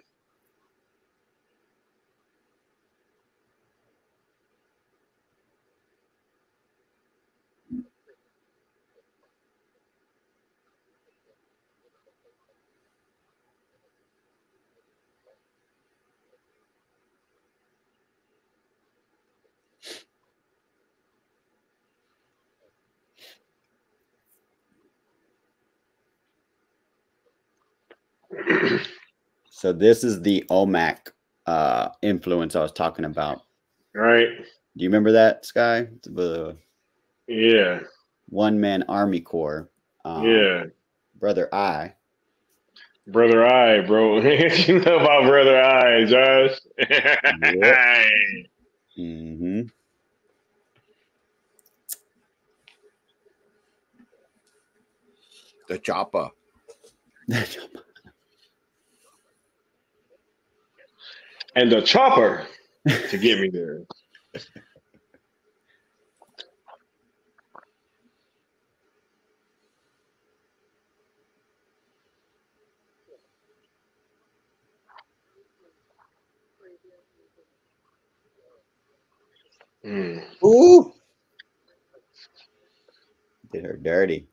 So this is the OMAC influence I was talking about. Right. Do you remember that, Sky? The Yeah. one-man army corps. Yeah. Brother I. Brother I, bro. You know about Brother I, Josh? Yep. Mm-hmm. The chopper. And the chopper to get me there. Ooh. Did her dirty.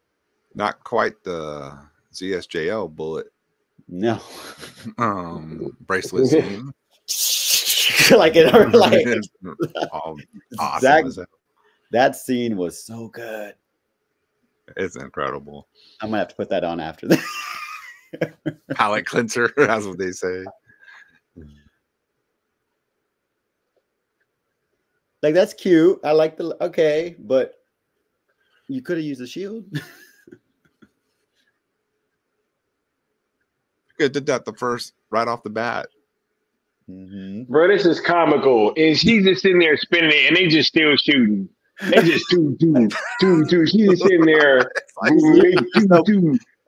Not quite the ZSJL bullet. No. Bracelet scene. Like it, like awesome. That scene was so good. It's incredible. I'm gonna have to put that on after that. Palate cleanser, that's what they say. Like, that's cute. I like the okay, but you could have used a shield. Good, did that right off the bat. Bro, this is comical. And she's just sitting there spinning it, and they just still shooting. They just do. She's just sitting there.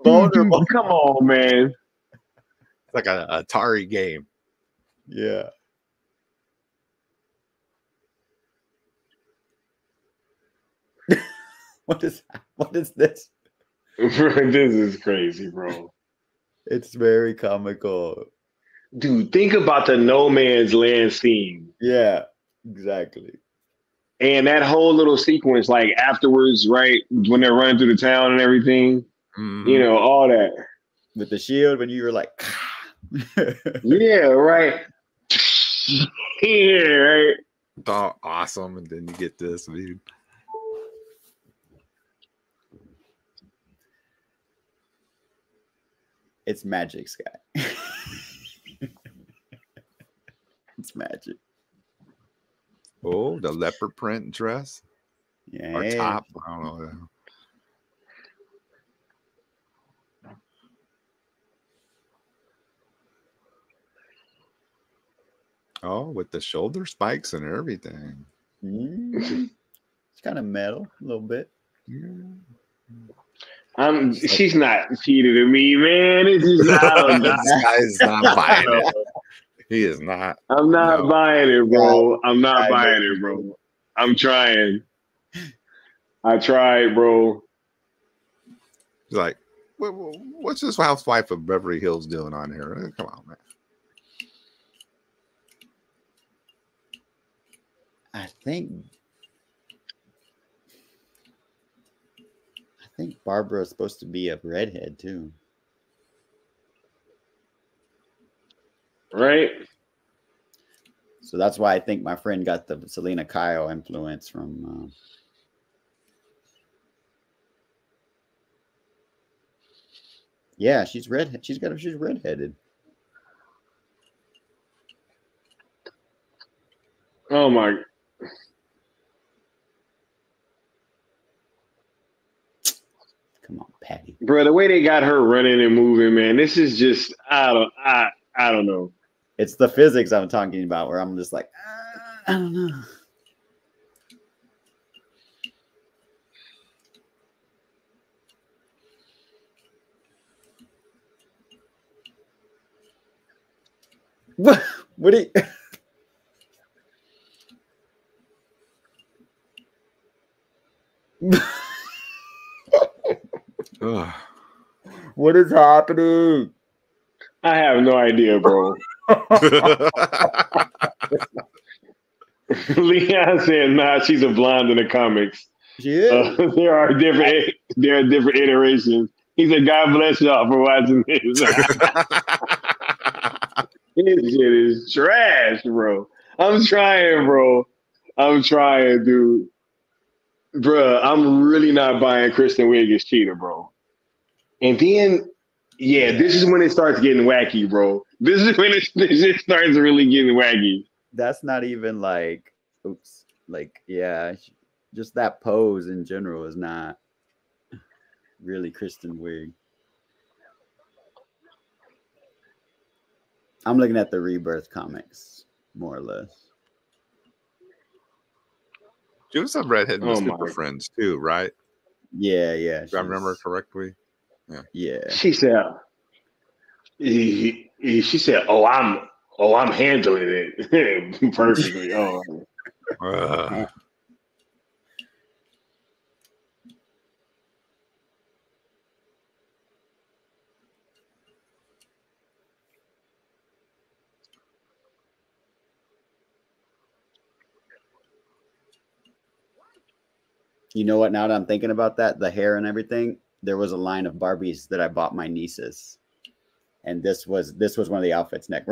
Come on, man. It's like an Atari game. Yeah. What is this? This is crazy, bro. It's very comical. Dude, think about the no man's land scene. Yeah, exactly. And that whole little sequence, like afterwards, right, when they're running through the town and everything, you know, all that. With the shield, when you were like, yeah, right. Yeah, right. It's all awesome, and then you get this, dude. It's magic, Scott. It's magic. Oh, the leopard print dress. Yeah. Or top. I don't know. Oh, with the shoulder spikes and everything. It's kind of metal, a little bit. She's not cheated to me, man. This is not. This guy's not buying it. He is not. I'm not buying it, bro. I'm not buying it, bro. I'm trying. I tried, bro. He's like, what's this housewife of Beverly Hills doing on here? Come on, man. I think Barbara is supposed to be a redhead too. Right. So that's why I think my friend got the Selena Kyle influence from. Yeah, she's red. She's redheaded. Oh my. Come on, Patty. Bro, the way they got her running and moving, man, this is just I don't know. It's the physics I'm talking about where I'm just like, I don't know. What do you... What is happening? I have no idea, bro. Leon said, "Nah, she's a blonde in the comics." Yeah, there are different iterations. He said, "God bless y'all for watching this." This shit is trash, bro. I'm trying, bro. I'm trying, dude. Bruh, I'm really not buying Kristen Wiig as Cheetah, bro. And then, yeah, this is when it starts getting wacky, bro. This is when it starts really getting wacky. That's not even like, oops, like, yeah, just that pose in general is not really Kristen Wiig. I'm looking at the Rebirth comics, more or less. She was some redhead in Super Friends too, right? Yeah, yeah. If I remember correctly. Yeah. Yeah. She said, "Oh, I'm handling it perfectly." Oh. You know what? Now that I'm thinking about that, the hair and everything, there was a line of Barbies that I bought my nieces, and this was one of the outfits, Nick.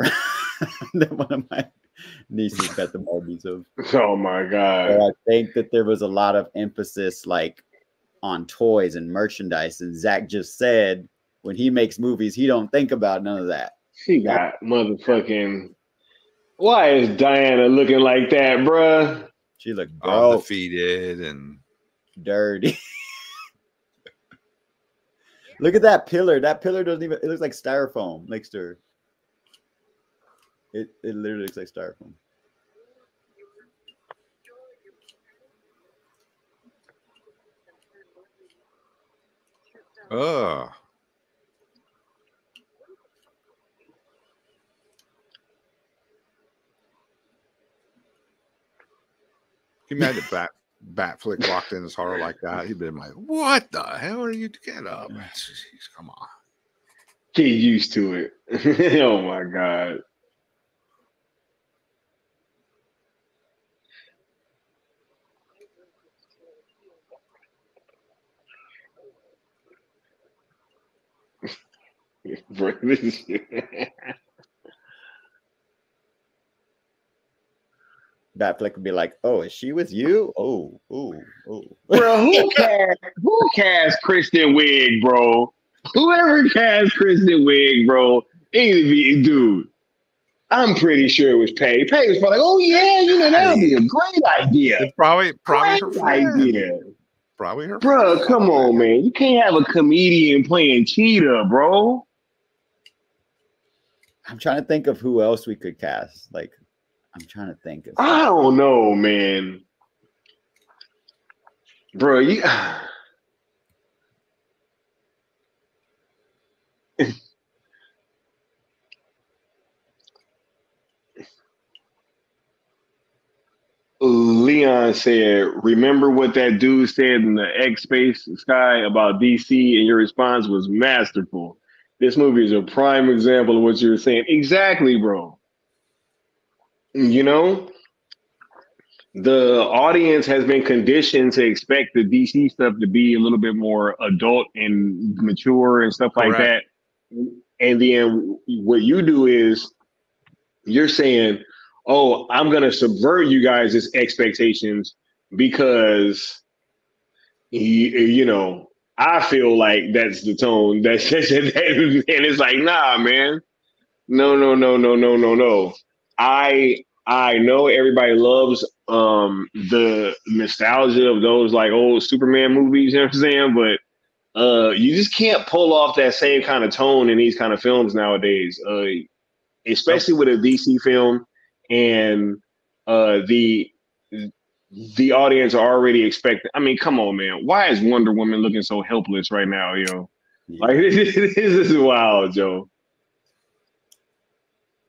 That one of my nieces got the Barbies of. Oh my god! So I think that there was a lot of emphasis, like, on toys and merchandise. And Zach just said when he makes movies, he don't think about none of that. She got motherfucking. Why is Diana looking like that, bruh? She looked all defeated and dirty. Look at that pillar. That pillar doesn't even. It looks like styrofoam next to her. It literally looks like styrofoam. Oh. Can you imagine Batflick walked in his horror like that? He'd been like, "What the hell are you? Get up! Jeez, come on, get used to it." Oh my god! Batflick would be like, "Oh, is she with you? Oh. Bro, who cast Kristen Wiig, bro? Whoever cast Kristen Wiig, bro, dude. I'm pretty sure it was Pay. Pay was probably like, "Oh yeah, you know that would be a great idea." It's probably great her friend. idea. Probably her. Bro, friend. Come on, man. You can't have a comedian playing Cheetah, bro. I'm trying to think of who else we could cast. Like, I'm trying to think of. I don't know, man. Bro, you. Leon said, "Remember what that dude said in the X Space Sky about DC, and your response was masterful. This movie is a prime example of what you're saying." Exactly, bro. You know, the audience has been conditioned to expect the DC stuff to be a little bit more adult and mature and stuff like that. And then what you do is you're saying, "Oh, I'm going to subvert you guys' expectations because, you know, I feel like that's the tone." And it's like, nah, man. No. I know everybody loves the nostalgia of those like old Superman movies, you know what I'm saying? But you just can't pull off that same kind of tone in these kind of films nowadays, especially with a DC film. And the audience are already expecting. I mean, come on, man. Why is Wonder Woman looking so helpless right now, yo? Yeah. Like this is wild, Joe.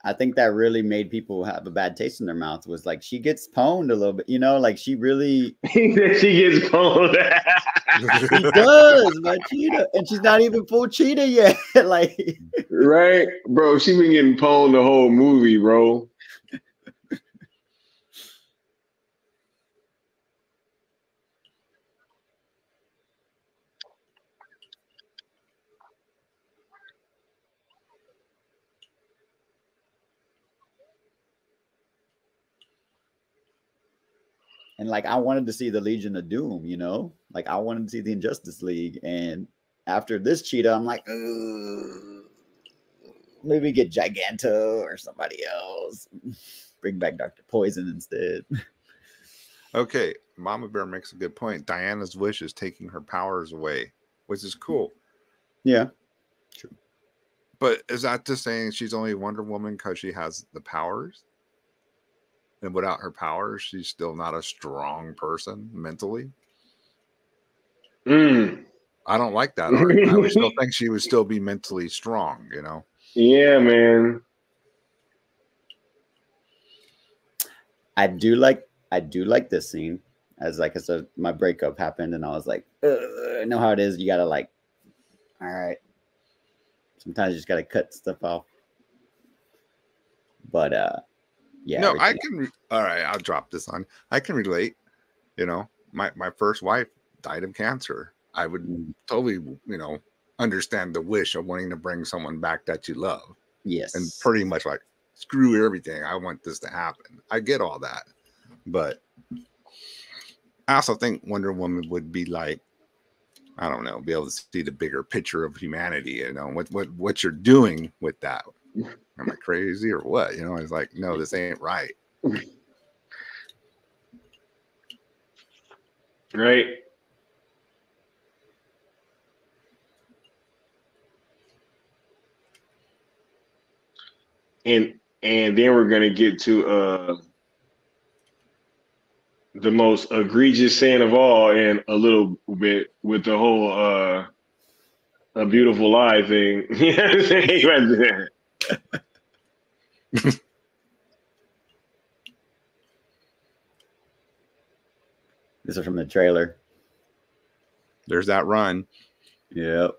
I think that really made people have a bad taste in their mouth. Was like she gets pwned a little bit, you know, like she really. She gets pwned. She does, my cheetah, and she's not even full cheetah yet. Like, right, bro? She been getting pwned the whole movie, bro. And like, I wanted to see the Legion of Doom, you know, like I wanted to see the Injustice League. And after this cheetah, I'm like, maybe get Giganto or somebody else. Bring back Dr. Poison instead. Okay, Mama Bear makes a good point. Diana's wish is taking her powers away, which is cool. Yeah, true. But is that just saying she's only Wonder Woman because she has the powers? And without her powers, she's still not a strong person mentally? I don't like that argument. I would still think she would still be mentally strong, you know? Yeah, man. I do like this scene. As like I said, my breakup happened and I was like, I know how it is. You gotta like, all right. Sometimes you just gotta cut stuff off. But yeah. No, I can all right, I'll drop this on. I can relate. You know, my first wife died of cancer, I would totally, you know, understand the wish of wanting to bring someone back that you love. Yes. And pretty much like, screw everything. I want this to happen. I get all that. But I also think Wonder Woman would be like, I don't know, be able to see the bigger picture of humanity, you know, what you're doing with that. Am I crazy or what? You know, it's like, no, this ain't right. Right. And then we're gonna get to the most egregious sin of all, and a little bit with the whole A Beautiful Lie thing. You know what I'm saying? Right there. This is from the trailer. There's that run. Yep.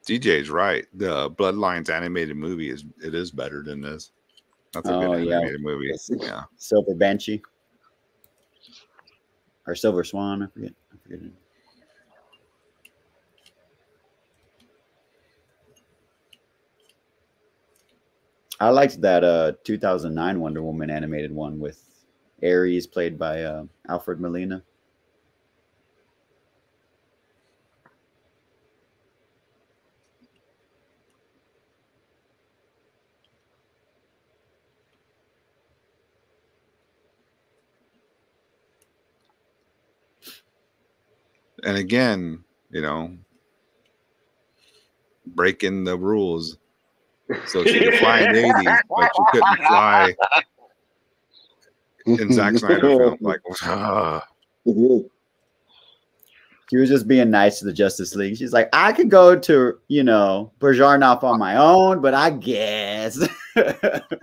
DJ's right. The Bloodlines animated movie is better than this. That's a good animated movie. Yeah. Silver Banshee or Silver Swan. I forget. I liked that 2009 Wonder Woman animated one with Ares, played by Alfred Molina. And again, you know, breaking the rules. So she could fly in the 80s, but you couldn't fly in Zack Snyder film. Like, She was just being nice to the Justice League. She's like, I could go to, you know, Berjarnoff on my own, but I guess.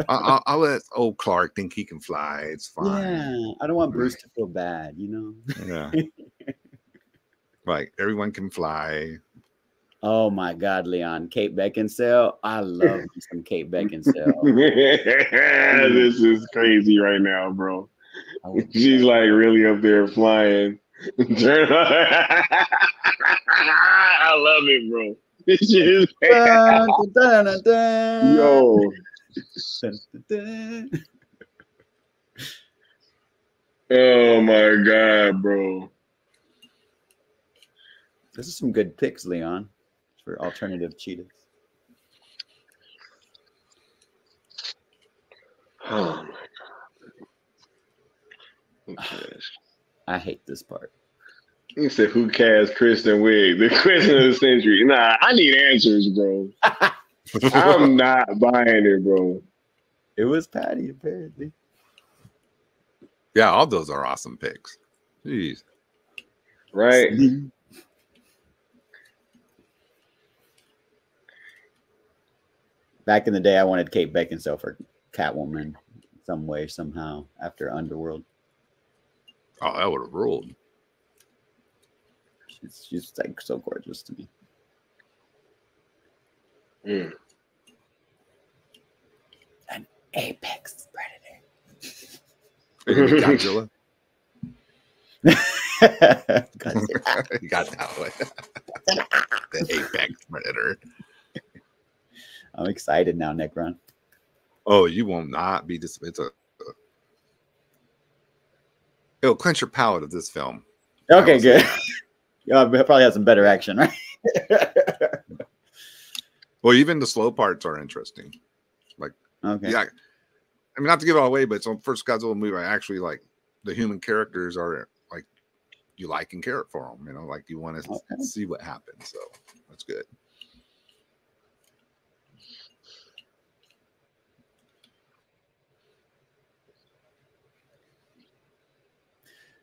I'll let old Clark think he can fly. It's fine. Yeah, I don't want Bruce to feel bad, you know? Yeah. Like, everyone can fly. Oh my God, Leon. Kate Beckinsale. I love me some Kate Beckinsale. This is crazy right now, bro. She's like really up there flying. I love it, bro. This shit is yo. Oh my God, bro. This is some good picks, Leon, for alternative cheetahs. Oh my God. I hate this part. You said, who cast Kristen Wiig? The question of the century. Nah, I need answers, bro. I'm not buying it, bro. It was Patty, apparently. Yeah, all those are awesome picks. Jeez. Right. Back in the day, I wanted Kate Beckinsale for Catwoman some way, somehow, after Underworld. Oh, that would have ruled. She's like so gorgeous to me. An apex predator. Godzilla. You got that one. The apex predator. I'm excited now, Necron. Oh, you will not be this. It'll clench your palate of this film. Okay, good. Yeah, it probably has some better action, right? Well, even the slow parts are interesting. Like, okay. Yeah, I mean, not to give it all away, but it's on first Godzilla movie. I actually like the human characters are like you like and care for them. You know, like you want to see what happens. So that's good.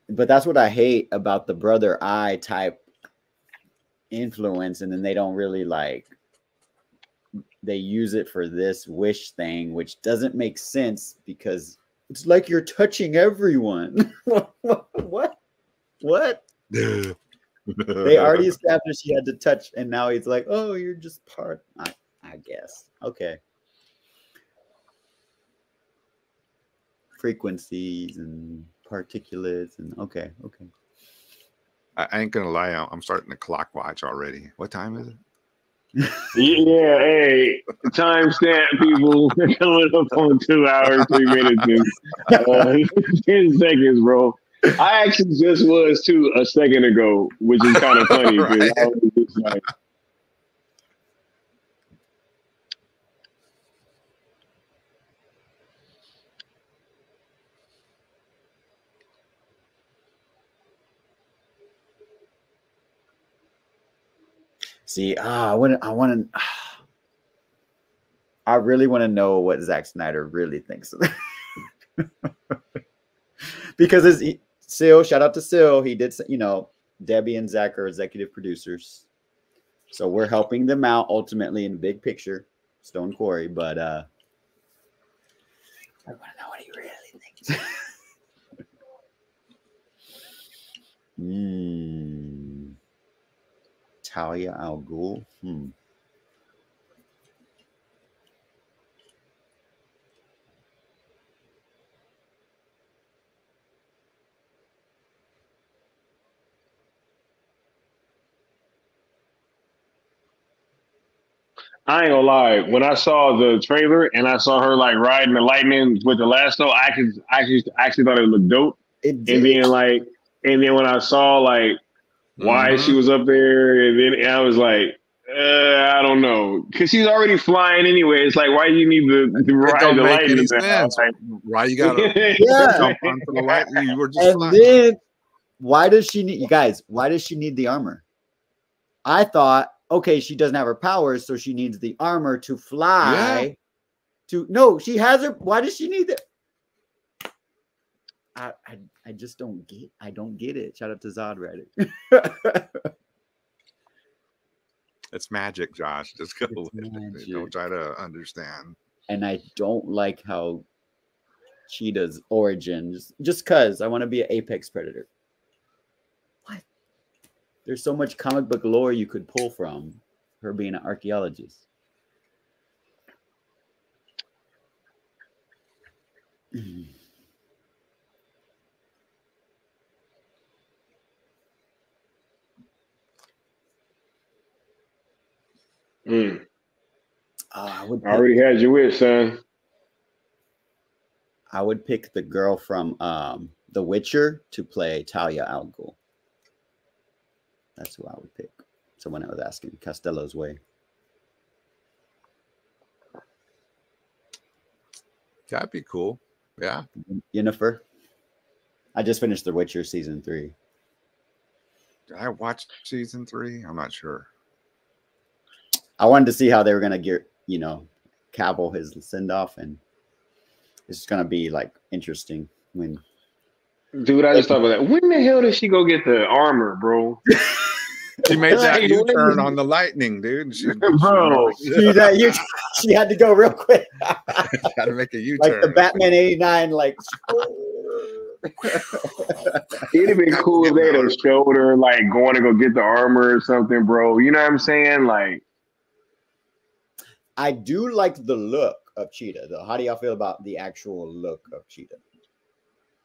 but that's what I hate about the Brother Eye type influence, and then they don't really like, they use it for this wish thing, which doesn't make sense because it's like you're touching everyone. What? They already established he had to touch, and now he's like, oh, you're just part. I guess. Okay. Frequencies and particulates and okay. I ain't gonna lie, I'm starting the clock watch already. What time is it? Yeah, hey, timestamp people coming up on 2 hours, 3 minutes, and 10 seconds, bro. I actually just was too a second ago, which is kind of funny because I was just like. See, I really want to know what Zack Snyder really thinks of it. Because Sil, shout out to Sil, he did, you know, Debbie and Zach are executive producers, so we're helping them out ultimately in the big picture, Stone Quarry. But I want to know what he really thinks. Talia al Ghul. I ain't gonna lie. When I saw the trailer and I saw her like riding the lightning with the lasso, I actually thought it looked dope. And then when I saw like why she was up there, and then I was like, I don't know, because she's already flying anyway. It's like, why do you need to ride the lightning? Any sense. Like, why you gotta jump onto the lightning? You were just and flying. then why does she need, you guys? Why does she need the armor? I thought, okay, she doesn't have her powers, so she needs the armor to fly. No, she has her. Why does she need it? I just don't get. I don't get it. Shout out to Zod Reddit. It's magic, Josh. Just go with it. Don't try to understand. And I don't like how Cheetah's origin, just because I want to be an apex predator. What? There's so much comic book lore you could pull from her being an archaeologist. I already had your wish, son. I would pick the girl from The Witcher to play Talia al Ghul. That's who I would pick. Someone that was asking Costello's way. That'd be cool. Yeah. Yennefer. I just finished The Witcher season 3. Did I watch season 3? I'm not sure. I wanted to see how they were gonna get, you know, Cavill his send off, and it's gonna be like interesting when. Dude, I just thought about that. When the hell did she go get the armor, bro? She made that U-turn on the lightning, dude. She had to go real quick. Got to make a U-turn. Like the Batman '89, like. It'd have been cool if they'd have showed her like going to go get the armor or something, bro. You know what I'm saying? Like, I do like the look of Cheetah, though. How do y'all feel about the actual look of Cheetah?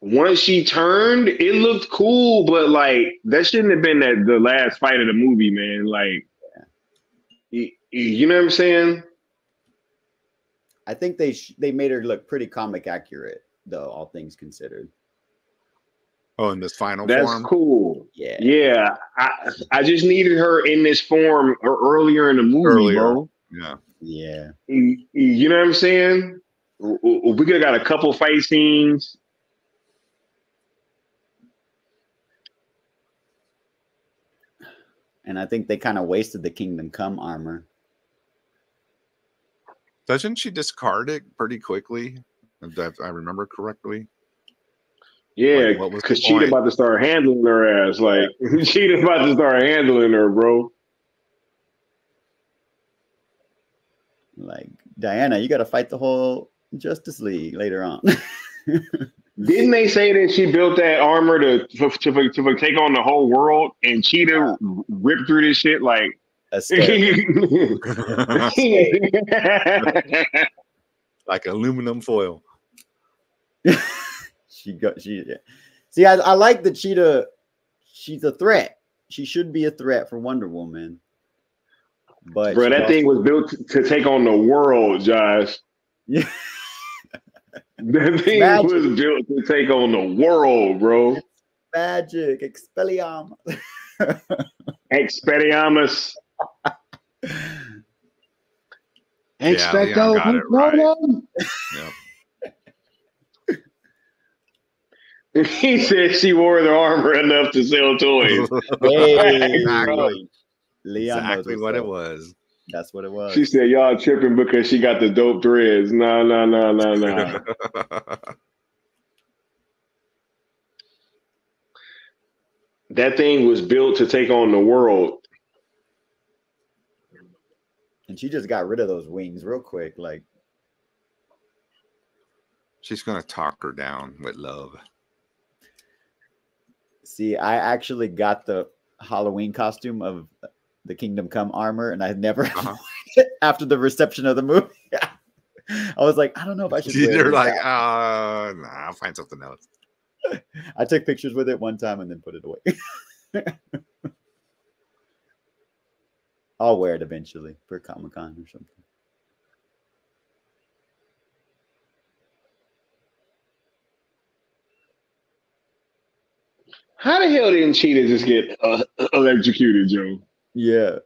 Once she turned, it looked cool, but like that shouldn't have been the last fight of the movie, man. Like, you know what I'm saying? I think they made her look pretty comic accurate, though, all things considered. Oh, in this final That's form? cool. Yeah. Yeah. I just needed her in this form earlier in the movie, bro. Yeah. Yeah. You know what I'm saying? We could have got a couple fight scenes. And I think they kind of wasted the Kingdom Come armor. Doesn't she discard it pretty quickly? If I remember correctly. Yeah, What was because the Cheetah point? about to start handling her ass. Like Cheetah about to start handling her, bro. Like, Diana, you got to fight the whole Justice League later on. Didn't they say that she built that armor to take on the whole world, and Cheetah ripped through this shit like like aluminum foil. See, I like the Cheetah. She's a threat. She should be a threat for Wonder Woman. But bro, that thing was built to take on the world, Josh. Yeah. That thing was built to take on the world, bro. It's magic. Expelliarmus. Expelliarmus. Expecto got it right. Yep. He said she wore the armor enough to sell toys. Hey, exactly. Leon Exactly what it was. That's what it was. She said, y'all tripping because she got the dope threads. No. That thing was built to take on the world. And she just got rid of those wings real quick. Like, she's going to talk her down with love. See, I actually got the Halloween costume of the Kingdom Come armor, and I had never after the reception of the movie. I was like, I don't know if I should. You're like, nah, I'll find something else. I took pictures with it one time and then put it away. I'll wear it eventually for Comic-Con or something. How the hell didn't Cheetah just get electrocuted, Joe? Yeah.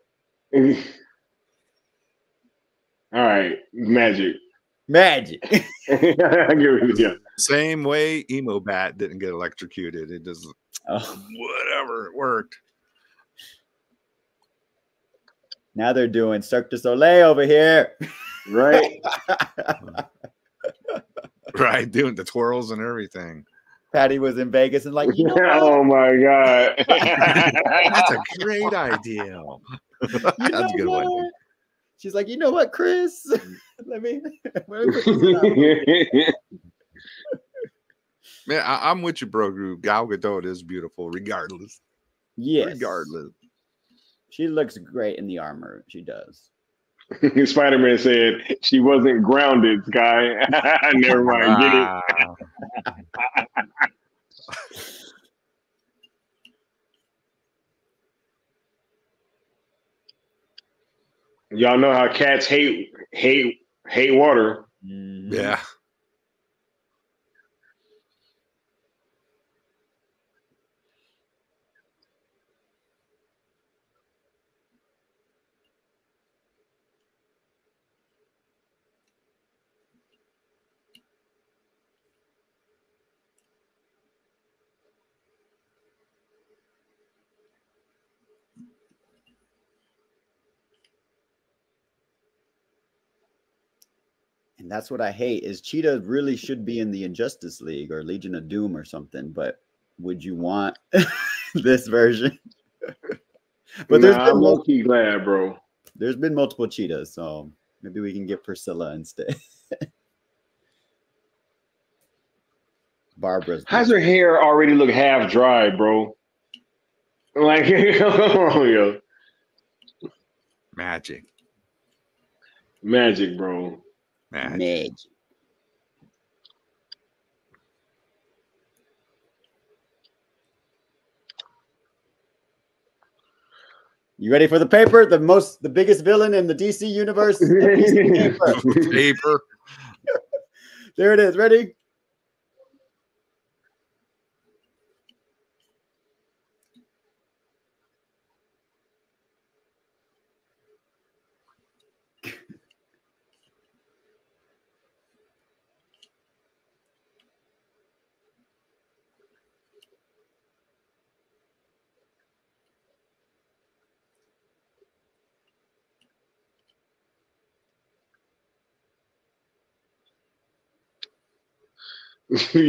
All right, magic. I give it, yeah. Same way Emo Bat didn't get electrocuted. It just whatever, it worked. Now they're doing Cirque du Soleil over here. Right. Right, doing the twirls and everything. Patty was in Vegas and like, oh my God. That's a great idea. That's a good one. She's like, you know what, Chris? let me put this Man, I'm with you, bro. Gal Gadot is beautiful, regardless. Yes. Regardless. She looks great in the armor. She does. Spider-Man said she wasn't grounded, Sky. Never mind. Get it. Y'all know how cats hate water. Mm-hmm. Yeah. And that's what I hate is Cheetah really should be in the Injustice League or Legion of Doom or something. But would you want this version? But I'm low-key glad, bro. There's been multiple Cheetahs, so maybe we can get Priscilla instead. Barbara's. How's her hair already look half dry, bro? Like, yo. Magic. Magic, bro. Magic. You ready for the paper? The biggest villain in the DC universe. Paper. There it is. Ready?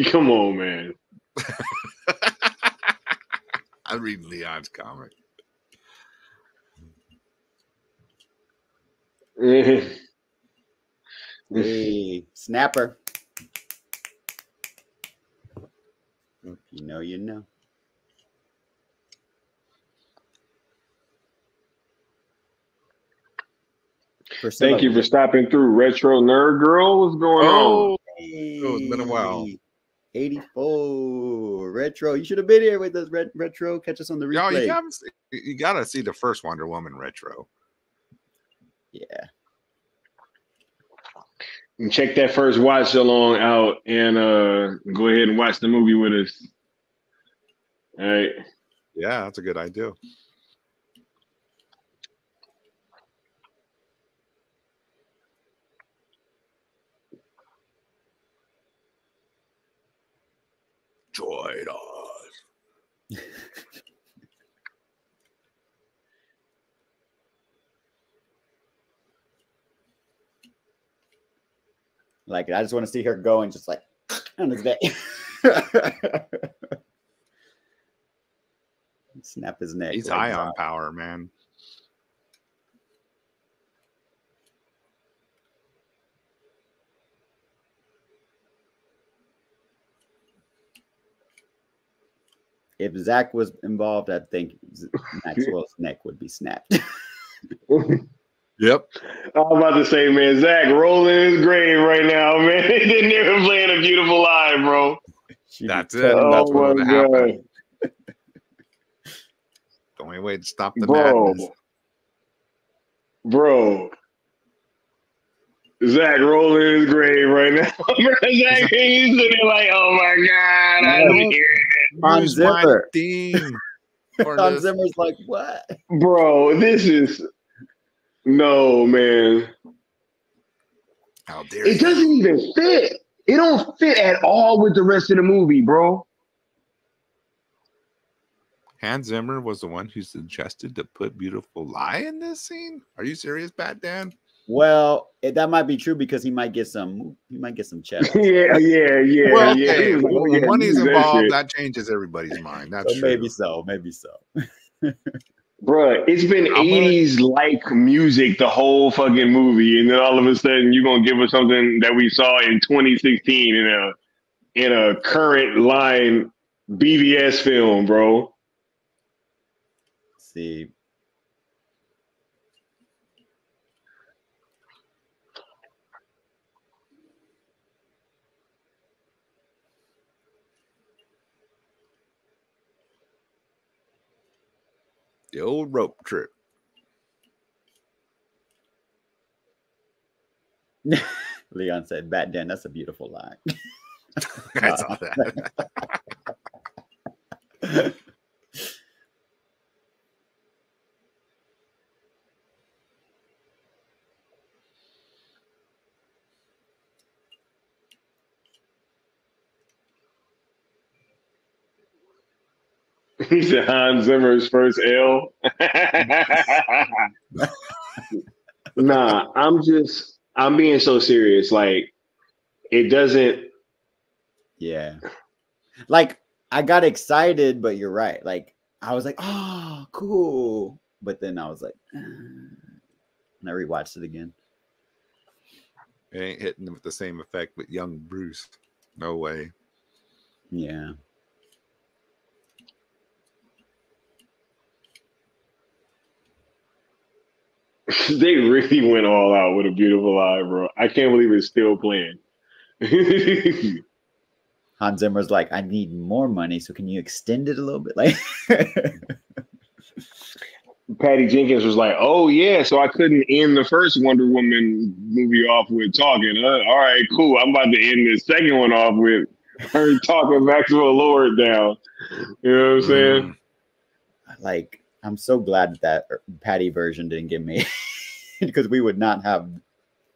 Come on, man. I read Leon's comic. Hey, Snapper. You know, you know. Thank you for stopping through, Retro Nerd Girl. What's going on? It's been a while. 84 Retro. You should have been here with us, Retro. Catch us on the replay. Yo, you gotta see the first Wonder Woman Retro. Yeah. And check that first watch along out and go ahead and watch the movie with us. All right. Yeah, that's a good idea. Join us. Like, I just want to see her going just like on his day. Snap his neck. He's like high that. on power, man. If Zach was involved, I think Maxwell's neck would be snapped. Yep. I was about to say, man, Zach rolling in his grave right now, man. They never playing A Beautiful Lie, bro. That's it. That's what would happen. The only way to stop the madness. Bro. Zach rolling in his grave right now. Zach, he's sitting there like, oh my God, I didn't hear it. Hans Zimmer. Hans Zimmer's like, what? Bro, this is no, man. How dare it doesn't even fit. It don't fit at all with the rest of the movie, bro. Hans Zimmer was the one who suggested to put Beautiful Lie in this scene. Are you serious, Bat Dan? Well, that might be true because he might get some checks. yeah. Well, yeah. Okay. Like, oh, When yeah, money's use that involved, shit. that changes everybody's mind. That's So true. maybe so. Bruh, it's been 80s like music the whole fucking movie, and then all of a sudden you're gonna give us something that we saw in 2016 in a current line BVS film, bro. See. The old rope trick. Leon said, Bat Dan, that's a beautiful line. I saw that. He said Hans Zimmer's first L. Nah, I'm being so serious. Like, it doesn't. Yeah. Like, I got excited, but you're right. Like, I was like, oh, cool. But then I was like, and I rewatched it again. It ain't hitting with the same effect with young Bruce. No way. Yeah. They really went all out with A Beautiful Lie, bro. I can't believe it's still playing. Hans Zimmer's like, I need more money, so can you extend it a little bit? Like, Patty Jenkins was like, "Oh yeah, so I couldn't end the first Wonder Woman movie off with talking. All right, cool. I'm about to end the second one off with her talking Maxwell Lord down." You know what I'm saying? like, I'm so glad that Patty version didn't get made because we would not have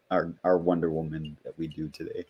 our Wonder Woman that we do today.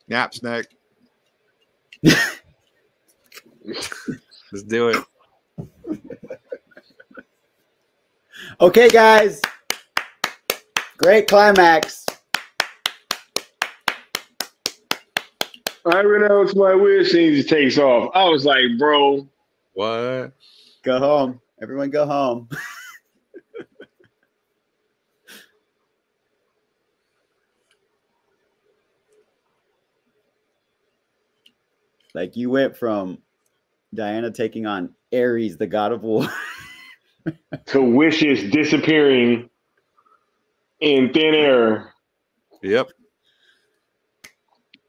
Nap snack. Let's do it. Okay, guys. Great climax. I renounce my wish, and he just takes off. I was like, bro. What? Go home. Everyone go home. Like you went from Diana taking on Ares, the god of war, to wishes disappearing in thin air. Yep.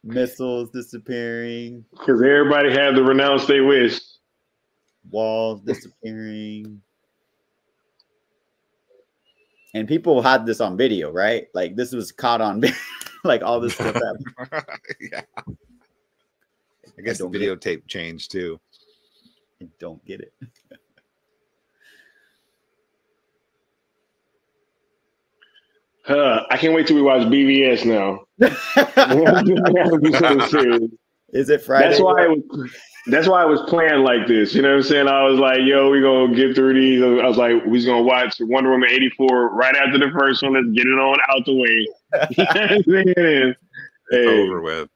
Missiles disappearing. Because everybody had to renounce their wish. Walls disappearing. And people had this on video, right? Like this was caught on video. Like all this stuff happened. Yeah. I guess the videotape changed too. I don't get it. I can't wait till we watch BVS now. Is it Friday? That's why I was playing like this. You know what I'm saying? I was like, yo, we're going to get through these. I was like, we're just going to watch Wonder Woman 84 right after the first one. Let's get it on out the way. You know what I'm saying? It's over with.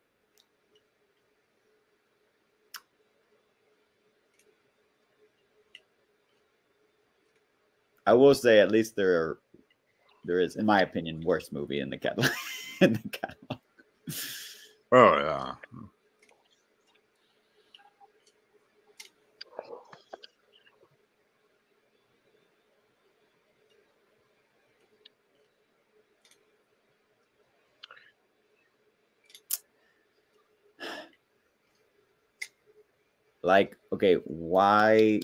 I will say at least there is, in my opinion, worse movie in the catalog. Oh yeah. Like, okay, why?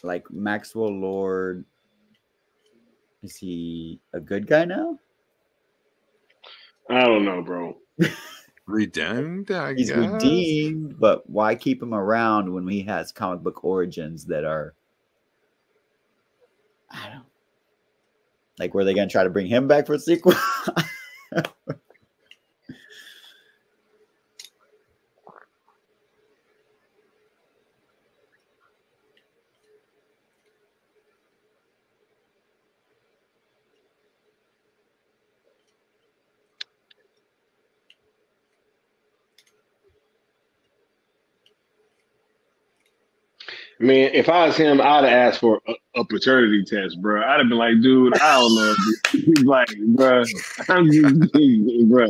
Like Maxwell Lord, is he a good guy now? I don't know, bro. Redeemed, I He's guess. redeemed, but why keep him around when he has comic book origins that are, I don't like, were they going to try to bring him back for a sequel? Man, if I was him, I'd have asked for a paternity test, bro. I'd have been like, dude, I don't know. He's like, bro, I'm just, bro.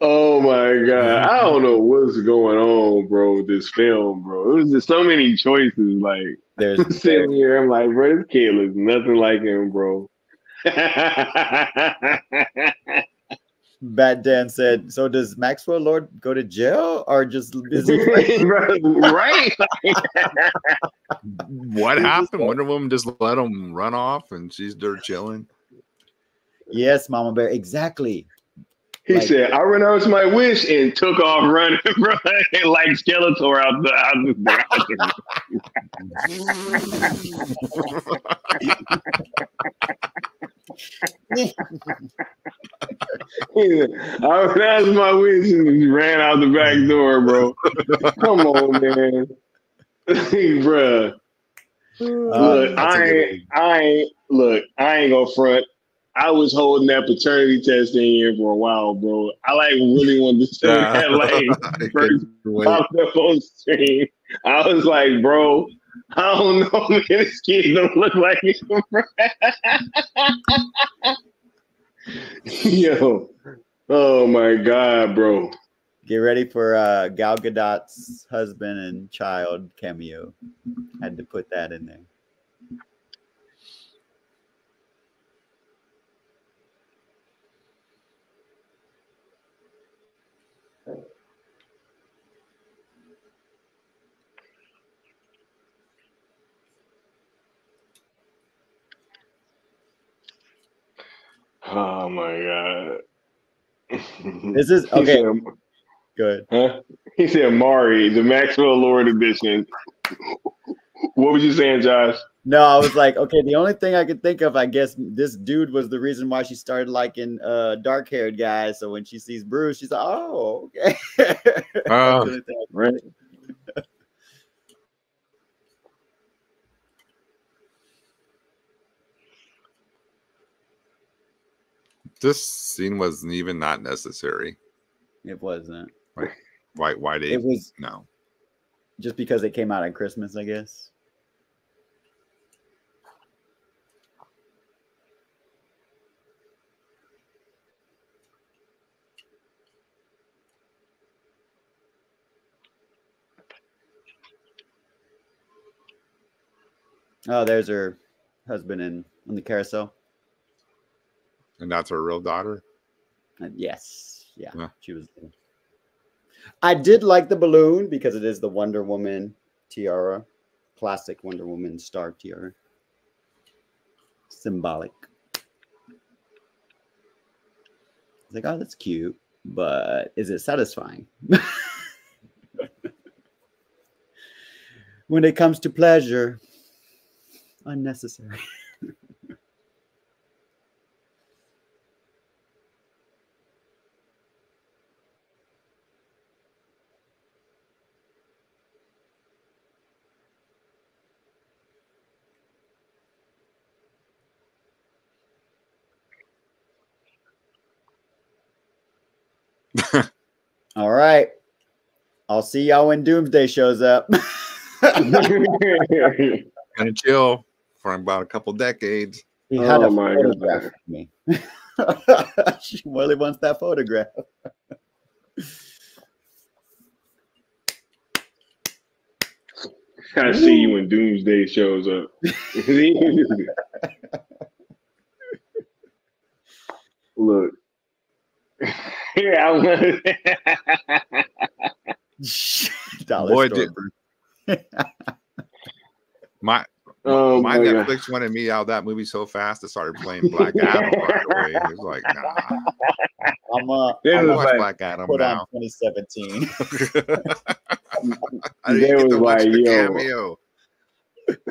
Oh my God. I don't know what's going on, bro, with this film, bro. There's just so many choices. Like, there's sitting here, I'm like, bro, this kid looks nothing like him, bro. Bad Dan said, so does Maxwell Lord go to jail or just is he right? What happened? Wonder Woman just let him run off and she's there chilling. Yes, Mama Bear, exactly. He said, I renounced my wish and took off running, bro, like Skeletor out the I renounced my wish and ran out the back door, bro. Come on, man. Bruh. Look, I ain't gonna front. I was holding that paternity test in here for a while, bro. I like really wanted to say that like first popped up on stream. I was like, bro, I don't know, man. This kid don't look like him, bro. Yo, oh my God, bro. Get ready for Gal Gadot's husband and child cameo. Had to put that in there. Oh my God. This is okay. Good. Huh? He said Mari, the Maxwell Lord edition. What was you saying, Josh? No, I was like, okay, the only thing I could think of, I guess this dude was the reason why she started liking dark-haired guys. So when she sees Bruce, she's like, oh, okay. Right. This scene wasn't even not necessary. It wasn't. Like, why did it was no? Just because it came out on Christmas, I guess. Oh, there's her husband on the carousel. And that's her real daughter? Yes. Yeah. She was. I did like the balloon because it is the Wonder Woman tiara. Classic Wonder Woman star tiara. Symbolic. It's like, oh, that's cute. But is it satisfying? When it comes to pleasure, unnecessary. All right. I'll see y'all when Doomsday shows up. Gonna chill for about a couple decades. He had a photograph of me. She really wants that photograph. I see you when Doomsday shows up. Look. Yeah, I want Boy, did my Netflix wanted me out of that movie so fast I started playing Black Adam right away. It was like, nah. I'm watch Black Adam put now. On 2017. I didn't get to watch the cameo.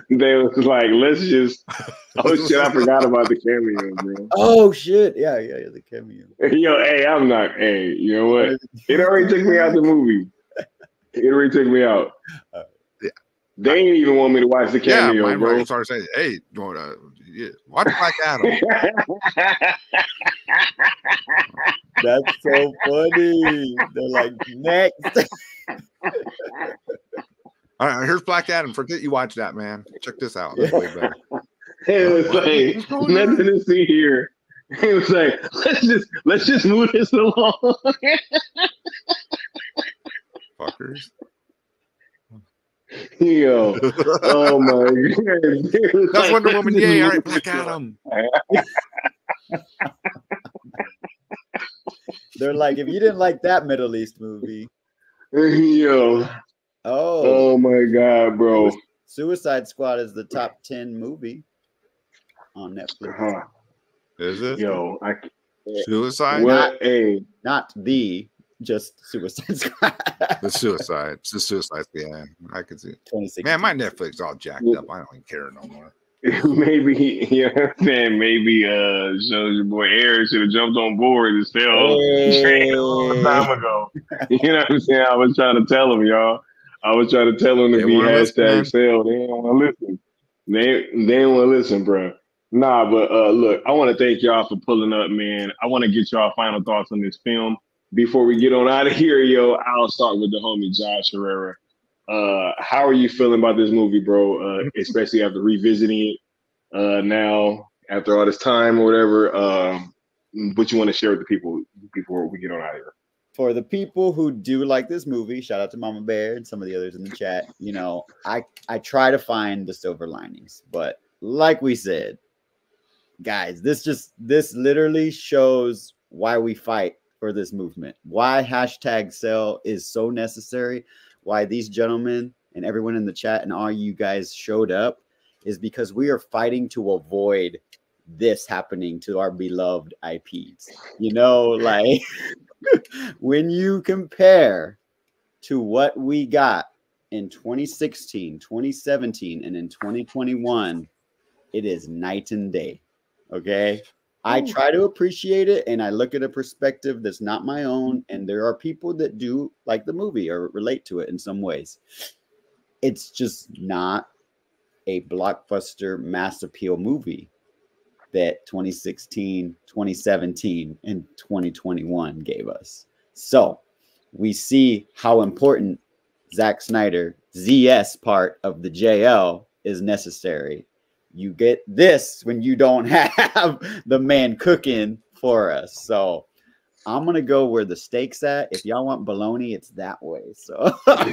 They was like, let's just. Oh shit! I forgot about the cameo, bro. Oh shit! Yeah, the cameo. Yo, hey, I'm not. Hey, you know what? It already took me out the movie. It already took me out. Yeah. They ain't even want me to watch the cameo, my bro. started saying, "Hey, watch Black Adam." That's so funny. They're like, next. All right, here's Black Adam. Forget you watch that, man. Check this out. That's way better. It was like nothing to see here. It was like let's just move this along. Fuckers. Yo, oh my god, that's Wonder Woman. Yay! All right, Black Adam. They're like, if you didn't like that Middle East movie, yo. Oh my god, bro. Suicide Squad is the top 10 movie on Netflix. Is it? Yo, Suicide? Not just Suicide Squad. The Suicide. It's the Suicide. Yeah, I can see it. 2016. Man, my Netflix all jacked up. I don't even care no more. Maybe, you know what I'm saying? Maybe shows your boy Eric should have jumped on board and still trained a long time ago. You know what I'm saying? I was trying to tell him, y'all. I was trying to tell him to be hashtag sale. They didn't want to listen. They didn't want to listen, bro. Nah, but look, I want to thank y'all for pulling up, man. I want to get y'all final thoughts on this film. Before we get on out of here, yo, I'll start with the homie Josh Herrera. How are you feeling about this movie, bro? Especially after revisiting it now, after all this time or whatever. What you want to share with the people before we get on out of here? For the people who do like this movie, shout out to Mama Bear and some of the others in the chat. You know, I try to find the silver linings, but like we said, guys, this literally shows why we fight for this movement, why hashtag sell is so necessary, why these gentlemen and everyone in the chat and all you guys showed up is because we are fighting to avoid this happening to our beloved IPs. You know, like when you compare to what we got in 2016, 2017, and in 2021, it is night and day. Okay. I try to appreciate it, and I look at a perspective that's not my own. And there are people that do like the movie or relate to it in some ways. It's just not a blockbuster mass appeal movie that 2016, 2017, and 2021 gave us. So we see how important Zack Snyder, ZS part of the JL, is necessary. You get this when you don't have the man cooking for us. So I'm going to go where the steak's at. If y'all want bologna, it's that way. So that's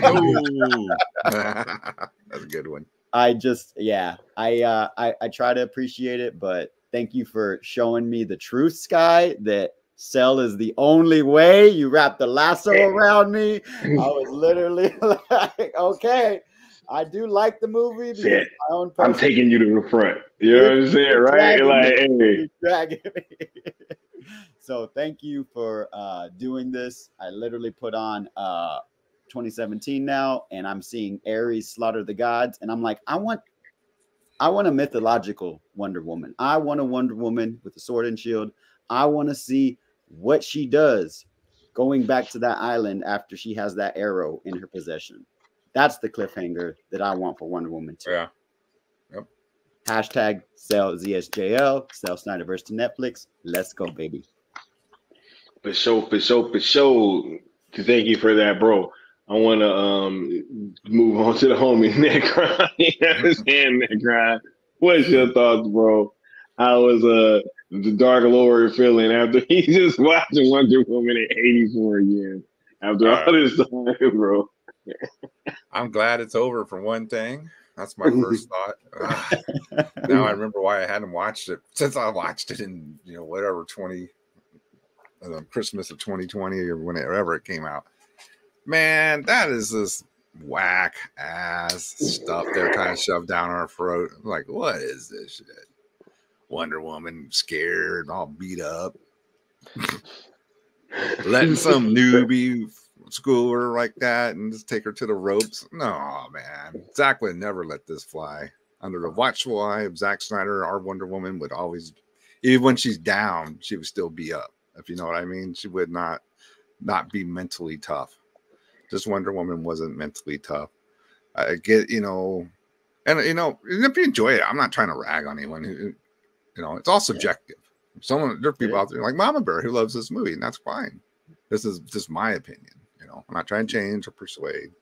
a good one. I try to appreciate it, but thank you for showing me the truth, Sky, that Cell is the only way. You wrap the lasso around me. I was literally like, okay, I do like the movie. Yeah, I'm taking you to the front. You know what I'm saying, right? Like, hey. Dragging me. So thank you for doing this. I literally put on 2017 now, and I'm seeing Ares slaughter the gods, and I'm like, I want a mythological Wonder Woman. I want a Wonder Woman with a sword and shield. I want to see what she does going back to that island after she has that arrow in her possession. That's the cliffhanger that I want for Wonder Woman 2. Yeah. Yep. Hashtag sell ZSJL, sell SnyderVerse to Netflix. Let's go, baby. For sure. Thank you for that, bro. I want to move on to the homie Necron. You understand, Necron? What's your thoughts, bro? How was the Dark Lord feeling after he just watching Wonder Woman at 84 again after all this time, bro? I'm glad it's over for one thing. That's my first thought. Now I remember why I hadn't watched it since I watched it in whatever Christmas of 2020 or whenever it came out. Man, that is this whack ass stuff they're trying to shove down our throat. Like, what is this shit? Wonder Woman scared, all beat up, letting some newbie school her like that and just take her to the ropes. No, man. Zack would never let this fly. Under the watchful eye of Zack Snyder, our Wonder Woman would always, even when she's down, she would still be up. If you know what I mean, she would not be mentally tough. This Wonder Woman wasn't mentally tough. I get, and if you enjoy it, I'm not trying to rag on anyone. Who, it's all subjective. There are people out there like Mama Bear who loves this movie, and that's fine. This is just my opinion. I'm not trying to change or persuade,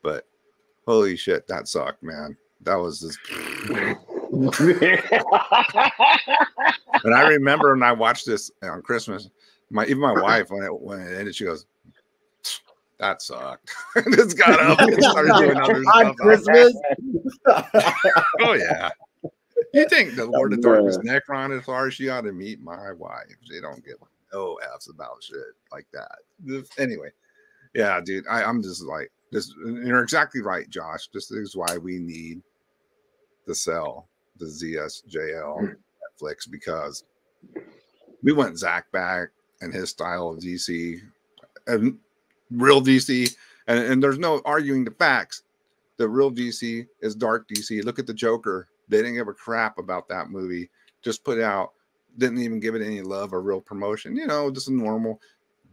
but holy shit, that sucked, man. That was just. And I remember when I watched this on Christmas, even my wife, when it ended, she goes, "That sucked." Just got up and started doing other stuff on Christmas. Oh yeah. You think the Lord of Darkness Necron is harsh? You ought to meet my wife. They don't give no F's about shit like that. Anyway, yeah, dude, I'm just like this. You're exactly right, Josh. This is why we need to sell the ZSJL Netflix, because we want Zack back and his style of DC and real DC, and there's no arguing the facts. The real DC is dark DC. Look at the Joker. They didn't give a crap about that movie. Just put out, didn't even give it any love or real promotion. Just a normal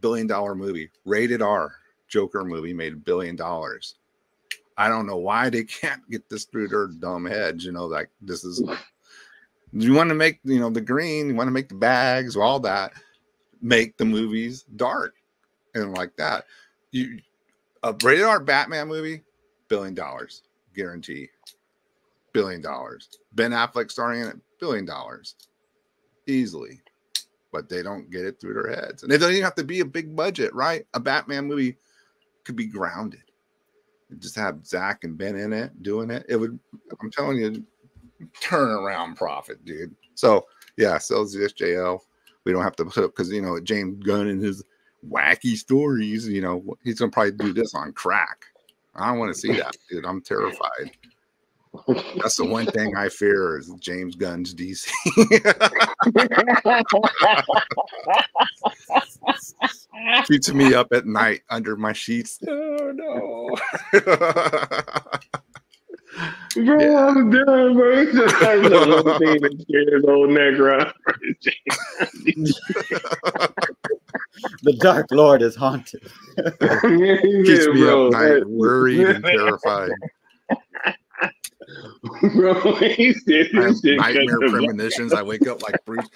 $1 billion movie. Rated R Joker movie made $1 billion. I don't know why they can't get this through their dumb heads. Like this is, you want to make, the green, you want to make the bags, all that, make the movies dark and like that. A rated R Batman movie, $1 billion, guarantee. $1 billion. Ben Affleck starring in it, $1 billion. Easily. But they don't get it through their heads. And it doesn't even have to be a big budget, right? A Batman movie could be grounded. Just have Zack and Ben in it, doing it. It would, I'm telling you, turn around profit, dude. So, yeah, sell ZSJL. We don't have to put up, because, James Gunn and his wacky stories, he's going to probably do this on crack. I don't want to see that, dude. I'm terrified. That's the one thing I fear is James Gunn's DC. Keeps me up at night under my sheets. Oh no. Bro, I'm done, bro. It's just like the little thing that scares old neck around. The Dark Lord is haunted. Keeps me up night, worried and terrified. Bro, he said I have this shit nightmare cut the premonitions. I wake up like Bruce.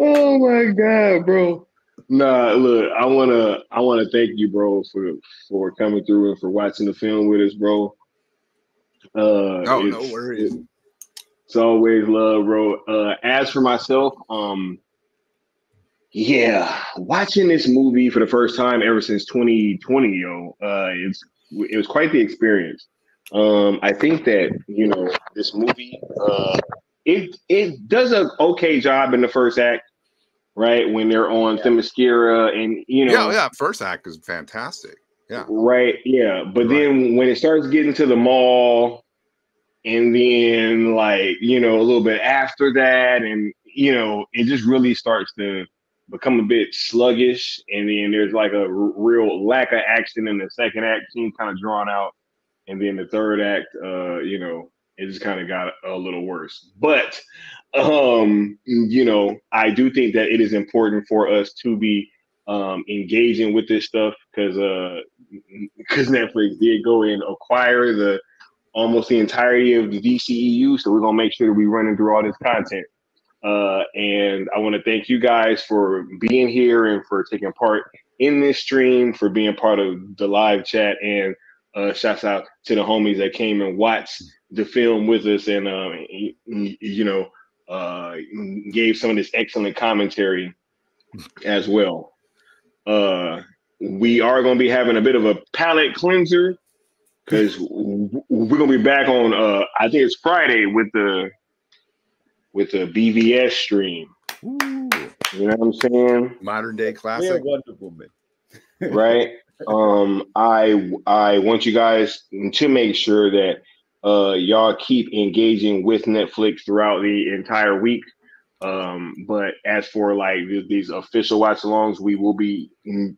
Oh my god, bro. Nah, look, I wanna thank you, bro, for coming through and for watching the film with us, bro. No worries. It's always love, bro. As for myself, yeah, watching this movie for the first time ever since 2020, it was quite the experience. I think that this movie, it does an okay job in the first act, right? When they're on Themyscira, and first act is fantastic. Yeah, right, yeah. But then when it starts getting to the mall, and then a little bit after that, and it just really starts to become a bit sluggish, and then there's like a real lack of action in the second act, seems kind of drawn out, and then the third act, it just kind of got a little worse. But I do think that it is important for us to be engaging with this stuff, because Netflix did go and acquire almost the entirety of the DCEU, so we're gonna make sure that we running through all this content. And I want to thank you guys for being here and for taking part in this stream, for being part of the live chat, and shouts out to the homies that came and watched the film with us, and gave some of this excellent commentary as well. We are going to be having a bit of a palate cleanser, because we're going to be back on I think it's Friday with the BVS stream. Ooh. You know what I'm saying? Modern day classic. Wonder Woman. Right. I want you guys to make sure that y'all keep engaging with Netflix throughout the entire week. But as for these official watch-alongs, we will be taking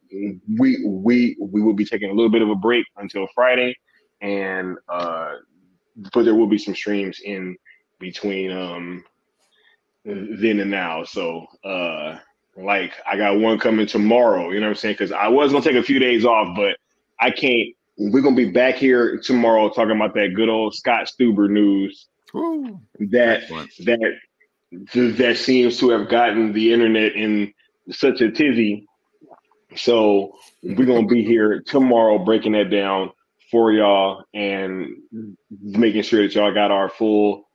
a little bit of a break until Friday, and but there will be some streams in between then and now. So I got one coming tomorrow, you know what I'm saying? Because I was gonna take a few days off, but I can't. We're gonna be back here tomorrow talking about that good old Scott Stuber news. Ooh, that seems to have gotten the internet in such a tizzy. So we're gonna be here tomorrow breaking that down for y'all and making sure that y'all got our full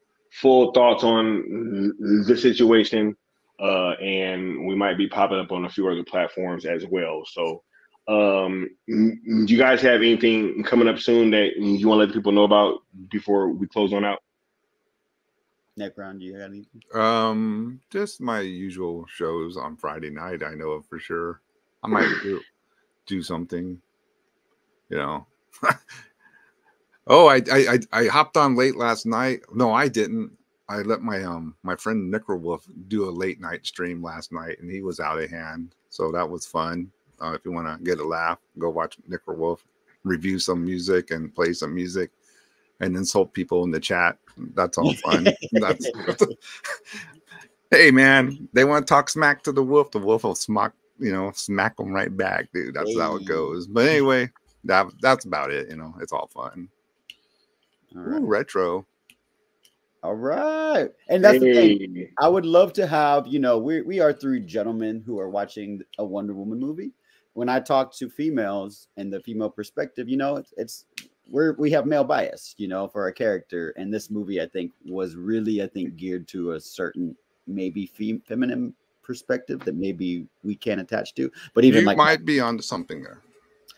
thoughts on the situation, and we might be popping up on a few other platforms as well. So do you guys have anything coming up soon that you want to let people know about before we close on out? Necron, do you have anything? Just my usual shows on Friday night. I know for sure. I might do something, Oh, I hopped on late last night. No, I didn't. I let my friend Nickerwolf do a late night stream last night, and he was out of hand. So that was fun. If you want to get a laugh, go watch Nickerwolf review some music and play some music and insult people in the chat. That's all fun. Hey man, they want to talk smack to the wolf will smack them right back, dude. That's how it goes. But anyway, that's about it. It's all fun. All right. Ooh, retro. All right. And that's the thing. I would love to have, we are three gentlemen who are watching a Wonder Woman movie. When I talk to females and the female perspective, we have male bias, for our character. And this movie, I think, was really, geared to a certain maybe feminine perspective that maybe we can't attach to. But even you might be onto something there.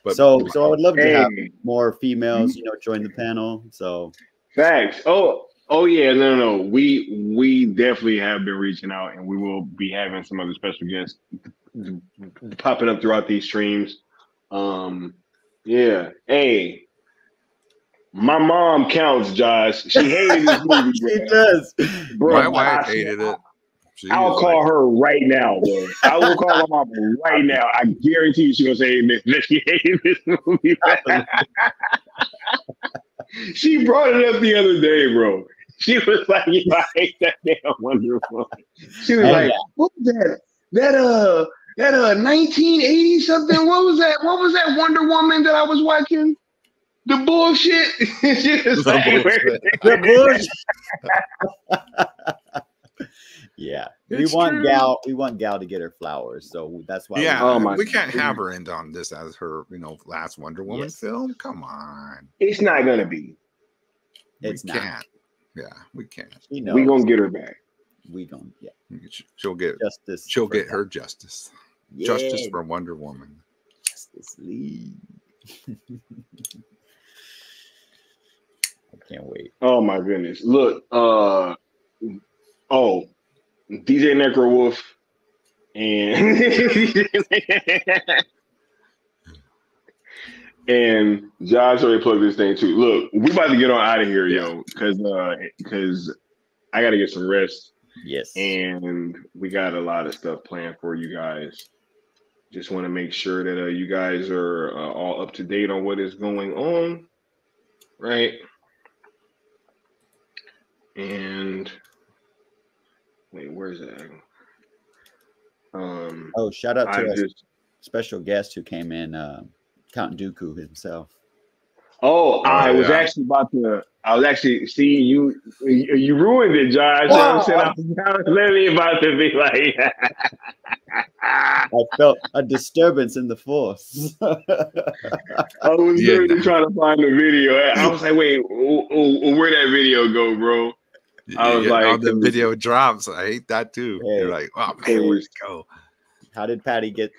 But so I would love to have more females, join the panel. So facts. Oh yeah, no. We definitely have been reaching out, and we will be having some other special guests popping up throughout these streams. Yeah. Hey, My mom counts, Josh. She hated this movie. She does. Bro, My wife hated it. I'll call her right now, bro. I will call my mom right now. I guarantee you she's going to say that she hated this movie. She brought it up the other day, bro. She was like, "Yo, I hate that damn Wonder Woman." She was like, "What was that? That 1980 something? What was that? What was that Wonder Woman that I was watching? The bullshit." She was like, the bullshit. Yeah, we want Gal to get her flowers, so that's why. Yeah, we can't have her end on this as her, last Wonder Woman film. Come on, it's not gonna be. It's we not. Can't. Yeah, we can't. We gonna get her back. We gonna She'll get justice. She'll get her justice. Yeah. Justice for Wonder Woman. Justice League. I can't wait. Oh my goodness! Look, DJ Necrowolf and and Josh already plugged this thing too. Look, we about to get on out of here, yo, because I got to get some rest. Yes, and we got a lot of stuff planned for you guys. Just want to make sure that you guys are all up to date on what is going on, right? And wait, where's that? Shout out to our special guest who came in, Count Dooku himself. I was actually seeing you. You ruined it, Josh. You know what I'm saying? I was literally about to be like, I felt a disturbance in the force. I was literally trying to find the video. I was like, wait, where'd that video go, bro? I was like, the video drops. I hate that too. Hey, you're like, oh man, where'd it go? How did Patty get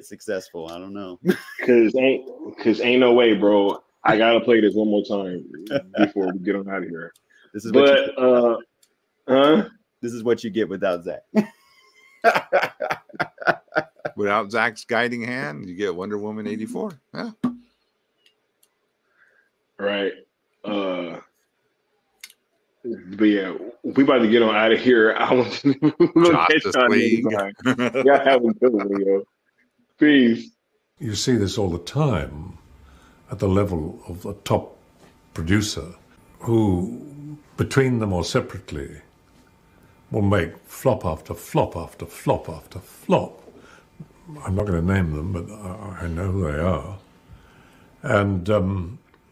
successful? I don't know. Cause ain't no way, bro. I gotta play this one more time before we get on out of here. This is This is what you get without Zach. Without Zach's guiding hand, you get Wonder Woman 84. Yeah. Right. But yeah, we about to get on out of here. I want to Justice League. Y'all have a good one, yo. Peace. You see this all the time at the level of the top producer, who, between them or separately, will make flop after flop after flop after flop. I'm not going to name them, but I know who they are. And they're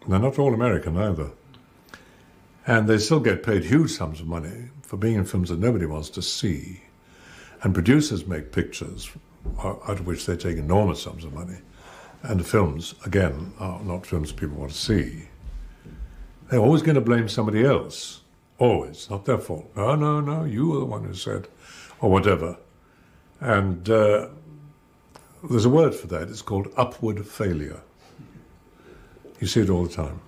not all American either. And they still get paid huge sums of money for being in films that nobody wants to see. And producers make pictures out of which they take enormous sums of money. And the films, again, are not films people want to see. They're always going to blame somebody else. Always. Not their fault. No, you were the one who said, or whatever. And there's a word for that. It's called upward failure. You see it all the time.